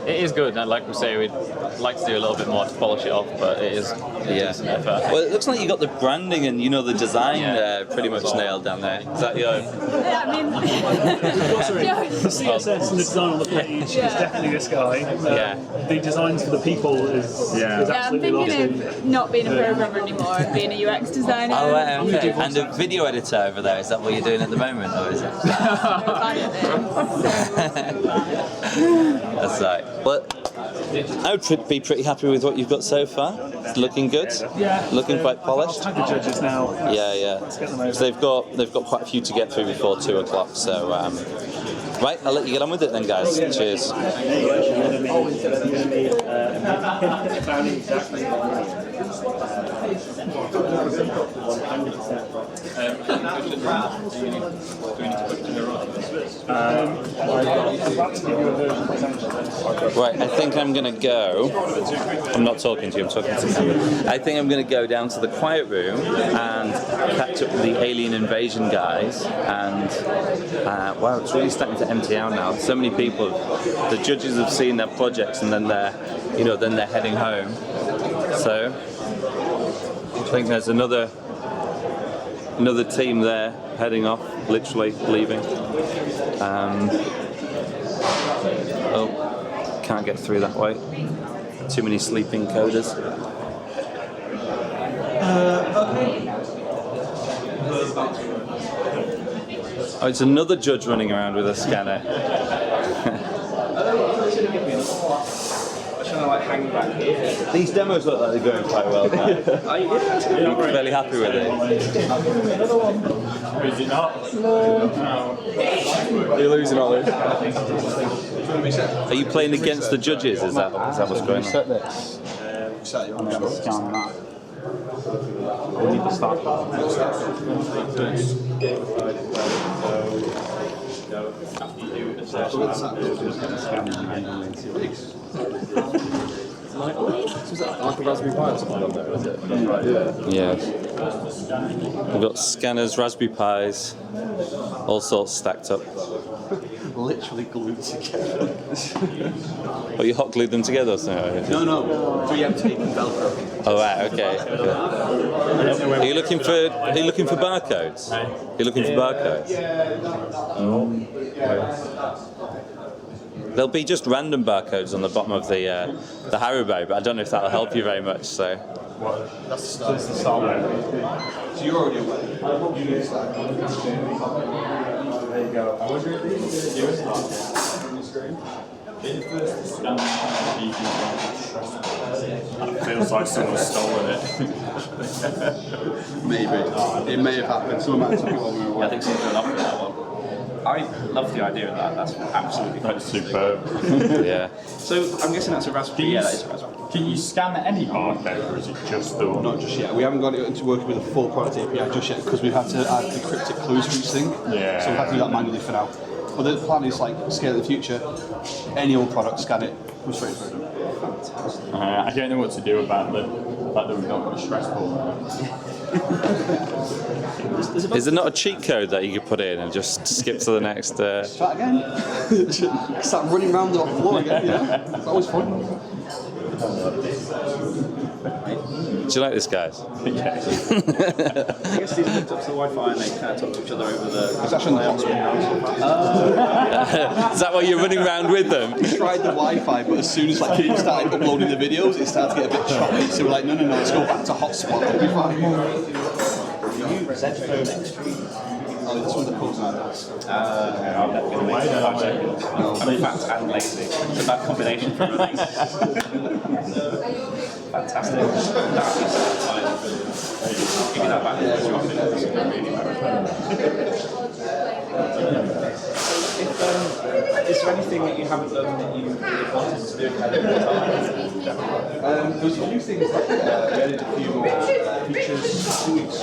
It is good, and like we say, we'd like to do a little bit more to polish it off, but it is. Well, it looks like you got the branding and the design pretty much nailed down there. Is that your? Yeah, I mean, the CSS and the design on the page is definitely this guy. The designs for the people is I'm absolutely thinking of not being a programmer anymore and being a UX designer. Oh, okay. And a video editor over there. Is that what you're doing at the moment, or is it? That's right. Well, I would be pretty happy with what you've got so far. It's looking good. Looking quite polished. I'll tag the judges now. Yeah. Let's get them over. So they've got quite a few to get through before 2 o'clock. So right, I'll let you get on with it then, guys. Cheers. Right, I think I'm going to go. I'm not talking to you, I'm talking to the camera. I think I'm going to go down to the quiet room and catch up with the alien invasion guys. And wow, it's really starting to empty out now. So many people, the judges have seen their projects, and then they're heading home. So I think there's another team there heading off, literally leaving. Can't get through that way. Too many sleeping coders. Oh, it's another judge running around with a scanner. These demos look like they're going quite well. I'm fairly happy with it. Is it not? No. You're losing all this. Are you playing against the judges? Is that what's going on? We need to start. Like a Raspberry Pi or something on there, is it? Yeah. We've got scanners, Raspberry Pis, all sorts stacked up. Literally glued together. Oh, you hot glued them together or something? No. 3M tape and Velcro. Oh, right, okay. Are you looking for barcodes? Are you looking for barcodes? There'll be just random barcodes on the bottom of the Haribo, but I don't know if that'll help you very much. So. That's the start. So you're already aware. There you go. I wonder if you on the screen. It feels like someone's stolen it. Maybe. It may have happened. Someone might have took it while we were away. I think someone's gone off with that one. I love the idea of that. That's absolutely That's superb. Yeah. So I'm guessing that's a Raspberry. Yeah, that is a Raspberry. Can you scan any barcode, or is it just the one? Not just yet. We haven't got it into working with a full product API just yet because we've had to add the cryptic clues for each thing. Yeah. So we've had to do that manually for now. But the plan is like scale in the future. Any old product, scan it, come straight through. Fantastic. I don't know what to do about the fact that we've not got a stress ball. Is there not a cheat code that you could put in and just skip to the next? Start again. Start running around the floor again. Yeah, it's always fun. Do you like this, guys? Yeah. I guess these are hooked up to the Wi-Fi and they kind of talk to each other over the. It's actually on the hotspot. Is that why you're running around with them? We tried the Wi-Fi, but as soon as like people started uploading the videos, it started to get a bit choppy. So we're like, no, let's go back to hotspot. It'll be fine. This one's a cool one. I'm never going to make it. I'm fat and lazy. It's a bad combination for me. Fantastic. Give me that back. Is there anything that you haven't done that you really wanted to do ahead of time? There was a few things like we added a few more features 2 weeks.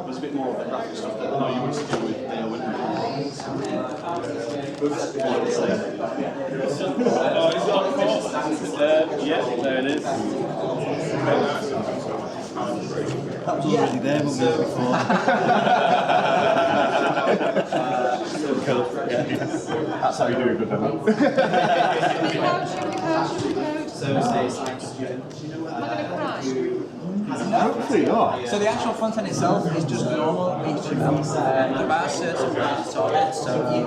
There's a bit more graphic stuff that I know you used to do with yeah, there it is. That was already there when we were before. That's how you do a good demo. Hopefully not. So the actual front end itself is just normal HTML. There are certain ways to it, so you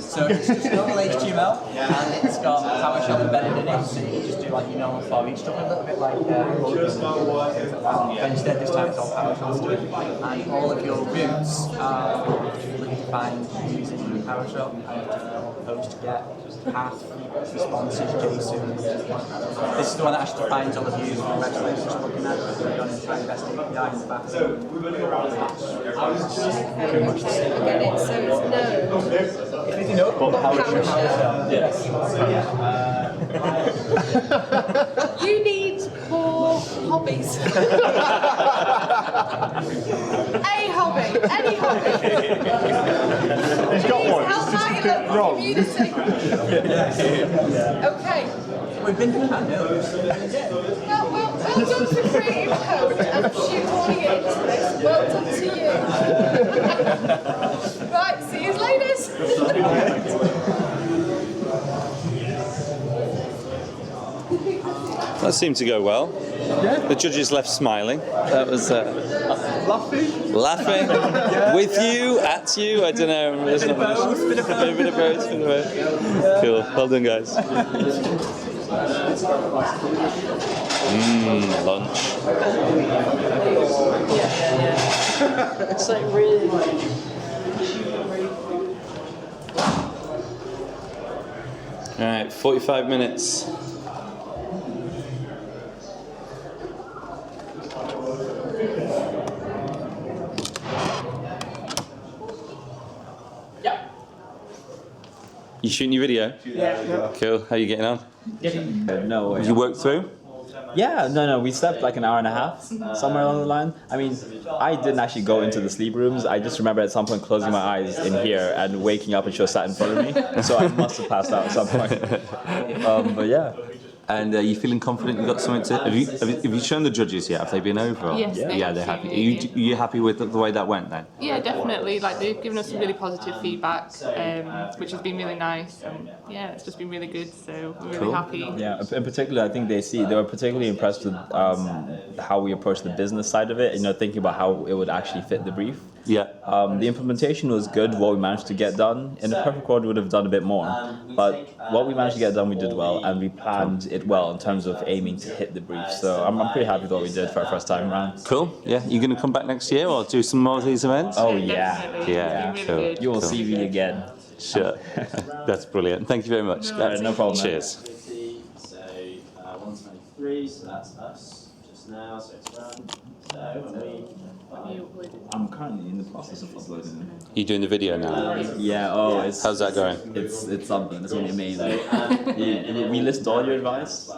so it's just normal HTML and it's got PowerShell embedded in it, so you can just do like your normal for each stuff, a little bit like but instead this time it's all PowerShell stuff, and all of your routes are defined using PowerShell and post get path responses JSON. This is the one that actually defines all of you the website just looking at. We're going to try and best API in the back. Pretty much the same. Get it, so it's no. Yes. You need more hobbies. A hobby, any hobby. He's got one. Help out your local community. Okay. We've been to Canada. Well done for creative code and shoehorning it into this. Well done to you. Right, see you ladies. That seemed to go well. Yeah. The judges left smiling. That was laughing. With you, at you. I don't know. Bit of both. Cool. Well done, guys. Lunch. It's like really. All right, 45 minutes. You shooting your video? Yeah. Cool. How are you getting on? No. Did you work through? Yeah, no. We slept like an hour and a half, somewhere along the line. I mean, I didn't actually go into the sleep rooms. I just remember at some point closing my eyes in here and waking up and she was sat in front of me. So I must have passed out at some point. But yeah. And are you feeling confident you got something to? Have you shown the judges yet? Have they been over? Yes, Yeah, they're happy. Are you happy with the way that went then? Yeah, definitely. Like they've given us some really positive feedback, which has been really nice. And yeah, it's just been really good. So we're really happy. Yeah, in particular, I think they were particularly impressed with how we approached the business side of it. Thinking about how it would actually fit the brief. Yeah. The implementation was good. What we managed to get done in a perfect world, we would have done a bit more. But what we managed to get done, we did well, and we planned it well in terms of aiming to hit the brief. So I'm pretty happy with what we did for our first time around. Cool. Yeah. You going to come back next year or do some more of these events? Oh yeah. Yeah. Cool. You will see me again. Sure. That's brilliant. Thank you very much. No problem. Cheers. So 123. So that's us just now. So it's run. I'm currently in the process of uploading. You doing the video now? Yeah. Oh, it's. How's that going? It's something. It's really amazing. We list all your advice.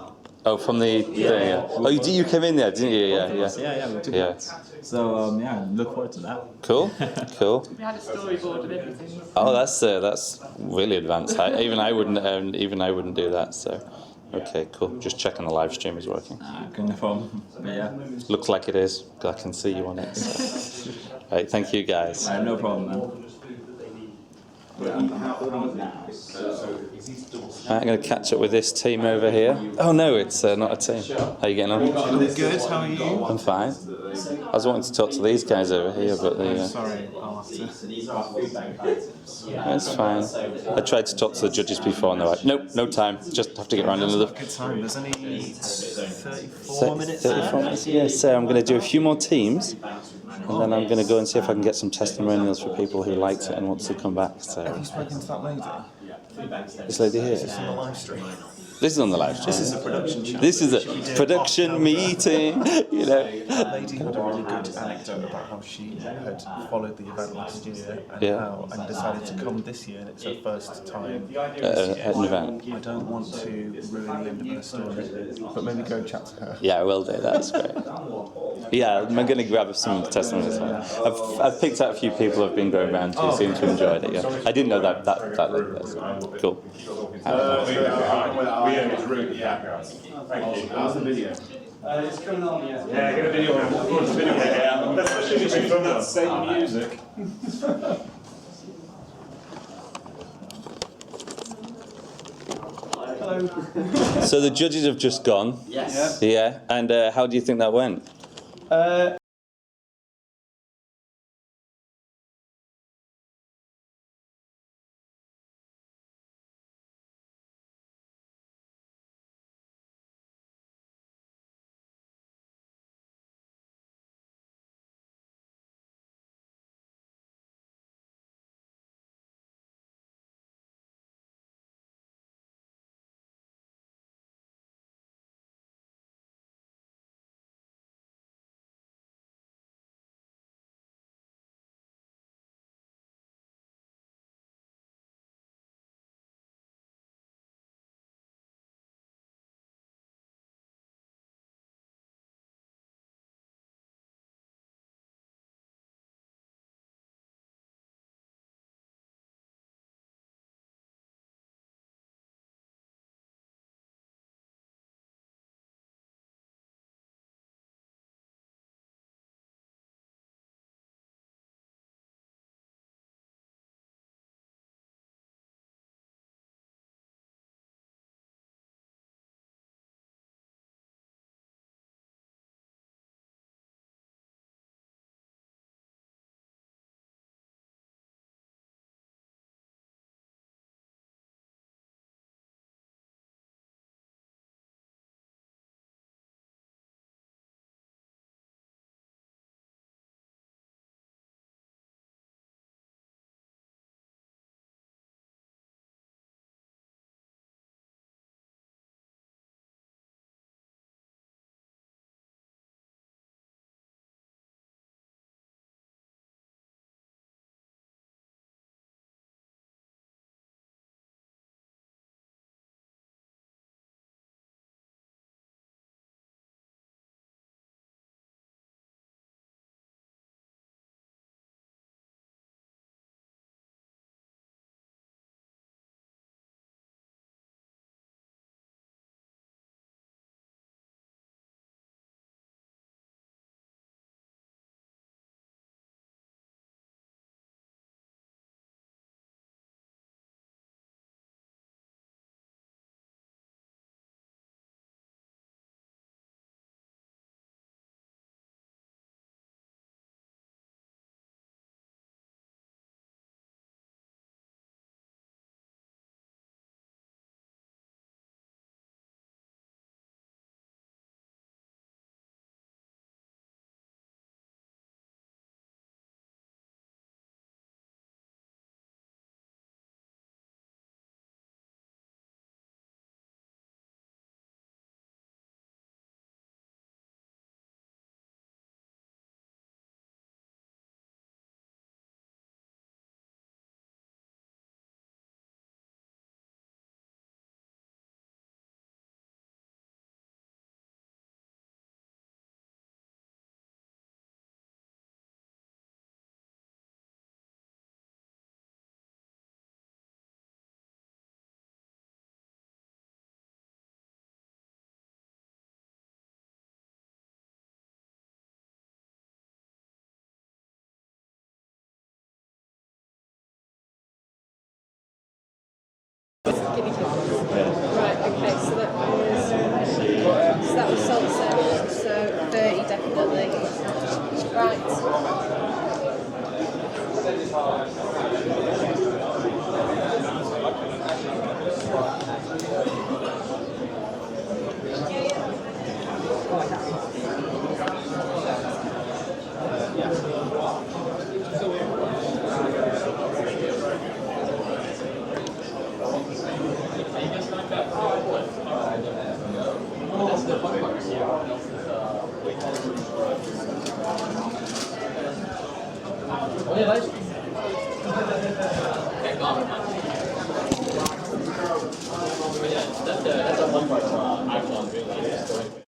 Oh, from the thing. Yeah. Oh, you came in there, didn't you? Yeah. Yeah. We took that. So look forward to that. Cool. Cool. We had a storyboard of everything. Oh, that's really advanced. Even I wouldn't do that. So. Okay, cool. Just checking the live stream is working. No problem. Yeah. Looks like it is. I can see you on it. So. Right, thank you guys. No problem, man. I'm going to catch up with this team over here. Oh no, it's not a team. How are you getting on? I'm good, how are you? I'm fine. I was wanting to talk to these guys over here, but they... Sorry, I'll have to. It's fine. I tried to talk to the judges before and they're like, nope, no time. Just have to get around another... Good time, there's only 34 minutes 34 minutes, yeah. So I'm going to do a few more teams and then I'm going to go and see if I can get some testimonials for people who liked it and want to come back. So. Have you spoken to that lady? This lady here? Is this on the live stream? This is on the live stream. This is a production chat. This is a production meeting, you know. That lady had a really good anecdote about how she had followed the event last year and decided to come this year, and it's her first time at an event. I don't want to ruin the end of her story, but maybe go chat to her. Yeah, I will do. That's great. Yeah, I'm going to grab some testimonies. I've picked out a few people I've been going around who seem to enjoy it. Yeah, I didn't know that lady was cool. Thank you. How's the video? It's coming on, yeah. Yeah, get a video man. Of course, video. Yeah, let's actually just use that same music. So the judges have just gone. Yes. Yeah, and how do you think that went? Right, okay, so that was salsa, so 30 definitely. Right. That's a one part icon, really.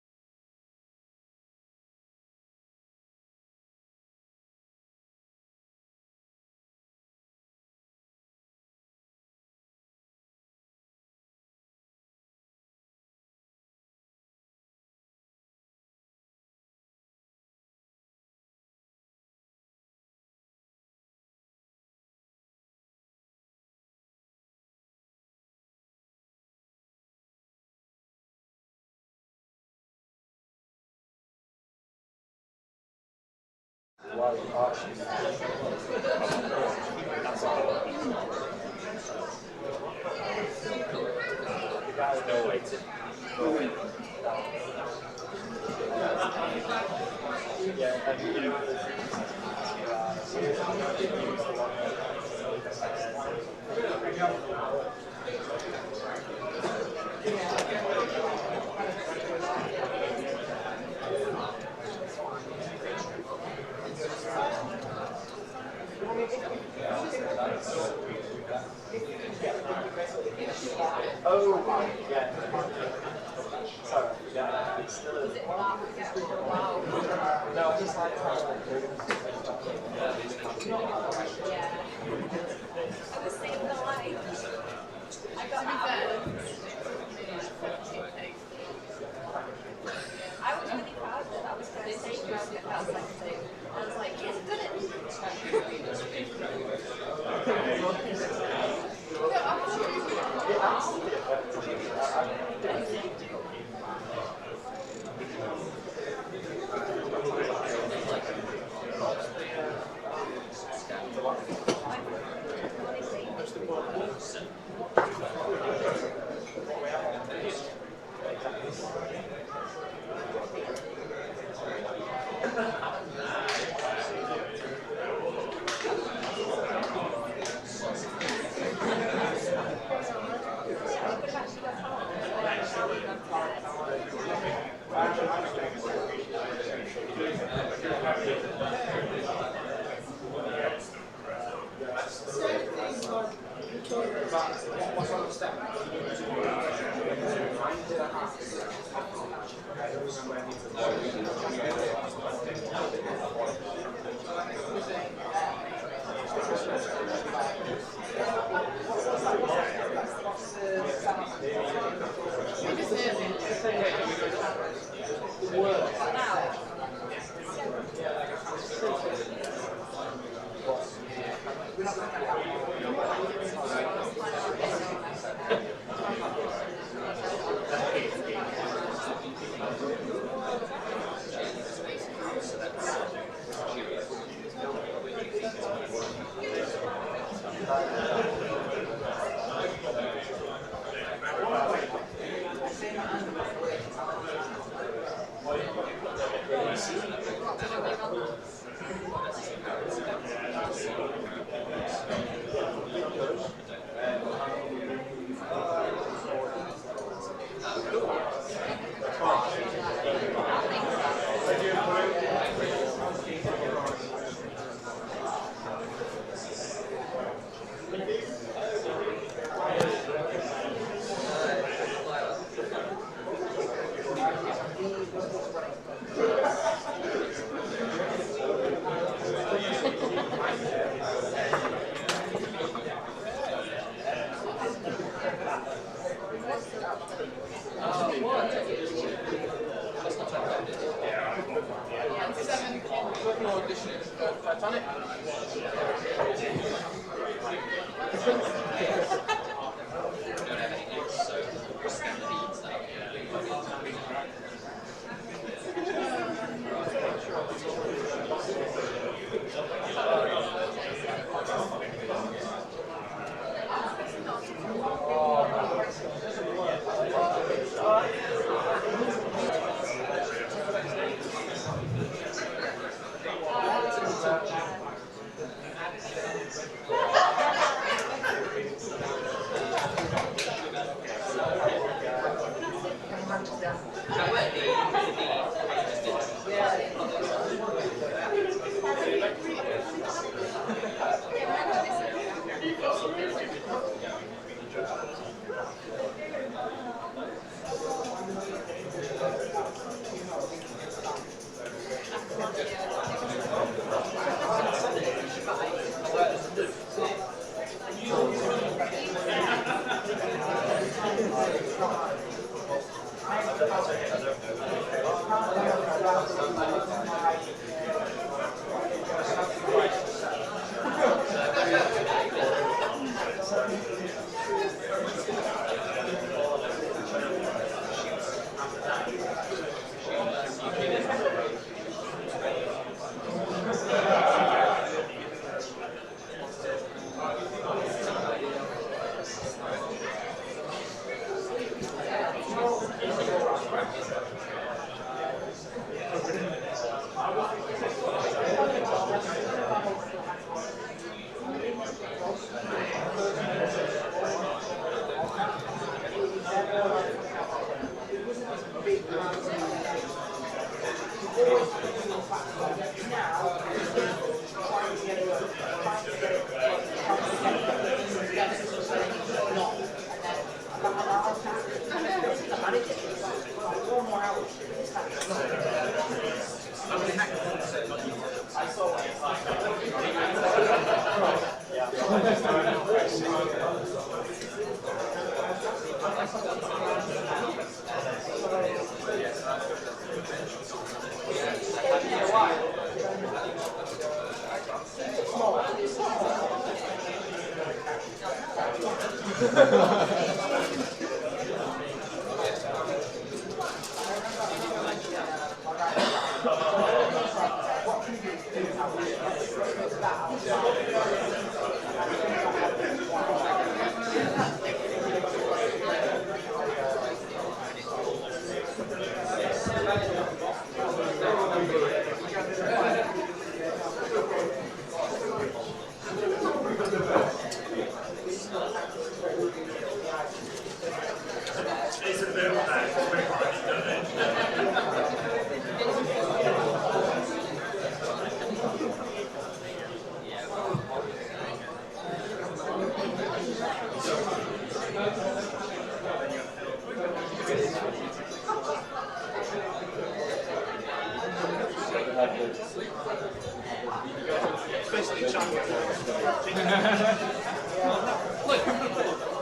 Look,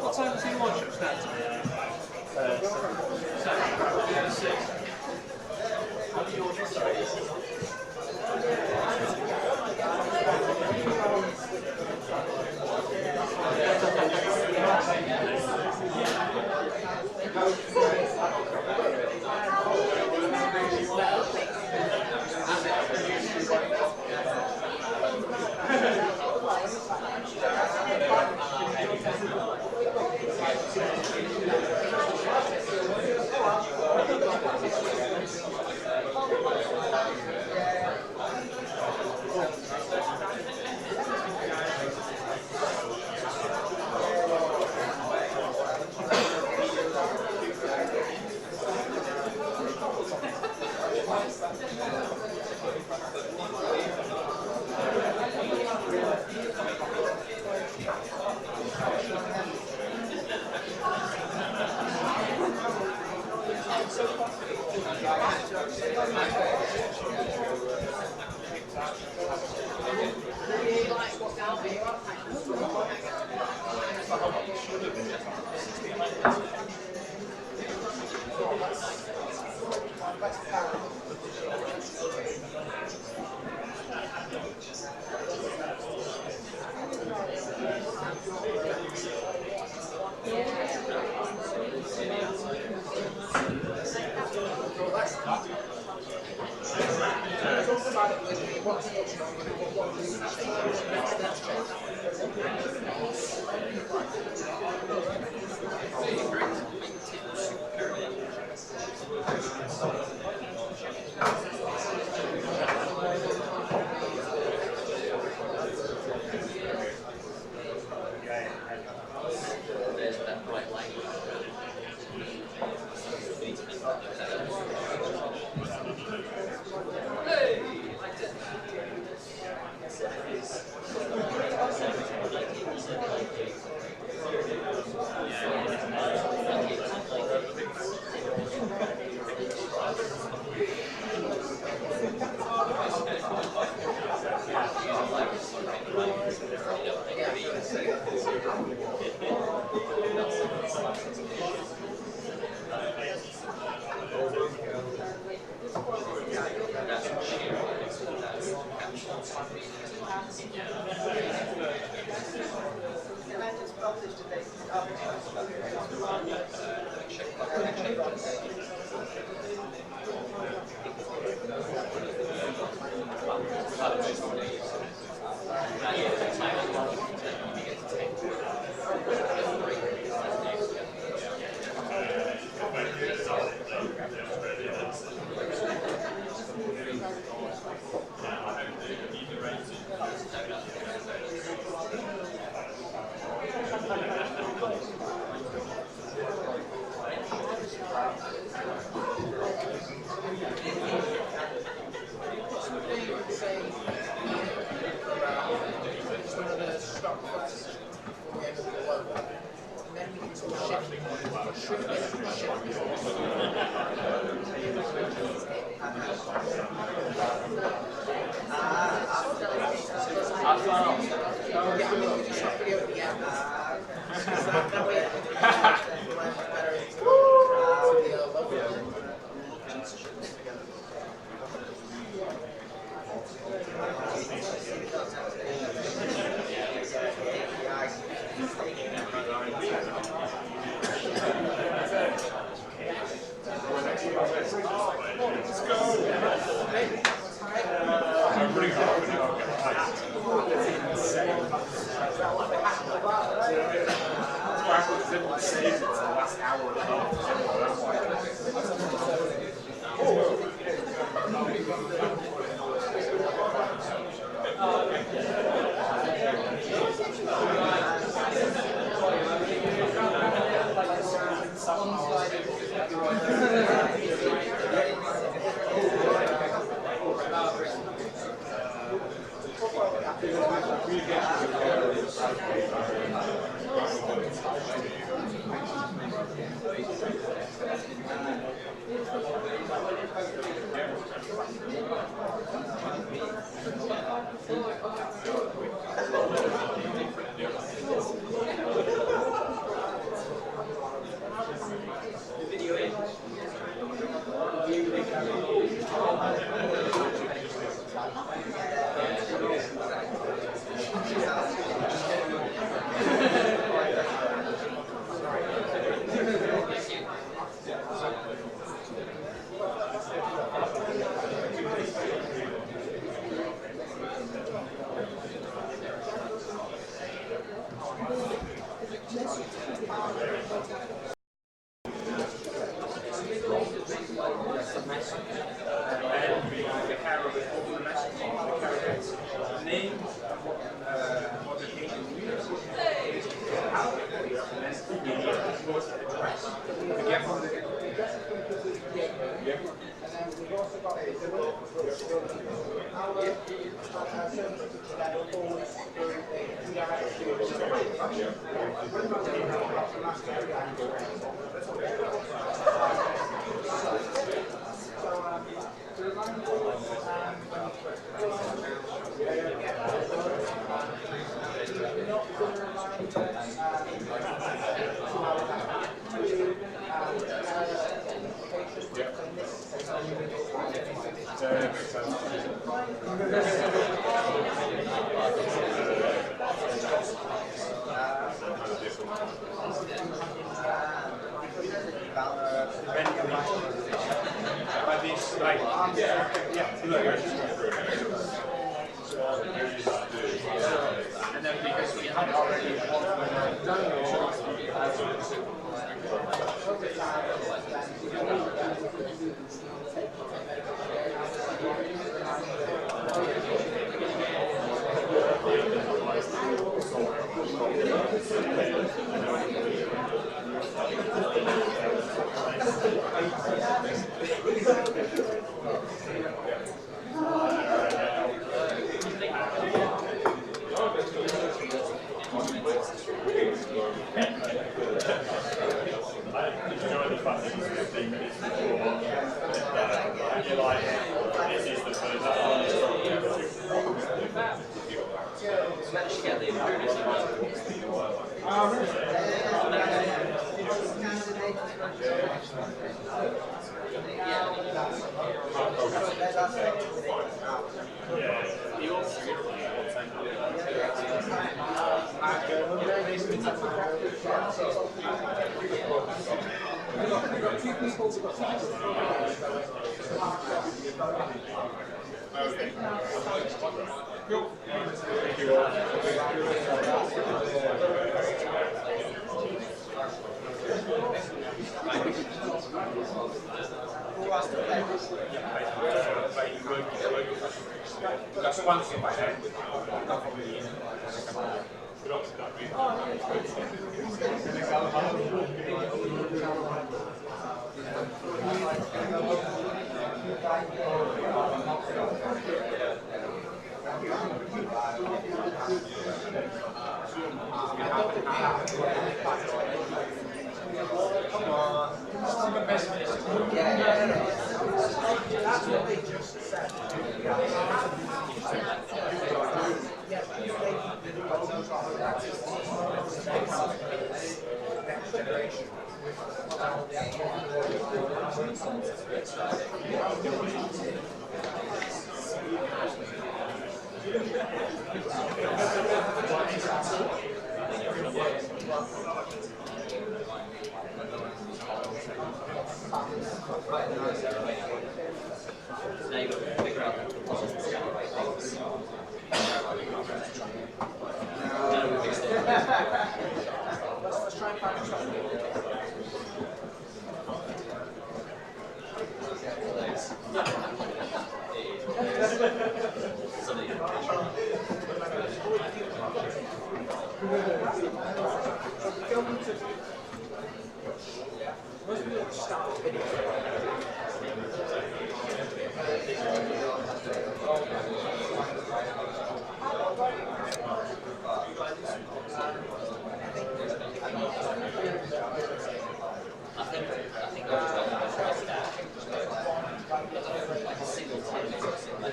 what time does he launch it start?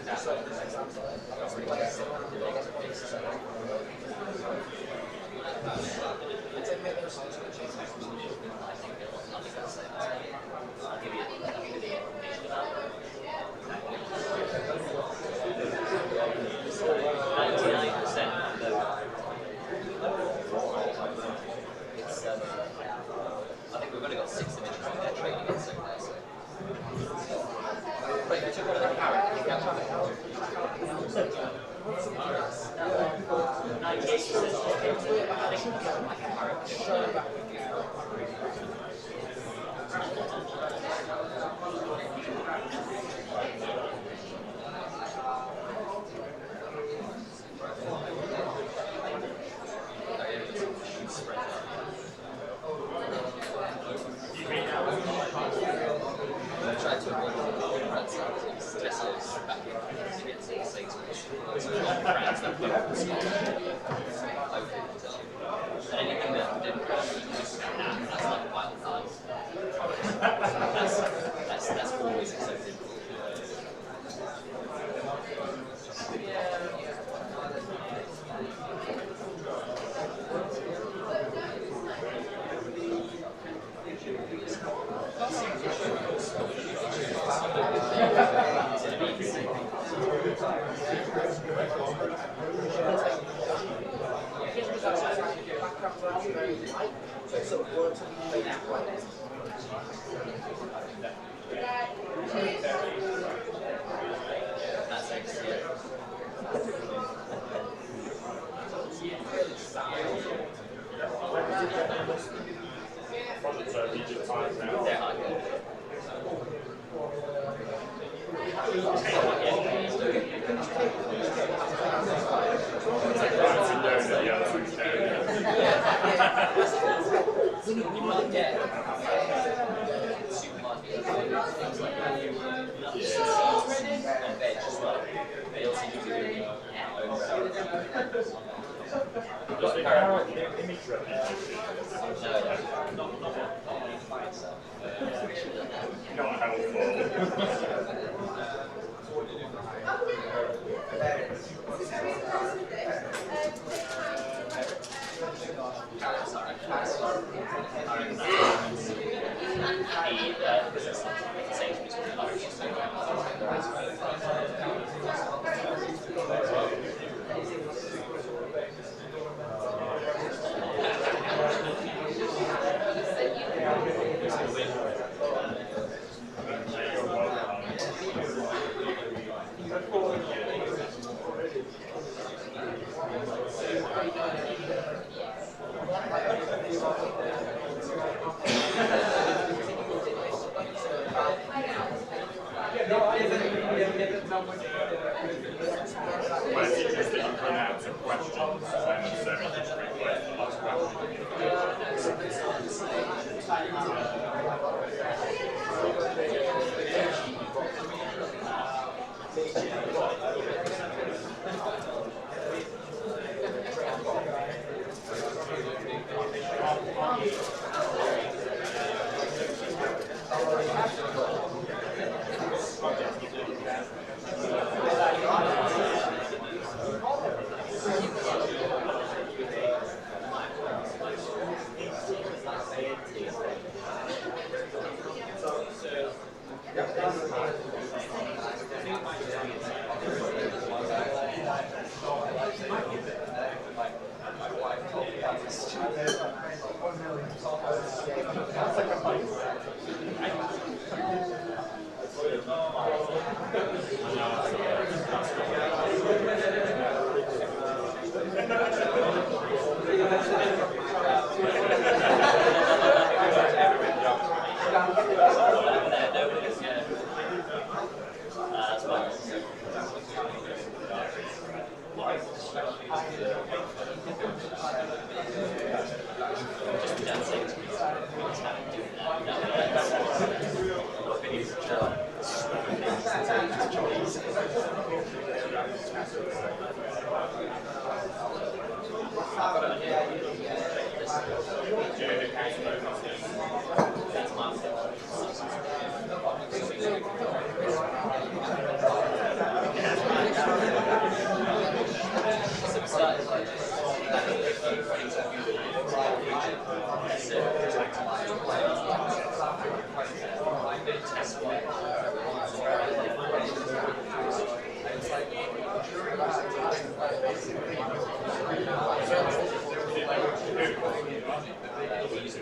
I think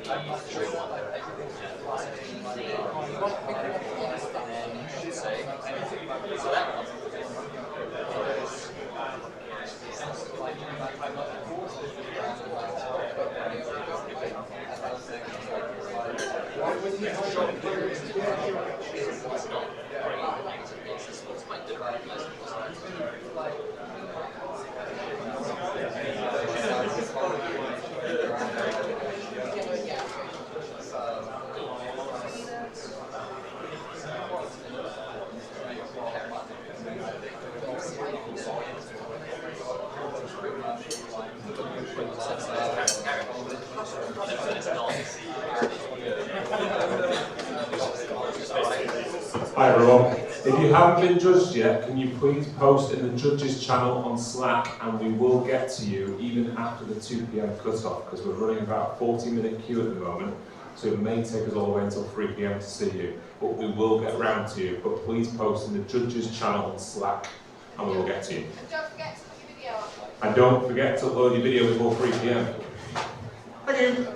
Thank you. If you haven't been judged yet, can you please post in the judges channel on Slack, and we will get to you even after the 2 p.m. cut-off, because we're running about a 40-minute queue at the moment, so it may take us all the way until 3 p.m. to see you, but we will get round to you. But please post in the judges channel on Slack, and we will get to you. And don't forget to upload your video before 3 p.m. Thank you.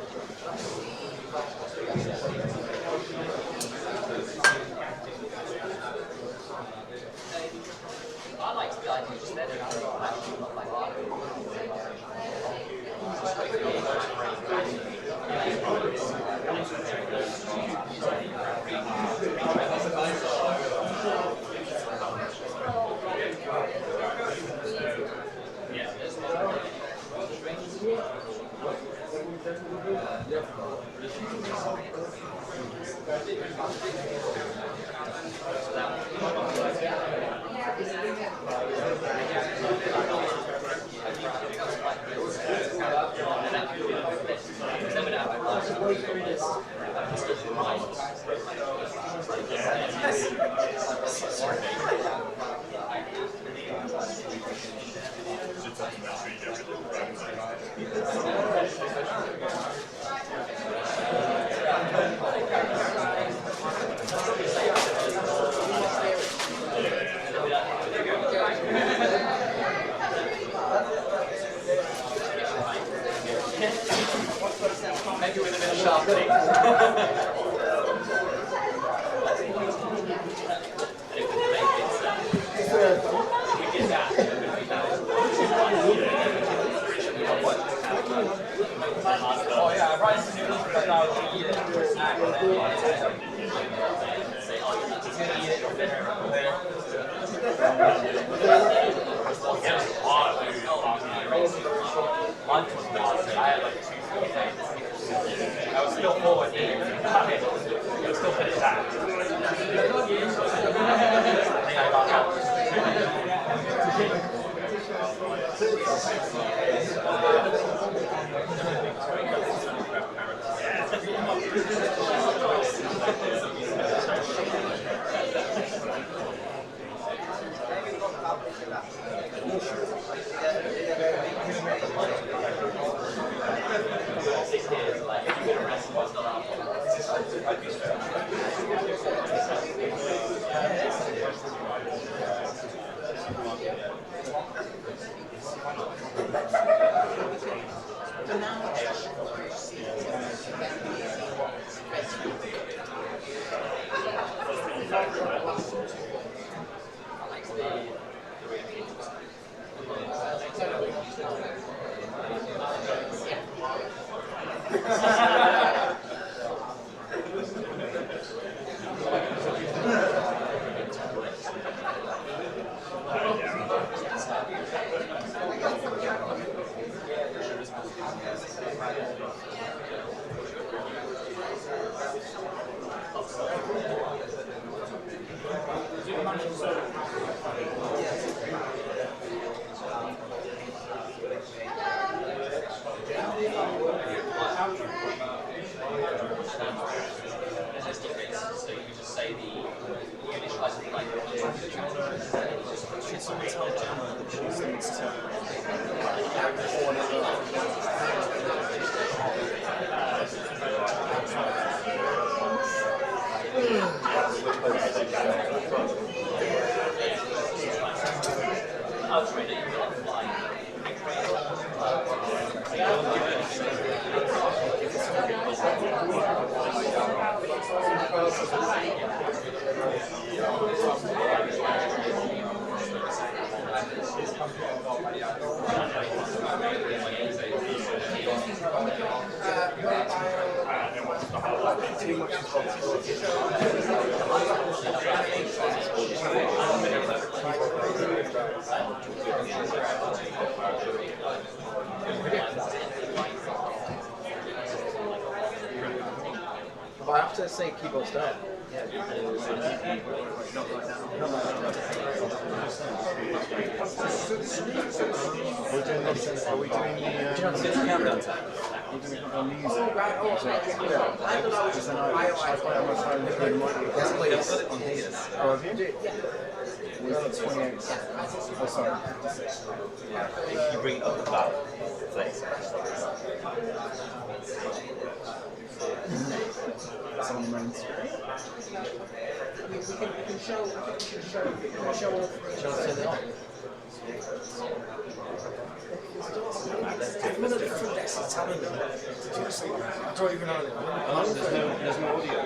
Maybe with a bit of sharpening. Oh yeah, right. I was still forward. I was still finished that. I think I got out. But I have to say keyboard start. Yeah. Are we doing the countdown time? Can you bring it up the back, please? That's on the main screen. We can show one of the front desk is telling them to do something. I don't even know. There's no audio.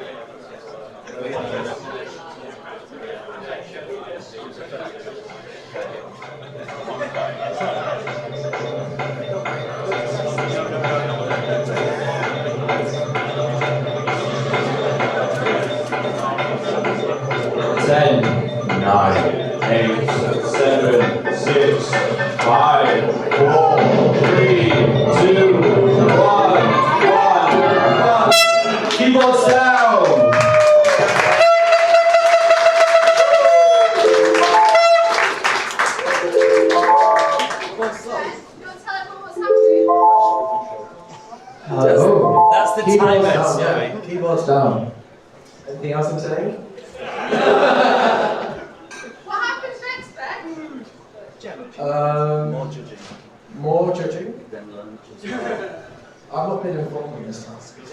Keyboards down! Hello. That's the timer, sorry. Keyboards down. Anything else I'm saying? What happens next, Ben? More judging. More judging? I've not been informed of this task. I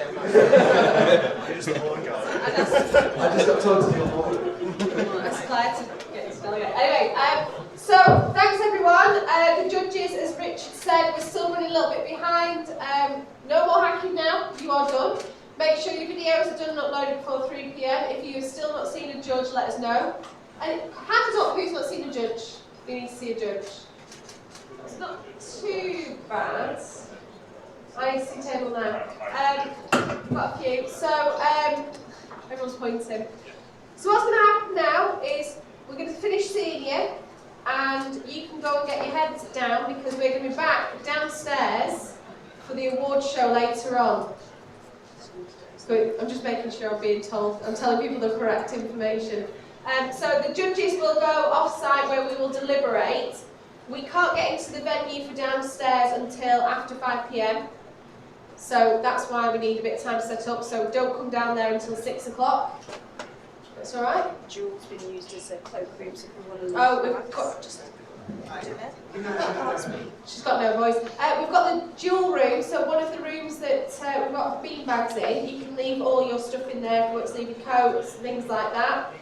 just got told to do more. That's glad to get this done. Anyway, so thanks everyone. The judges, as Richard said, we're still running a little bit behind. No more hacking now, you are done. Make sure your videos are done and uploaded before 3 PM. If you've still not seen a judge, let us know. And hands up, who's not seen a judge? We need to see a judge. It's not too bad. I see table now. Got a few. So everyone's pointing. So what's going to happen now is we're going to finish seeing you, and you can go and get your heads down because we're going to be back downstairs for the award show later on. So I'm just making sure I'm being told. I'm telling people the correct information. So the judges will go off-site where we will deliberate. We can't get into the venue for downstairs until after 5 PM. So that's why we need a bit of time to set up. So don't come down there until 6 o'clock. That's all right. Jewel's been used as a cloakroom, so if we want to. Oh, we've got just. She's got no voice. We've got the jewel room. So one of the rooms that we've got bean bags in. You can leave all your stuff in there. If you want to leave your coats, things like that.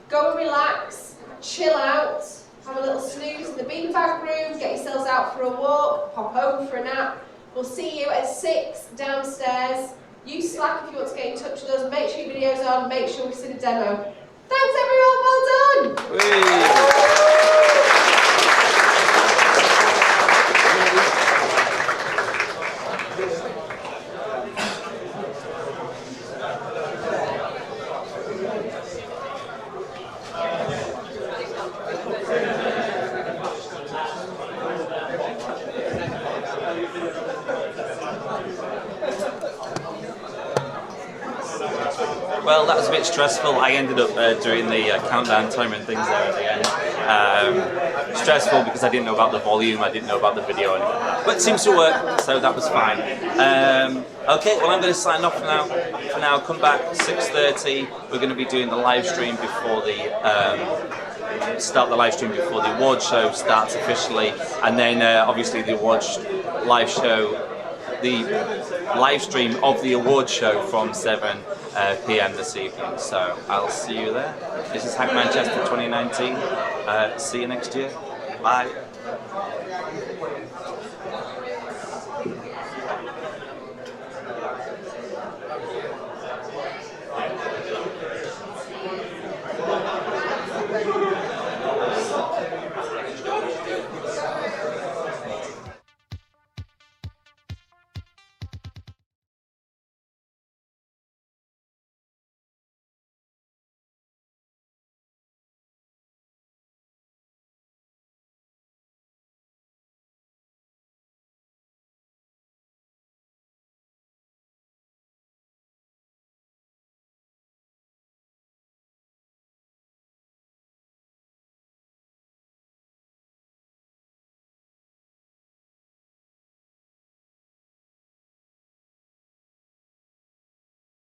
Go and relax, chill out, have a little snooze in the beanbag room. Get yourselves out for a walk. Pop home for a nap. We'll see you at 6 downstairs. Use Slack if you want to get in touch with us. Make sure your video's on. Make sure we've seen a demo. Thanks everyone. Well done. Well, that was a bit stressful. I ended up doing the countdown timer and things there at the end. Stressful because I didn't know about the volume, I didn't know about the video or anything like that. But it seems to work, so that was fine. Okay, well I'm going to sign off now. For now, come back 6:30. We're going to be doing the live stream before the start the live stream before the award show starts officially, and then obviously the live show. The live stream of the award show from 7 PM this evening. So I'll see you there. This is Hack Manchester 2019. See you next year. Bye.